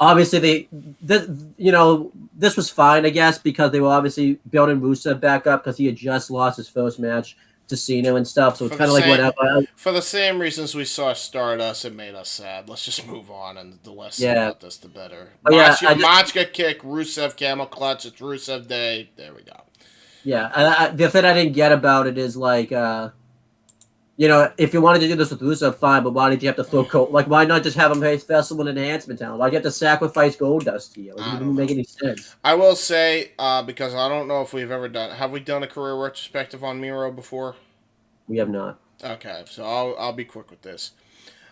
Obviously, this was fine, I guess, because they were obviously building Rusev back up because he had just lost his first match to Cena and stuff. So it's kind of like whatever. For the same reasons we saw Stardust, it made us sad. Let's just move on, and the less about this, the better. Machka kick, Rusev camel clutch. It's Rusev Day. There we go. Yeah, the thing I didn't get about it is like. If you wanted to do this with Rusev, fine, but why did you have to throw why not just have him face Festival and Enhancement Talent? Why do you have to sacrifice Goldust here? It didn't make any sense. I will say, because I don't know if we've ever have we done a career retrospective on Miro before? We have not. Okay, so I'll be quick with this.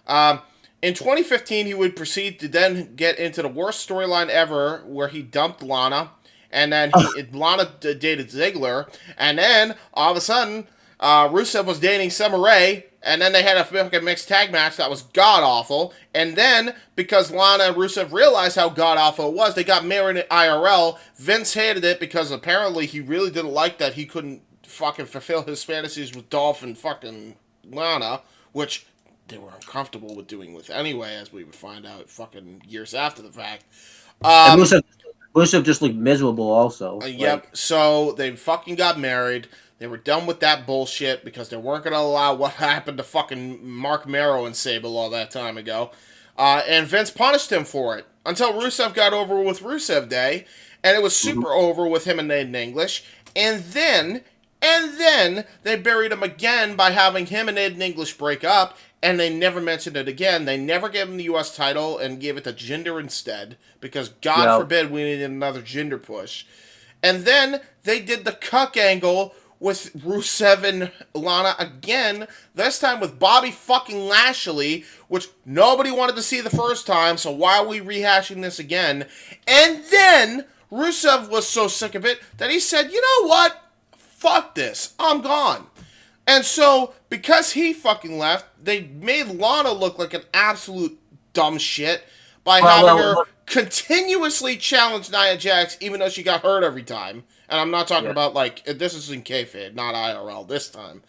In 2015, he would proceed to then get into the worst storyline ever, where he dumped Lana, and then Lana dated Ziggler, and then all of a sudden, Rusev was dating Summer Rae, and then they had a fucking mixed tag match that was god-awful, and then, because Lana and Rusev realized how god-awful it was, they got married in IRL. Vince hated it because apparently he really didn't like that he couldn't fucking fulfill his fantasies with Dolph and fucking Lana, which they were uncomfortable with doing with anyway, as we would find out fucking years after the fact. And Rusev just looked miserable also. Yep, so they fucking got married. They were done with that bullshit because they weren't going to allow what happened to fucking Mark Marrow and Sable all that time ago. And Vince punished him for it until Rusev got over with Rusev Day, and it was super over with him and Aiden English. And then they buried him again by having him and Aiden English break up, and they never mentioned it again. They never gave him the U.S. title and gave it to Jinder instead, because God forbid we needed another Jinder push. And then they did the cuck angle with Rusev and Lana again, this time with Bobby fucking Lashley, which nobody wanted to see the first time, so why are we rehashing this again? And then Rusev was so sick of it that he said, you know what? Fuck this. I'm gone. And so, because he fucking left, they made Lana look like an absolute dumb shit by having her continuously challenge Nia Jax, even though she got hurt every time. And I'm not talking about, this is in kayfabe, not IRL this time.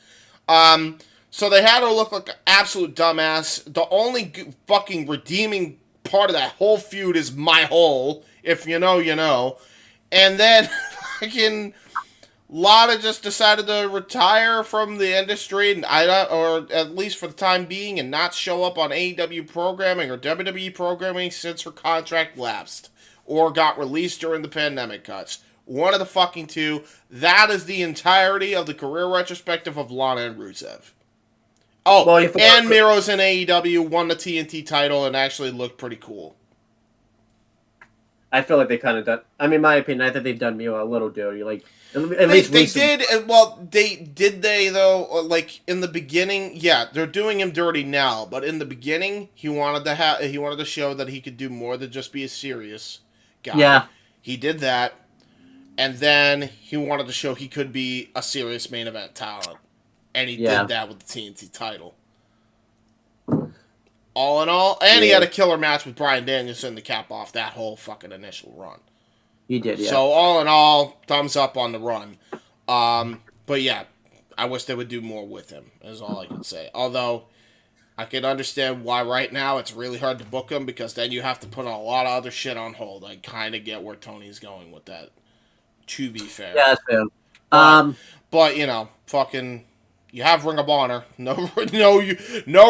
So they had her look like an absolute dumbass. The only fucking redeeming part of that whole feud is my hole. If you know, you know. And then fucking Lana just decided to retire from the industry, and or at least for the time being, and not show up on AEW programming or WWE programming since her contract lapsed or got released during the pandemic cuts. One of the fucking two. That is the entirety of the career retrospective of Lana and Rusev. Oh, well, and Miro's in AEW, won the TNT title, and actually looked pretty cool. I feel like they kind of done. I mean, in my opinion, I think they've done Miro a little dirty. Like, they did. Well, they though. Like in the beginning, yeah, they're doing him dirty now. But in the beginning, he wanted to show that he could do more than just be a serious guy. Yeah, he did that. And then he wanted to show he could be a serious main event talent. And he did that with the TNT title. All in all, and he had a killer match with Bryan Danielson to cap off that whole fucking initial run. He did, yeah. So all in all, thumbs up on the run. But yeah, I wish they would do more with him, is all I can say. Although, I can understand why right now it's really hard to book him, because then you have to put a lot of other shit on hold. I kind of get where Tony's going with that. To be fair. Yeah, that's fair. But you know, fucking, you have Ring of Honor. No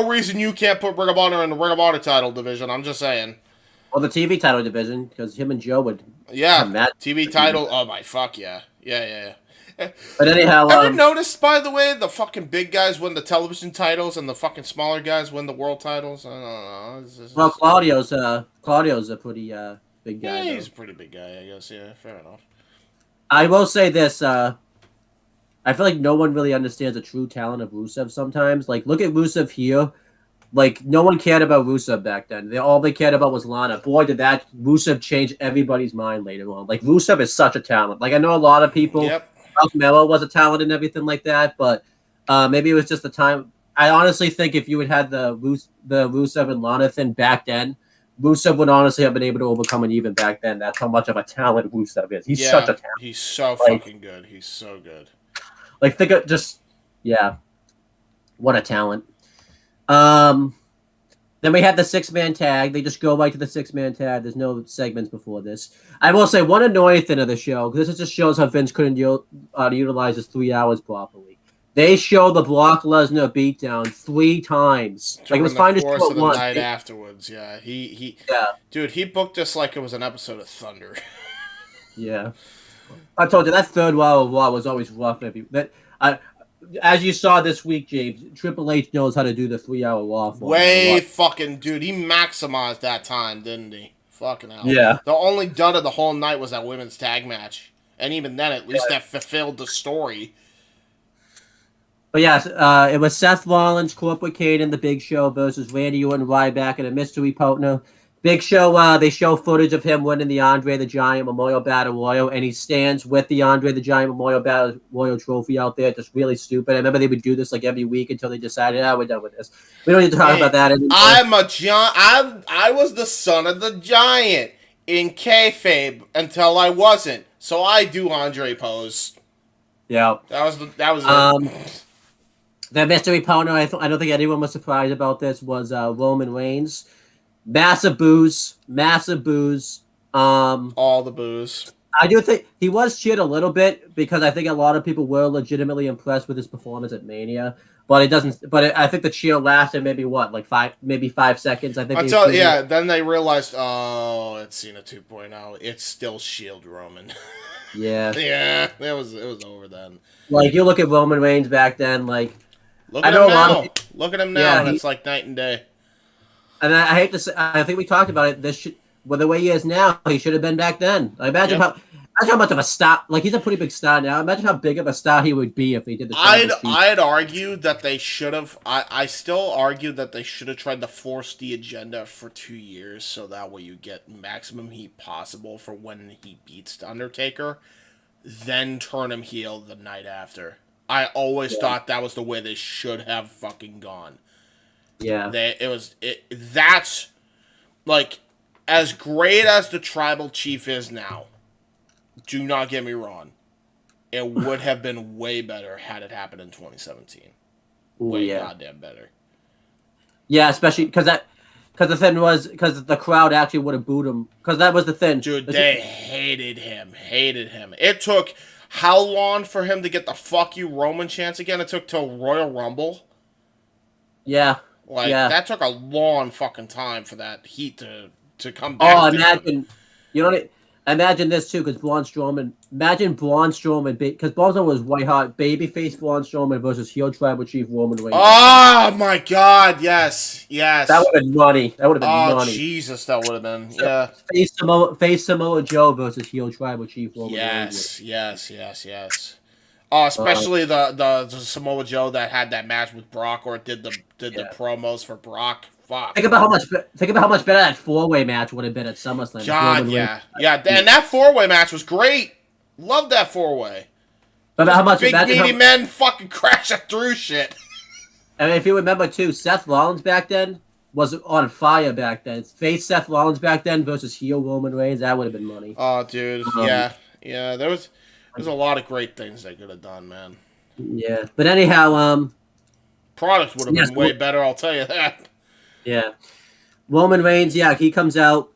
reason you can't put Ring of Honor in the Ring of Honor title division. I'm just saying. Or the TV title division, because him and Joe would Yeah, have that. TV title. Oh my fuck yeah, yeah. But anyhow, Ever noticed, by the way, the fucking big guys win the television titles and the fucking smaller guys win the world titles? I don't know. well, Claudio's a pretty big guy. Yeah, though. he's a pretty big guy, I guess. Yeah, fair enough. I will say this. I feel like no one really understands the true talent of Rusev sometimes. Like, look at Rusev here. Like, no one cared about Rusev back then. All they cared about was Lana. Boy, did that Rusev change everybody's mind later on. Like, Rusev is such a talent. Like, I know a lot of people. Yep. Ralph Mello was a talent and everything like that, but maybe it was just the time. I honestly think if you had the Rusev and Lana thing back then, Rusev would honestly have been able to overcome it even back then. That's how much of a talent Rusev is. He's such a talent. He's so fucking good. He's so good. Like, think of what a talent. Then we had the 6-man tag. They just go right to the 6-man tag. There's no segments before this. I will say one annoying thing of the show, because this just shows how Vince couldn't utilize his 3 hours properly. They show the Brock Lesnar beatdown 3 times. Like, it was fine to show it once. Night afterwards, yeah. Dude, he booked this like it was an episode of Thunder. Yeah. I told you, that third hour of Raw was always rough. As you saw this week, James, Triple H knows how to do the 3-hour Raw. Fucking, dude, he maximized that time, didn't he? Fucking hell. Yeah. The only dud of the whole night was that women's tag match. And even then, at least that fulfilled the story. But yeah, it was Seth Rollins, Corporate Kane, and The Big Show versus Randy Orton, Ryback, and a mystery partner. Big Show, they show footage of him winning the Andre the Giant Memorial Battle Royal, and he stands with the Andre the Giant Memorial Battle Royal trophy out there, just really stupid. I remember they would do this like every week until they decided, we're done with this. We don't need to talk about that anymore. I was the son of the Giant in kayfabe until I wasn't, so I do Andre pose. Yeah, that was it. The mystery partner, I don't think anyone was surprised about this, was Roman Reigns. Massive booze. All the booze. I do think he was cheered a little bit because I think a lot of people were legitimately impressed with his performance at Mania. But it doesn't. But I think the cheer lasted maybe 5 seconds. I think. Then they realized, oh, it's Cena 2.0. It's still Shield Roman. Yeah. Yeah, it was over then. Like, you look at Roman Reigns back then, like. Look at him now. Look at him now, and it's like night and day. And I hate to say, I think we talked about it. The way he is now, he should have been back then. Imagine how much of a star. Like, he's a pretty big star now. Imagine how big of a star he would be if he did the. I'd argue that they should have. I still argue that they should have tried to force the agenda for 2 years, so that way you get maximum heat possible for when he beats the Undertaker, then turn him heel the night after. I always thought that was the way they should have fucking gone. Yeah. That's, like, as great as the Tribal Chief is now, do not get me wrong, it would have been way better had it happened in 2017. Way goddamn better. Yeah, especially because the thing was, because the crowd actually would have booed him, because that was the thing. Dude, they hated him. It took how long for him to get the fuck you Roman chance again? It took till Royal Rumble. Yeah. That took a long fucking time for that heat to come back. Oh, imagine this too, because Braun Strowman. Imagine Braun Strowman, because Braun Strowman was white hot. Babyface Braun Strowman versus heel Tribal Chief Roman Reigns. Oh my God! Yes. That would have been money. Oh Jesus, that would have been Face Samoa Joe versus heel Tribal Chief Roman Reigns. Yes. Especially the Samoa Joe that had that match with Brock, or did the promos for Brock. Fuck. Think about how much better that 4-way match would have been at SummerSlam. God, yeah, and that 4-way match was great. Love that 4-way. But how much big meaty men fucking crashing through shit. And if you remember too, Seth Rollins back then was on fire back then. Face Seth Rollins back then versus heel Roman Reigns, that would have been money. Oh, dude, yeah. There's a lot of great things they could have done, man. Yeah, but anyhow, product would have been way better. I'll tell you that. Yeah, Roman Reigns. Yeah, he comes out.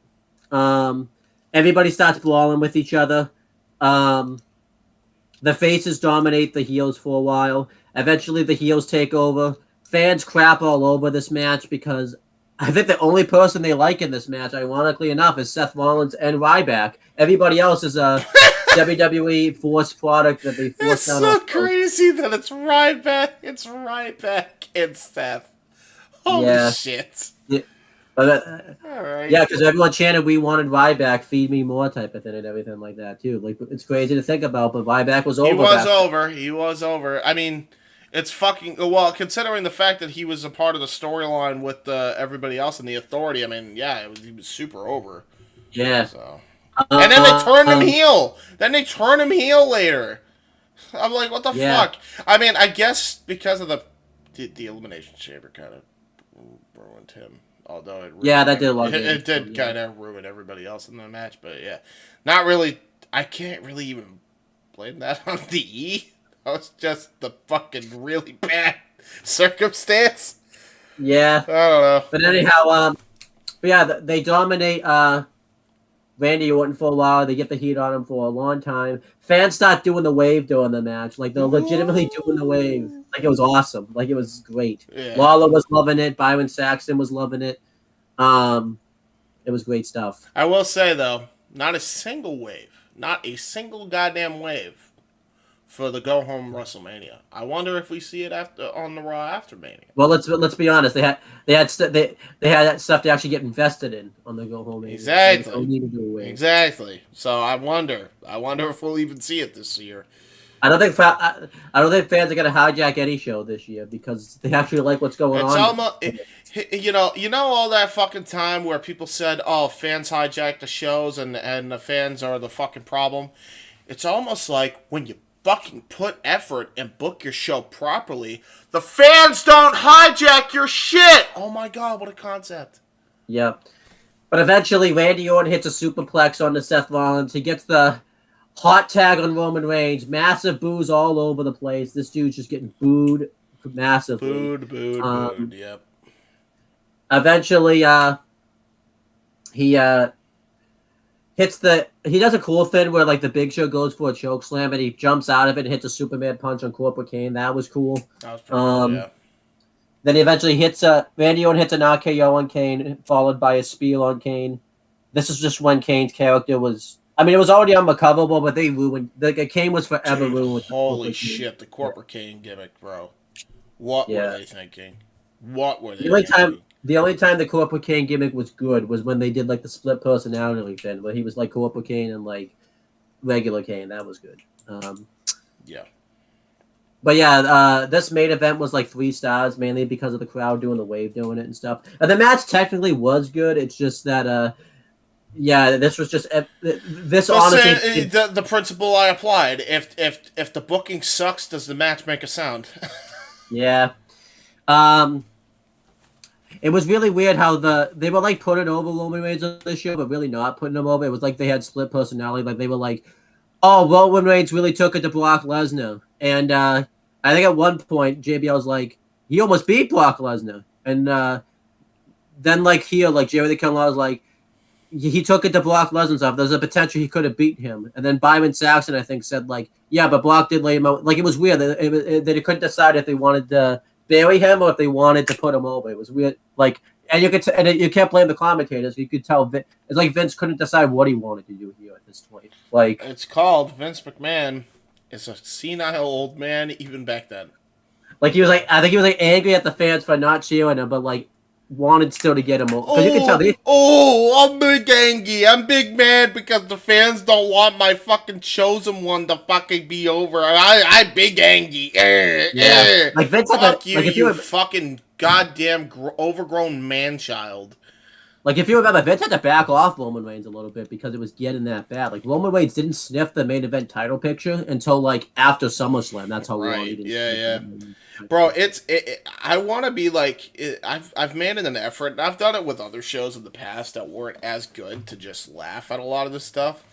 Everybody starts brawling with each other. The faces dominate the heels for a while. Eventually, the heels take over. Fans crap all over this match because I think the only person they like in this match, ironically enough, is Seth Rollins and Ryback. Everybody else is a WWE forced product that they It's forced down so our throats. crazy that it's Ryback. It's Ryback and Seth. Holy Yeah. shit. Yeah, but, All right. yeah, because everyone chanted we wanted Ryback, feed me more type of thing and everything like that too. Like it's crazy to think about, but Ryback was over. He was back over. He was over. I mean, it's fucking well considering the fact that he was a part of the storyline with everybody else in the Authority. I mean, yeah, he was super over. Yeah. So, and then they turned him heel. Then they turned him heel later. I'm like, what the Yeah. fuck? I mean, I guess because of the Elimination Chamber kind of ruined him. Although it Yeah, that did a lot of it did damage, kind of ruin everybody else in the match. But yeah, not really. I can't really even blame that on the E. That was just the fucking really bad circumstance. Yeah. I don't know. But anyhow, but yeah, they dominate Randy Orton for a while. They get the heat on him for a long time. Fans start doing the wave during the match. Like, they're legitimately doing the wave. Like, it was awesome. Like, it was great. Yeah. Lawler was loving it. Byron Saxton was loving it. It was great stuff. I will say, though, not a single wave. Not a single goddamn wave for the go home WrestleMania. I wonder if we see it after on the Raw after Mania. Well, let's be honest. They had stuff to actually get invested in on the go home. Exactly. So need to do a wave. Exactly. So I wonder if we'll even see it this year. I don't think fans are gonna hijack any show this year because they actually like what's going It's on. almost, you know all that fucking time where people said, "Oh, fans hijack the shows and the fans are the fucking problem." It's almost like when you fucking put effort and book your show properly, the fans don't hijack your shit. Oh my god, what a concept! Yeah, but eventually Randy Orton hits a superplex onto Seth Rollins. He gets the hot tag on Roman Reigns. Massive boos all over the place. This dude's just getting booed massively. Booed. Yep. Eventually, he he does a cool thing where like the Big Show goes for a choke slam and he jumps out of it and hits a Superman punch on Corporate Kane. That was cool. That was pretty cool, yeah. Then he eventually Randy Orton hits an RKO on Kane, followed by a spear on Kane. This is just when Kane's character was. I mean, it was already unrecoverable, but they ruined. Kane was forever ruined. Holy shit, the Corporate Kane gimmick, bro. What were they thinking? What were they thinking? The only time the Corporate Kane gimmick was good was when they did like the split personality thing, where he was like Corporate Kane and like regular Kane. That was good. Yeah. But yeah, this main event was like 3 stars, mainly because of the crowd doing the wave, doing it and stuff. And the match technically was good. It's just that, this was just this. Well, honestly, the principle I applied. If the booking sucks, does the match make a sound? Yeah. It was really weird how they were like putting over Roman Reigns on this show, but really not putting him over. It was like they had split personality. Like they were like, "Oh, Roman Reigns really took it to Brock Lesnar," and I think at one point JBL was like, "He almost beat Brock Lesnar," and then like here, like Jerry the King Law was like, "He took it to Brock Lesnar stuff. There's a potential he could have beaten him," and then Byron Saxton I think said like, "Yeah, but Brock did lay him out." Like it was weird that they couldn't decide if they wanted to bury him or if they wanted to put him over. It was weird. Like, and you can't blame the commentators. You could tell it's like Vince couldn't decide what he wanted to do here at this point. Like it's called Vince McMahon is a senile old man even back then. Like he was like, I think he was like angry at the fans for not cheering him, but like wanted still to get him over. Because you can tell I'm big angry. I'm big mad because the fans don't want my fucking chosen one to fucking be over. I big angry. Yeah. Like Vince fuck you, like you fucking goddamn overgrown man-child. Like if you remember, Vince had to back off Roman Reigns a little bit because it was getting that bad. Like Roman Reigns didn't sniff the main event title picture until like after SummerSlam. That's how long he didn't. Yeah. Bro, I want to be like I've made it an effort, and I've done it with other shows in the past that weren't as good to just laugh at a lot of this stuff.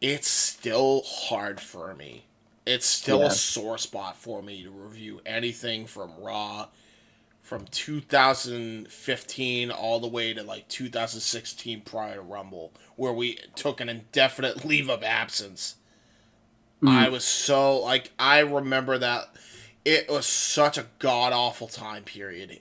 It's still hard for me. It's still a sore spot for me to review anything from Raw from 2015 all the way to like 2016 prior to Rumble, where we took an indefinite leave of absence. I was so like I remember that. it was such a god-awful time period.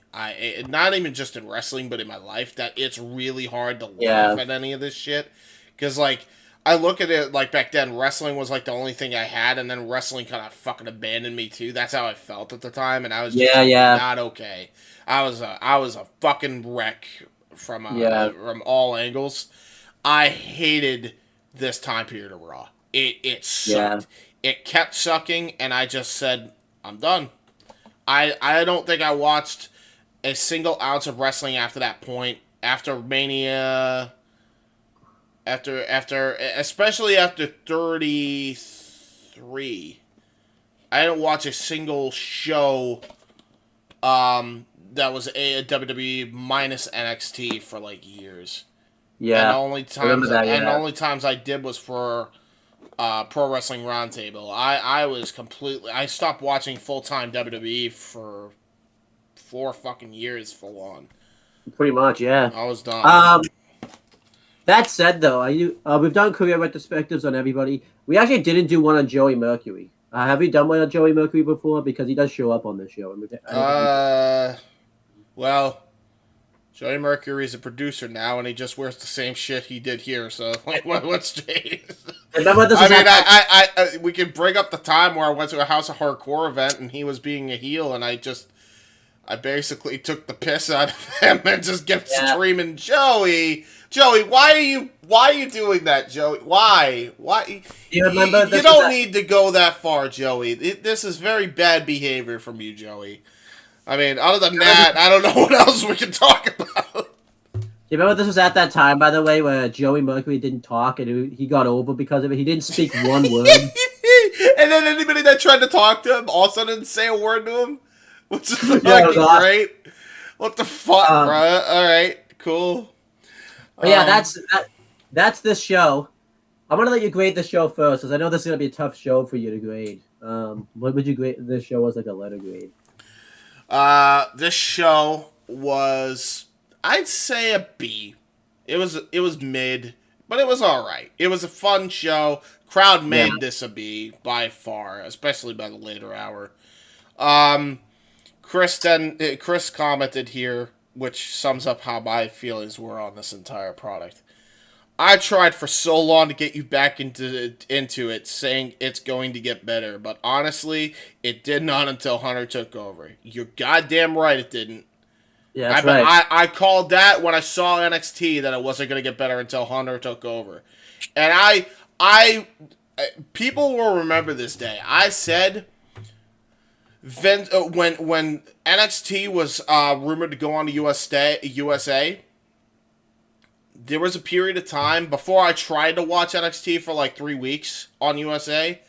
Not even just in wrestling, but in my life, that it's really hard to laugh at any of this shit. Because, like, I look at it, like, back then, wrestling was, like, the only thing I had, and then wrestling kind of fucking abandoned me, too. That's how I felt at the time, and I was just not okay. I was a fucking wreck from all angles. I hated this time period of Raw. It sucked. It kept sucking, and I just said, I'm done. I don't think I watched a single ounce of wrestling after that point. After Mania, especially after 33, I didn't watch a single show that was a WWE minus NXT for like years. Yeah, and the only times I did was for Pro Wrestling Roundtable. I stopped watching full-time WWE for 4 fucking years full on. Pretty much, yeah. I was done. That said, though, we've done career retrospectives on everybody. We actually didn't do one on Joey Mercury. Have we done one on Joey Mercury before? Because he does show up on this show. Well, Joey Mercury is a producer now, and he just wears the same shit he did here. So, what's changed? We can bring up the time where I went to a House of Hardcore event, and he was being a heel, and I basically took the piss out of him and just kept screaming, Joey, why are you doing that, Joey? Why? You remember? You don't need to go that far, Joey. This is very bad behavior from you, Joey. I mean, other than that, I don't know what else we can talk about. You remember this was at that time, by the way, where Joey Mercury didn't talk and he got over because of it? He didn't speak one word. And then anybody that tried to talk to him also didn't say a word to him? Which is fucking great. What the fuck, bro? Alright, cool. Yeah, that's this show. I'm going to let you grade the show first, because I know this is going to be a tough show for you to grade. What would you grade this show as, like, a letter grade? This show was, I'd say, a B. It was mid, but it was alright. It was a fun show. Crowd made this a B by far, especially by the later hour. Chris commented here, which sums up how my feelings were on this entire product. I tried for so long to get you back into it, saying it's going to get better, but honestly, it did not until Hunter took over. You're goddamn right it didn't. Yeah, that's right. I called that when I saw NXT that it wasn't going to get better until Hunter took over. And people will remember this day. I said Vince, when NXT was rumored to go on to USA, there was a period of time before I tried to watch NXT for like 3 weeks on USA.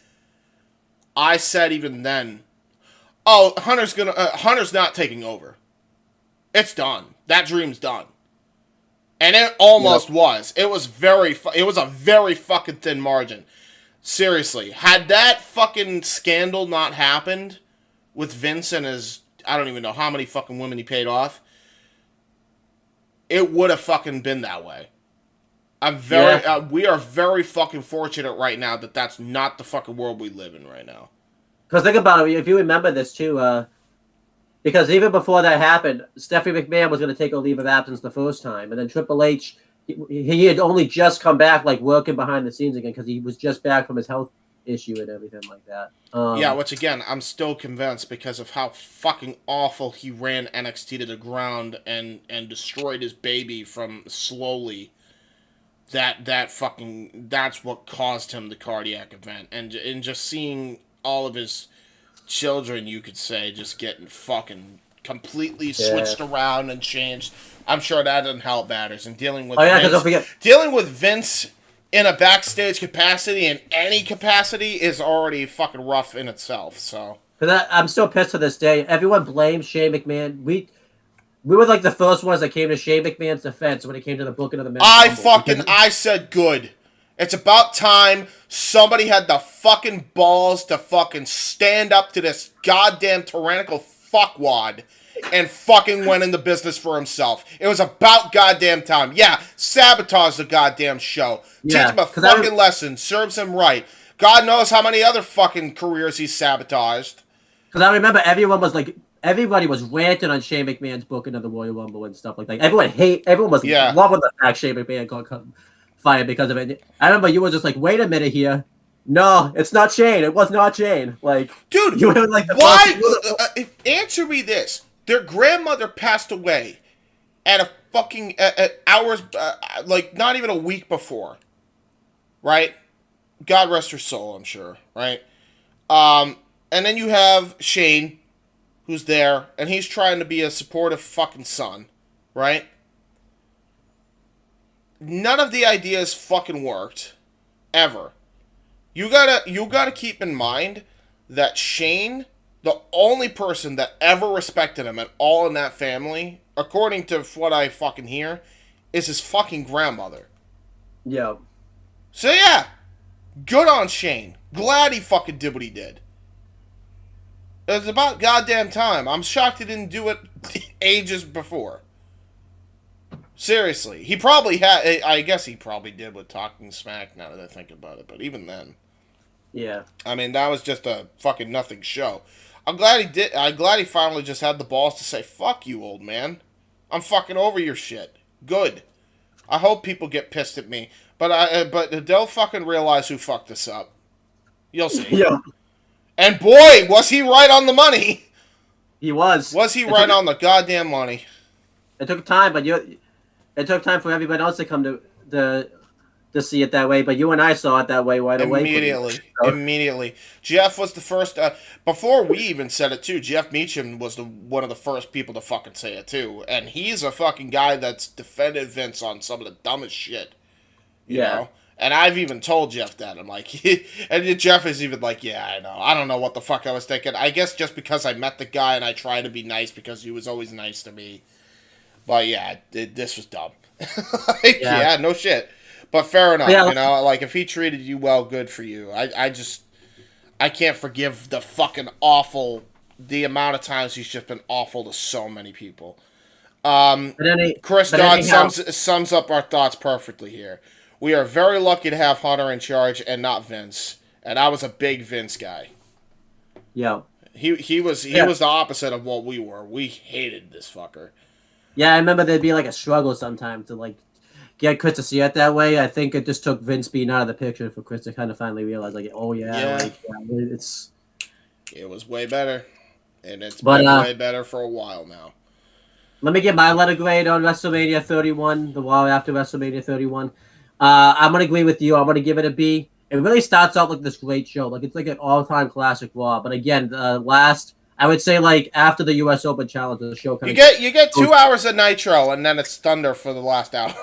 I said even then, "Oh, Hunter's not taking over. It's done. That dream's done." And it almost was. It was a very fucking thin margin. Seriously, had that fucking scandal not happened with Vince and his, I don't even know how many fucking women he paid off, it would have fucking been that way. We are very fucking fortunate right now that that's not the fucking world we live in right now. Because think about it, if you remember this too, because even before that happened, Stephanie McMahon was going to take a leave of absence the first time, and then Triple H, he had only just come back, like working behind the scenes again, because he was just back from his health issue and everything like that. Which again, I'm still convinced because of how fucking awful he ran NXT to the ground and destroyed his baby from slowly. That's what caused him the cardiac event, and just seeing all of his children, you could say, just getting fucking completely switched around and changed. I'm sure that didn't help matters, and dealing with Vince in a backstage capacity, in any capacity, is already fucking rough in itself. So, because I'm still pissed to this day. Everyone blames Shane McMahon. We were like the first ones that came to Shane McMahon's defense when it came to the booking of the match. I said good. It's about time somebody had the fucking balls to fucking stand up to this goddamn tyrannical fuckwad and fucking went in the business for himself. It was about goddamn time. Yeah, sabotage the goddamn show. Teach him a fucking lesson. Serves him right. God knows how many other fucking careers he's sabotaged. Because I remember everybody was ranting on Shane McMahon's booking of the Royal Rumble and stuff like that. Everyone was loving the fact Shane McMahon got fired because of it. I remember you were just like, wait a minute here. No, it's not Shane. It was not Shane. Like, dude, you were like, why? Answer me this: their grandmother passed away at a fucking hours, like not even a week before, right? God rest her soul, I'm sure, right? And then you have Shane, who's there, and he's trying to be a supportive fucking son, right? None of the ideas fucking worked, ever. You gotta keep in mind that Shane, the only person that ever respected him at all in that family, according to what I fucking hear, is his fucking grandmother. Yeah. So yeah, good on Shane. Glad he fucking did what he did. It's about goddamn time. I'm shocked he didn't do it ages before. Seriously. He probably had... I guess he probably did with Talking Smack now that I think about it. But even then... Yeah. I mean, that was just a fucking nothing show. I'm glad he did... I'm glad he finally just had the balls to say, fuck you, old man. I'm fucking over your shit. Good. I hope people get pissed at me. But they'll fucking realize who fucked this up. You'll see. Yeah. And boy, was he right on the money. He was. Was he right on the goddamn money? It took time, but it took time for everybody else to come to see it that way. But you and I saw it that way right away. Immediately. Jeff was the first. Before we even said it too, Jeff Meacham was one of the first people to fucking say it too, and he's a fucking guy that's defended Vince on some of the dumbest shit. You know? And I've even told Jeff that. I'm like, and Jeff is even like, yeah, I know. I don't know what the fuck I was thinking. I guess just because I met the guy and I try to be nice because he was always nice to me. But yeah, this was dumb. Yeah, no shit. But fair enough, you know? Like, if he treated you well, good for you. I can't forgive the fucking the amount of times he's just been awful to so many people. Chris Dodd sums up our thoughts perfectly here. We are very lucky to have Hunter in charge and not Vince. And I was a big Vince guy. Yeah. He was the opposite of what we were. We hated this fucker. Yeah, I remember there'd be like a struggle sometimes to like get Chris to see it that way. I think it just took Vince being out of the picture for Chris to kind of finally realize, like, oh yeah. It was way better, and it's been way better for a while now. Let me get my letter grade on WrestleMania 31, the Raw after WrestleMania 31. I'm gonna agree with you. I'm gonna give it a B. It really starts out like this great show, like it's like an all-time classic Raw. But again, I would say like after the U.S. Open Challenge, the show kind of you get 2 hours of Nitro, and then it's Thunder for the last hour.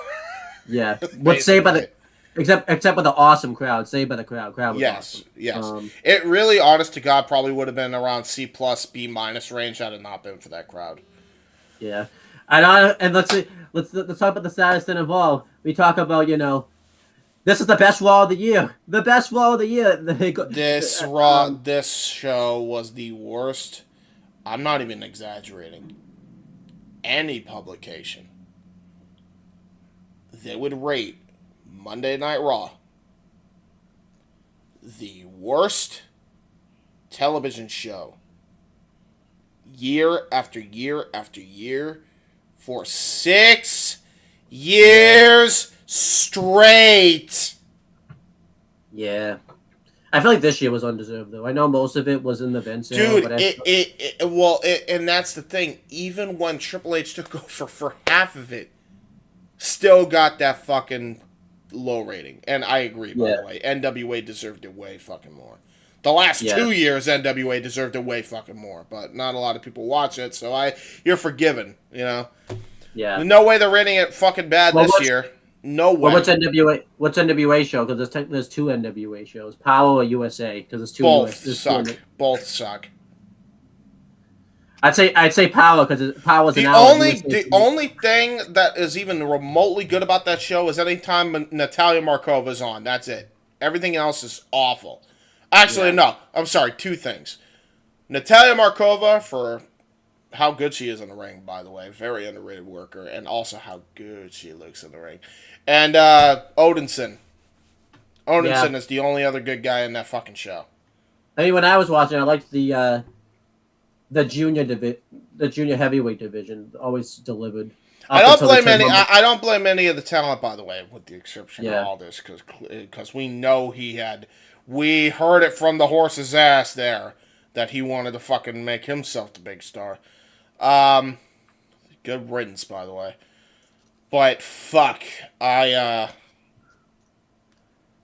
Yeah, what's saved by the except with the awesome crowd, saved by the crowd. Yes, awesome. Yes. It really, honest to God, probably would have been around C+, B- range had it not been for that crowd. Yeah, and let's talk about the saddest thing of all. We talk about, you know, this is the best Raw of the year. The best Raw of the year. This show was the worst. I'm not even exaggerating. Any publication, they would rate Monday Night Raw the worst television show year after year after year for 6 years straight. Yeah. I feel like this year was undeserved, though. I know most of it was in the Vince era. Dude, and that's the thing. Even when Triple H took over for half of it, still got that fucking low rating. And I agree, by the way. NWA deserved it way fucking more. The last 2 years, NWA deserved it way fucking more. But not a lot of people watch it, so you're forgiven, you know? Yeah. No way they're rating it fucking bad this year. No way. Well, what's NWA show? Because there's 2 NWA shows. Power or USA? Because there's 2. Both suck. I'd say Power because Power's the only thing that is even remotely good about that show is anytime Natalia Markova's on. That's it. Everything else is awful. Actually, no. I'm sorry. 2 things. Natalia Markova, for how good she is in the ring, by the way. Very underrated worker. And also how good she looks in the ring. And Odinson. Odinson is the only other good guy in that fucking show. I mean, when I was watching, I liked the the junior heavyweight division always delivered. I Up don't until the blame Ted any. Rumble. I don't blame any of the talent, by the way, with the exception Yeah. of all this, because we know he had. We heard it from the horse's ass there that he wanted to fucking make himself the big star. Good riddance, by the way. But fuck,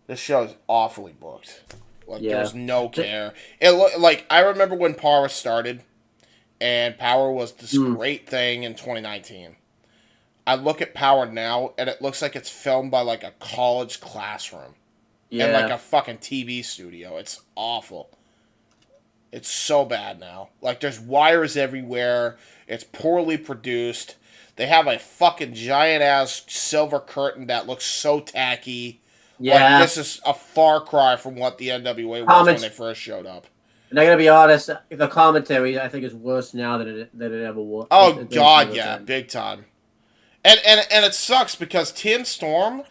this show's awfully booked. Like Yeah. there's no care. Like I remember when Power started, and Power was this great thing in 2019. I look at Power now, and it looks like it's filmed by like a college classroom Yeah. and like a fucking TV studio. It's awful. It's so bad now. Like there's wires everywhere. It's poorly produced. They have a fucking giant ass silver curtain that looks so tacky. Yeah. Like this is a far cry from what the NWA was when they first showed up. And I gotta be honest, the commentary I think is worse now than it ever was. Oh god, yeah, big time. And it sucks because Tim Storm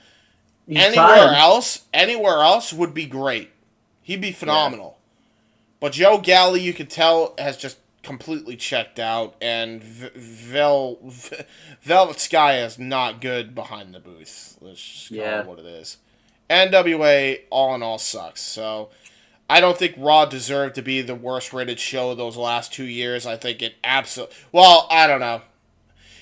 anywhere else would be great. He'd be phenomenal. Yeah. But Joe Galli, you could tell, has just completely checked out, and Velvet Sky is not good behind the booth. Let's just call it what it is. NWA, all in all, sucks. So I don't think Raw deserved to be the worst rated show those last 2 years. I think it absolutely... Well, I don't know.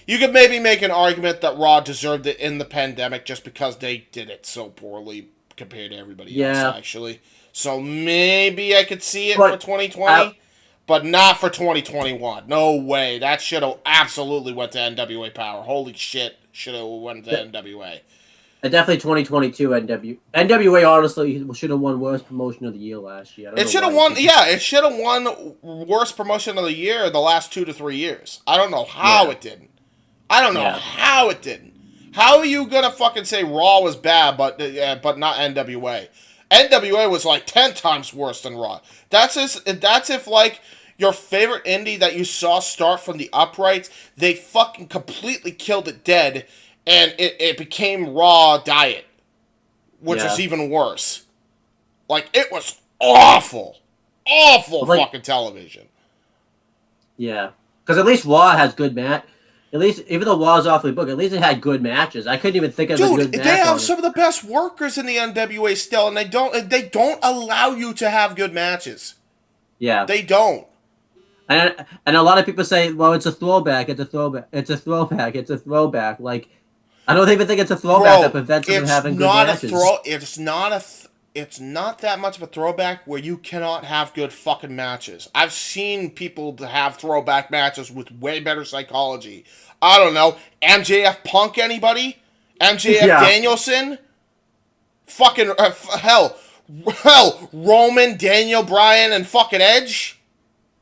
You could maybe make an argument that Raw deserved it in the pandemic just because they did it so poorly compared to everybody else, actually. So maybe I could see it for 2020, but not for 2021. No way. That should have absolutely went to NWA Power. Holy shit, should have went to NWA. And definitely 2022 NWA honestly should have won worst promotion of the year last year. It should have won. Yeah, it should have won worst promotion of the year the last 2 to 3 years. I don't know how it didn't. I don't know how it didn't. How are you gonna fucking say Raw was bad, but not NWA? NWA was like 10 times worse than Raw. That's if like your favorite indie that you saw start from the uprights, they fucking completely killed it dead. And it became Raw Diet, which is even worse. Like, it was awful. Awful fucking television. Yeah. Because at least Raw has good match. At least, even though Raw's awfully booked, at least it had good matches. I couldn't even think of a good match. They have some of the best workers in the NWA still, and they don't allow you to have good matches. Yeah. They don't. And a lot of people say, well, it's a throwback. It's a throwback. It's a throwback. It's a throwback. Like, I don't even think it's a throwback that prevents them from having good matches. It's not that much of a throwback where you cannot have good fucking matches. I've seen people have throwback matches with way better psychology. I don't know. MJF Punk, anybody? MJF Danielson? Fucking, hell, Roman, Daniel Bryan, and fucking Edge?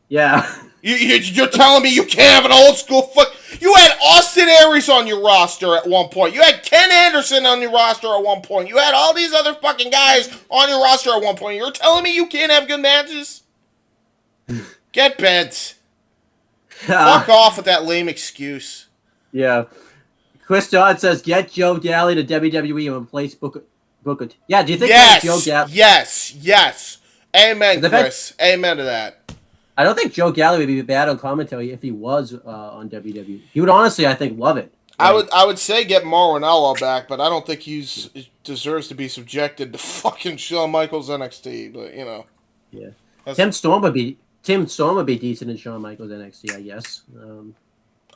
Yeah. You're telling me you can't have an old school fuck... You had Austin Aries on your roster at one point. You had Ken Anderson on your roster at one point. You had all these other fucking guys on your roster at one point. You're telling me you can't have good matches? Get bent. Fuck off with that lame excuse. Yeah. Chris John says, get Joe Galli to WWE and replace Booker. Yeah, do you think Joe Galli... Yes. Amen, Chris. Amen to that. I don't think Joe Galli would be bad on commentary if he was on WWE. He would honestly, I think, love it. Right? I would say get Marinello back, but I don't think he deserves to be subjected to fucking Shawn Michaels NXT. But you know, Tim Storm would be decent in Shawn Michaels NXT, I guess.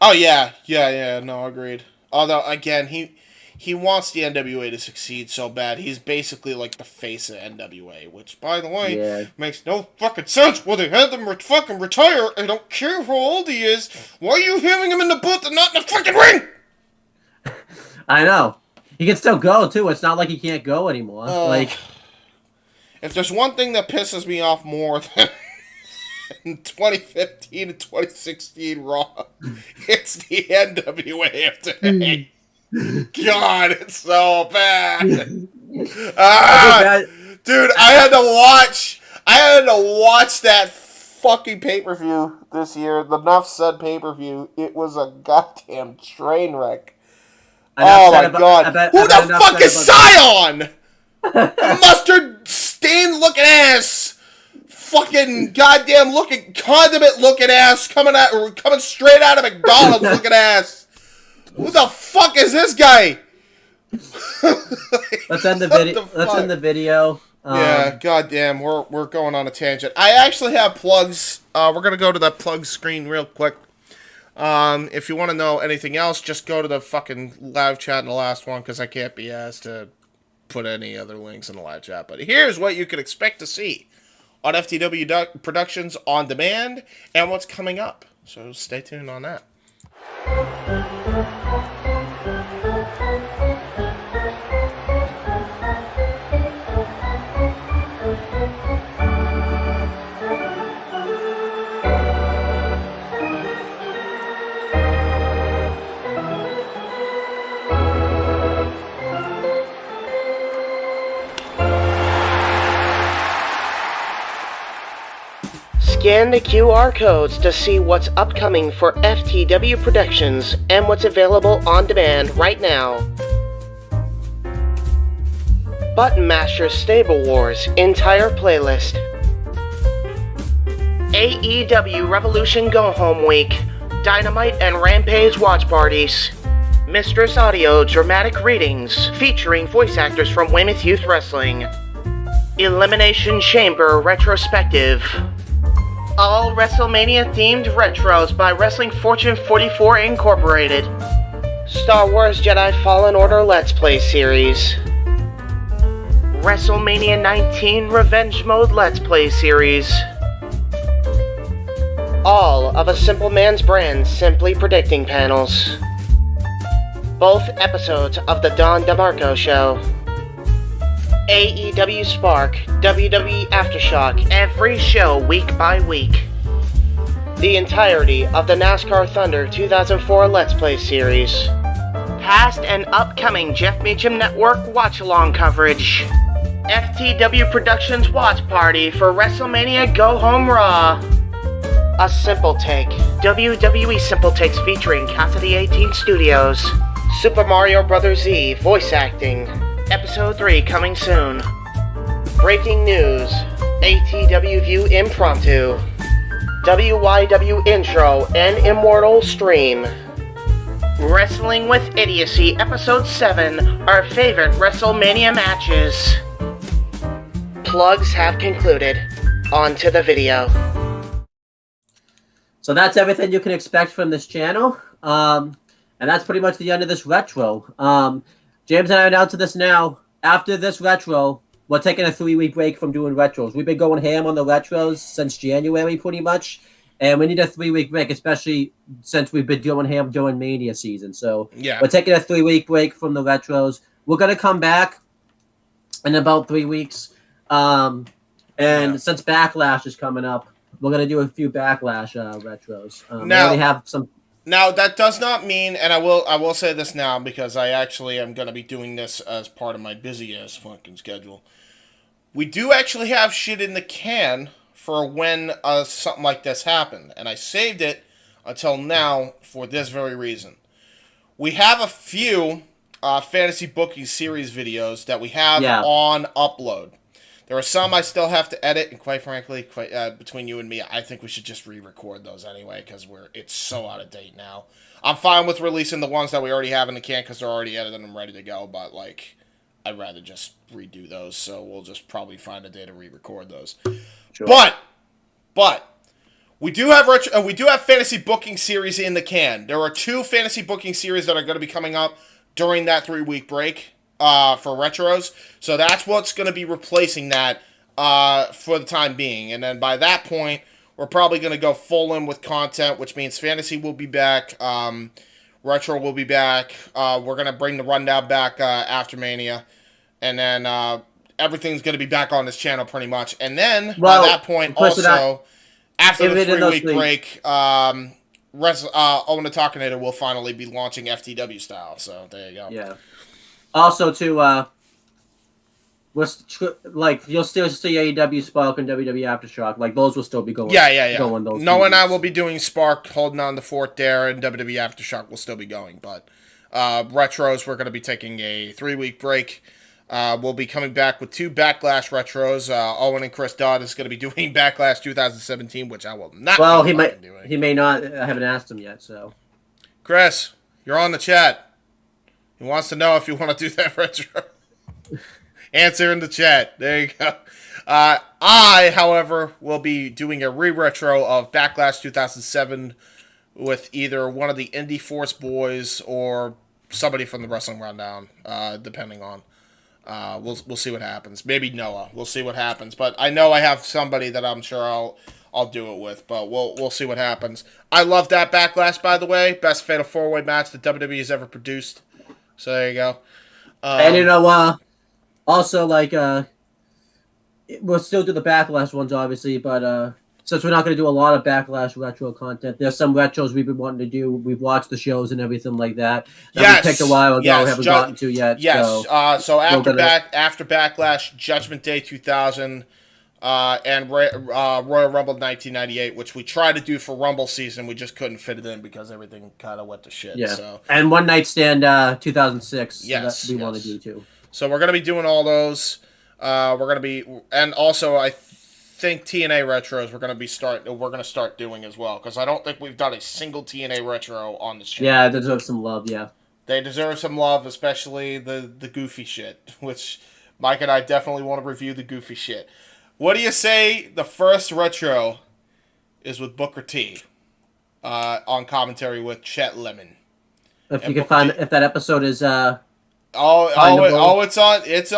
Oh yeah. No, agreed. Although again, he wants the NWA to succeed so bad. He's basically like the face of NWA, which, by the way, makes no fucking sense. Well, they had them fucking retire. I don't care how old he is. Why are you having him in the booth and not in the fucking ring? I know. He can still go, too. It's not like he can't go anymore. If there's one thing that pisses me off more than in 2015 and 2016 Raw, it's the NWA of today. God, it's so bad. Dude, I had to watch that fucking pay-per-view this year. The Nuff Said pay-per-view. It was a goddamn train wreck. Oh my god. Who the fuck is Scion? Mustard stained looking ass fucking goddamn condiment looking ass coming straight out of McDonald's looking ass. Who the fuck is this guy? Let's end the video. Let's end the video. Yeah, goddamn, we're going on a tangent. I actually have plugs. We're gonna go to that plug screen real quick. If you want to know anything else, just go to the fucking live chat in the last one, because I can't be asked to put any other links in the live chat. But here's what you can expect to see on FTW Productions On Demand and what's coming up. So stay tuned on that. Scan the QR codes to see what's upcoming for FTW Productions and what's available on demand right now. Button Master Stable Wars entire playlist. AEW Revolution Go Home Week, Dynamite and Rampage watch parties. Mistress Audio dramatic readings featuring voice actors from Weymouth Youth Wrestling. Elimination Chamber retrospective. All WrestleMania-themed retros by Wrestling Fortune 44 Incorporated. Star Wars Jedi Fallen Order Let's Play Series. WrestleMania 19 Revenge Mode Let's Play Series. All of A Simple Man's Brand Simply Predicting panels. Both episodes of The Don DeMarco Show. AEW Spark, WWE Aftershock, every show week by week. The entirety of the NASCAR Thunder 2004 Let's Play series. Past and upcoming Jeff Meacham Network watch-along coverage. FTW Productions watch party for WrestleMania Go Home Raw. A Simple Take, WWE Simple Takes featuring Cassidy 18 Studios. Super Mario Bros. Z voice acting. Episode 3 coming soon. Breaking news. ATW View Impromptu. WYW Intro and Immortal Stream. Wrestling with Idiocy Episode 7. Our favorite WrestleMania matches. Plugs have concluded. On to the video. So that's everything you can expect from this channel. And that's pretty much the end of this retro. James and I announced this now. After this retro, we're taking a 3-week break from doing retros. We've been going ham on the retros since January, pretty much. And we need a 3-week break, especially since we've been doing ham during Mania season. So yeah, we're taking a 3-week break from the retros. We're going to come back in about 3 weeks. Since Backlash is coming up, we're going to do a few Backlash retros. We already have some... Now, that does not mean, and I will say this now, because I actually am going to be doing this as part of my busy-ass fucking schedule. We do actually have shit in the can for when something like this happened, and I saved it until now for this very reason. We have a few fantasy booking series videos that we have on upload. There are some I still have to edit, and quite frankly, between you and me, I think we should just re-record those anyway, because it's so out of date now. I'm fine with releasing the ones that we already have in the can, because they're already edited and ready to go, but, I'd rather just redo those, so we'll just probably find a day to re-record those. Sure. But, we do have fantasy booking series in the can. There are 2 fantasy booking series that are going to be coming up during that 3-week break. For retros, so that's what's going to be replacing that for the time being, and then by that point, we're probably going to go full in with content, which means fantasy will be back, retro will be back, we're going to bring the rundown back after Mania, and then everything's going to be back on this channel pretty much, and then by that point, also, after the 3-week break, Owen the Talkinator will finally be launching FTW style, so there you go. Yeah. Also, too, you'll still see AEW Spark and WWE Aftershock. Those will still be going. Yeah. Going those Noah and I will be doing Spark, holding on the fort there, and WWE Aftershock will still be going. But retros, we're going to be taking a 3-week break. We'll be coming back with 2 Backlash retros. Owen and Chris Dodd is going to be doing Backlash 2017, which I will not. Well, be doing. He may not. I haven't asked him yet. So, Chris, you're on the chat. He wants to know if you want to do that retro. Answer in the chat. There you go. I, however, will be doing a re-retro of Backlash 2007 with either one of the Indie Force boys or somebody from the Wrestling Rundown, depending on. We'll see what happens. Maybe Noah. We'll see what happens. But I know I have somebody that I'm sure I'll do it with. But we'll see what happens. I love that Backlash, by the way. Best Fatal 4-Way match that WWE has ever produced. So there you go. And also we'll still do the Backlash ones, obviously, but since we're not going to do a lot of Backlash retro content, there's some retros we've been wanting to do. We've watched the shows and everything like that. Yes. We picked a while ago, haven't gotten to yet. Yes. So after Backlash, Judgment Day 2000, and Royal Rumble 1998, which we tried to do for Rumble season, we just couldn't fit it in because everything kind of went to shit. Yeah. So. And One Night Stand 2006. Yes. That we want to do too. So we're gonna be doing all those. We're gonna be, and also I think TNA retros we're gonna start doing as well, because I don't think we've done a single TNA retro on the show. Yeah, they deserve some love. Yeah, they deserve some love, especially the goofy shit, which Mike and I definitely want to review the goofy shit. What do you say? The first retro is with Booker T, on commentary with Chet Lemon. If you can find if that episode is it's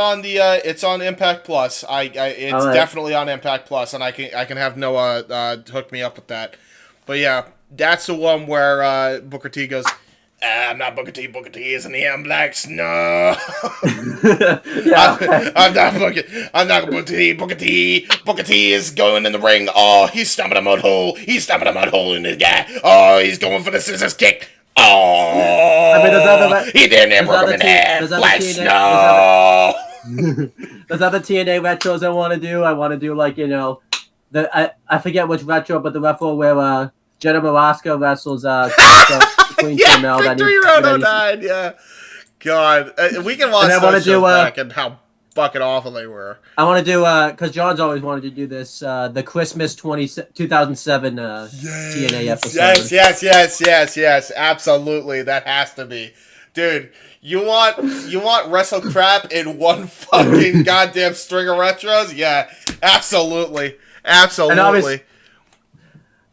on Impact Plus. It's definitely on Impact Plus, and I can have Noah hook me up with that. But yeah, that's the one where Booker T goes, I'm not Booker T. Booker T is in the Black Snow. I'm not Booker T. Booker T. Booker T is going in the ring. Oh, he's stomping a mud hole. He's stomping a mud hole in the guy. Oh, he's going for the scissors kick. Oh, he didn't broke him in half. Black Snow. There's other TNA retros I want to do. I want to do I forget which retro, but the retro where Jenna Maraska wrestles Queen Carmel. Victory Road 09, yeah. God, we can watch those shows back and how fucking awful they were. I want to do, because John's always wanted to do this, the Christmas 2007 TNA episode. Yes, absolutely. That has to be. Dude, you want wrestle crap in one fucking goddamn string of retros? Yeah, absolutely.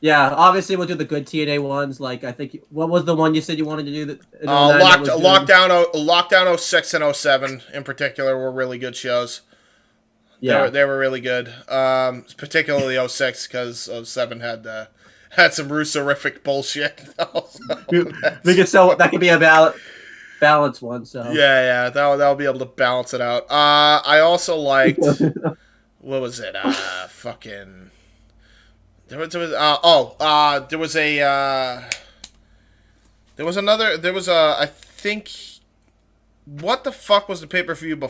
Yeah, obviously we'll do the good TNA ones. Like, I think, what was the one you said you wanted to do? Lockdown 06 and 07 in particular were really good shows. Yeah, they were really good. Particularly 06 because 07 had some Russo-rific bullshit. That could be a balanced one. So yeah, that'll be able to balance it out. I also liked what was it? Fucking. There was I think, what the fuck was the pay-per-view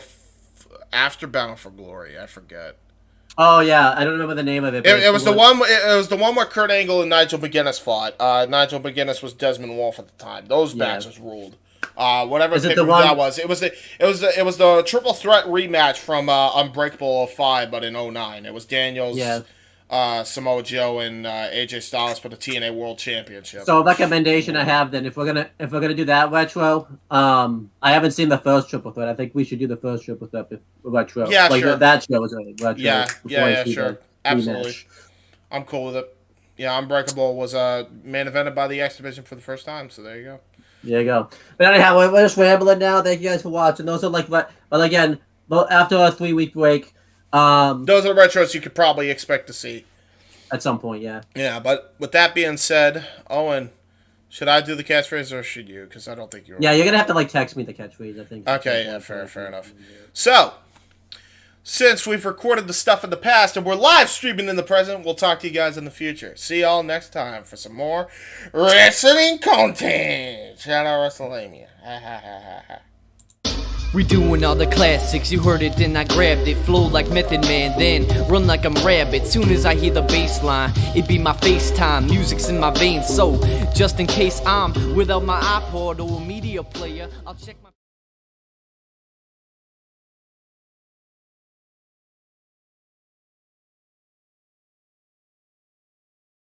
after Bound for Glory? I forget. Oh yeah, I don't remember the name of it. It was the one where Kurt Angle and Nigel McGuinness fought. Nigel McGuinness was Desmond Wolfe at the time. Those matches ruled. Whatever pay-per-view that was. It was the triple threat rematch from Unbreakable 05, but in 09. It was Daniels. Yeah. Samoa Joe and AJ Styles for the TNA World Championship. So, a recommendation I have then, if we're gonna do that retro, I haven't seen the first triple threat. I think we should do the first triple threat retro. Yeah, sure. That show was a retro. Yeah, sure. Absolutely. I'm cool with it. Yeah, Unbreakable was main evented by the X Division for the first time, so there you go. There you go. But anyhow, we're just rambling now. Thank you guys for watching. Those are but again, after a 3-week break. Those are the retros you could probably expect to see at some point, yeah. Yeah, but with that being said, Owen, should I do the catchphrase or should you? Because I don't think you're. Yeah, you're gonna have to text me the catchphrase. I think. Okay, yeah, fair enough. So, since we've recorded the stuff in the past and we're live streaming in the present, we'll talk to you guys in the future. See y'all next time for some more wrestling content. Shout out WrestleMania. We doing all the classics, you heard it, then I grabbed it. Flow like Method Man, then run like I'm Rabbit. Soon as I hear the bass line, it be my FaceTime. Music's in my veins, so just in case I'm without my iPod or a media player, I'll check my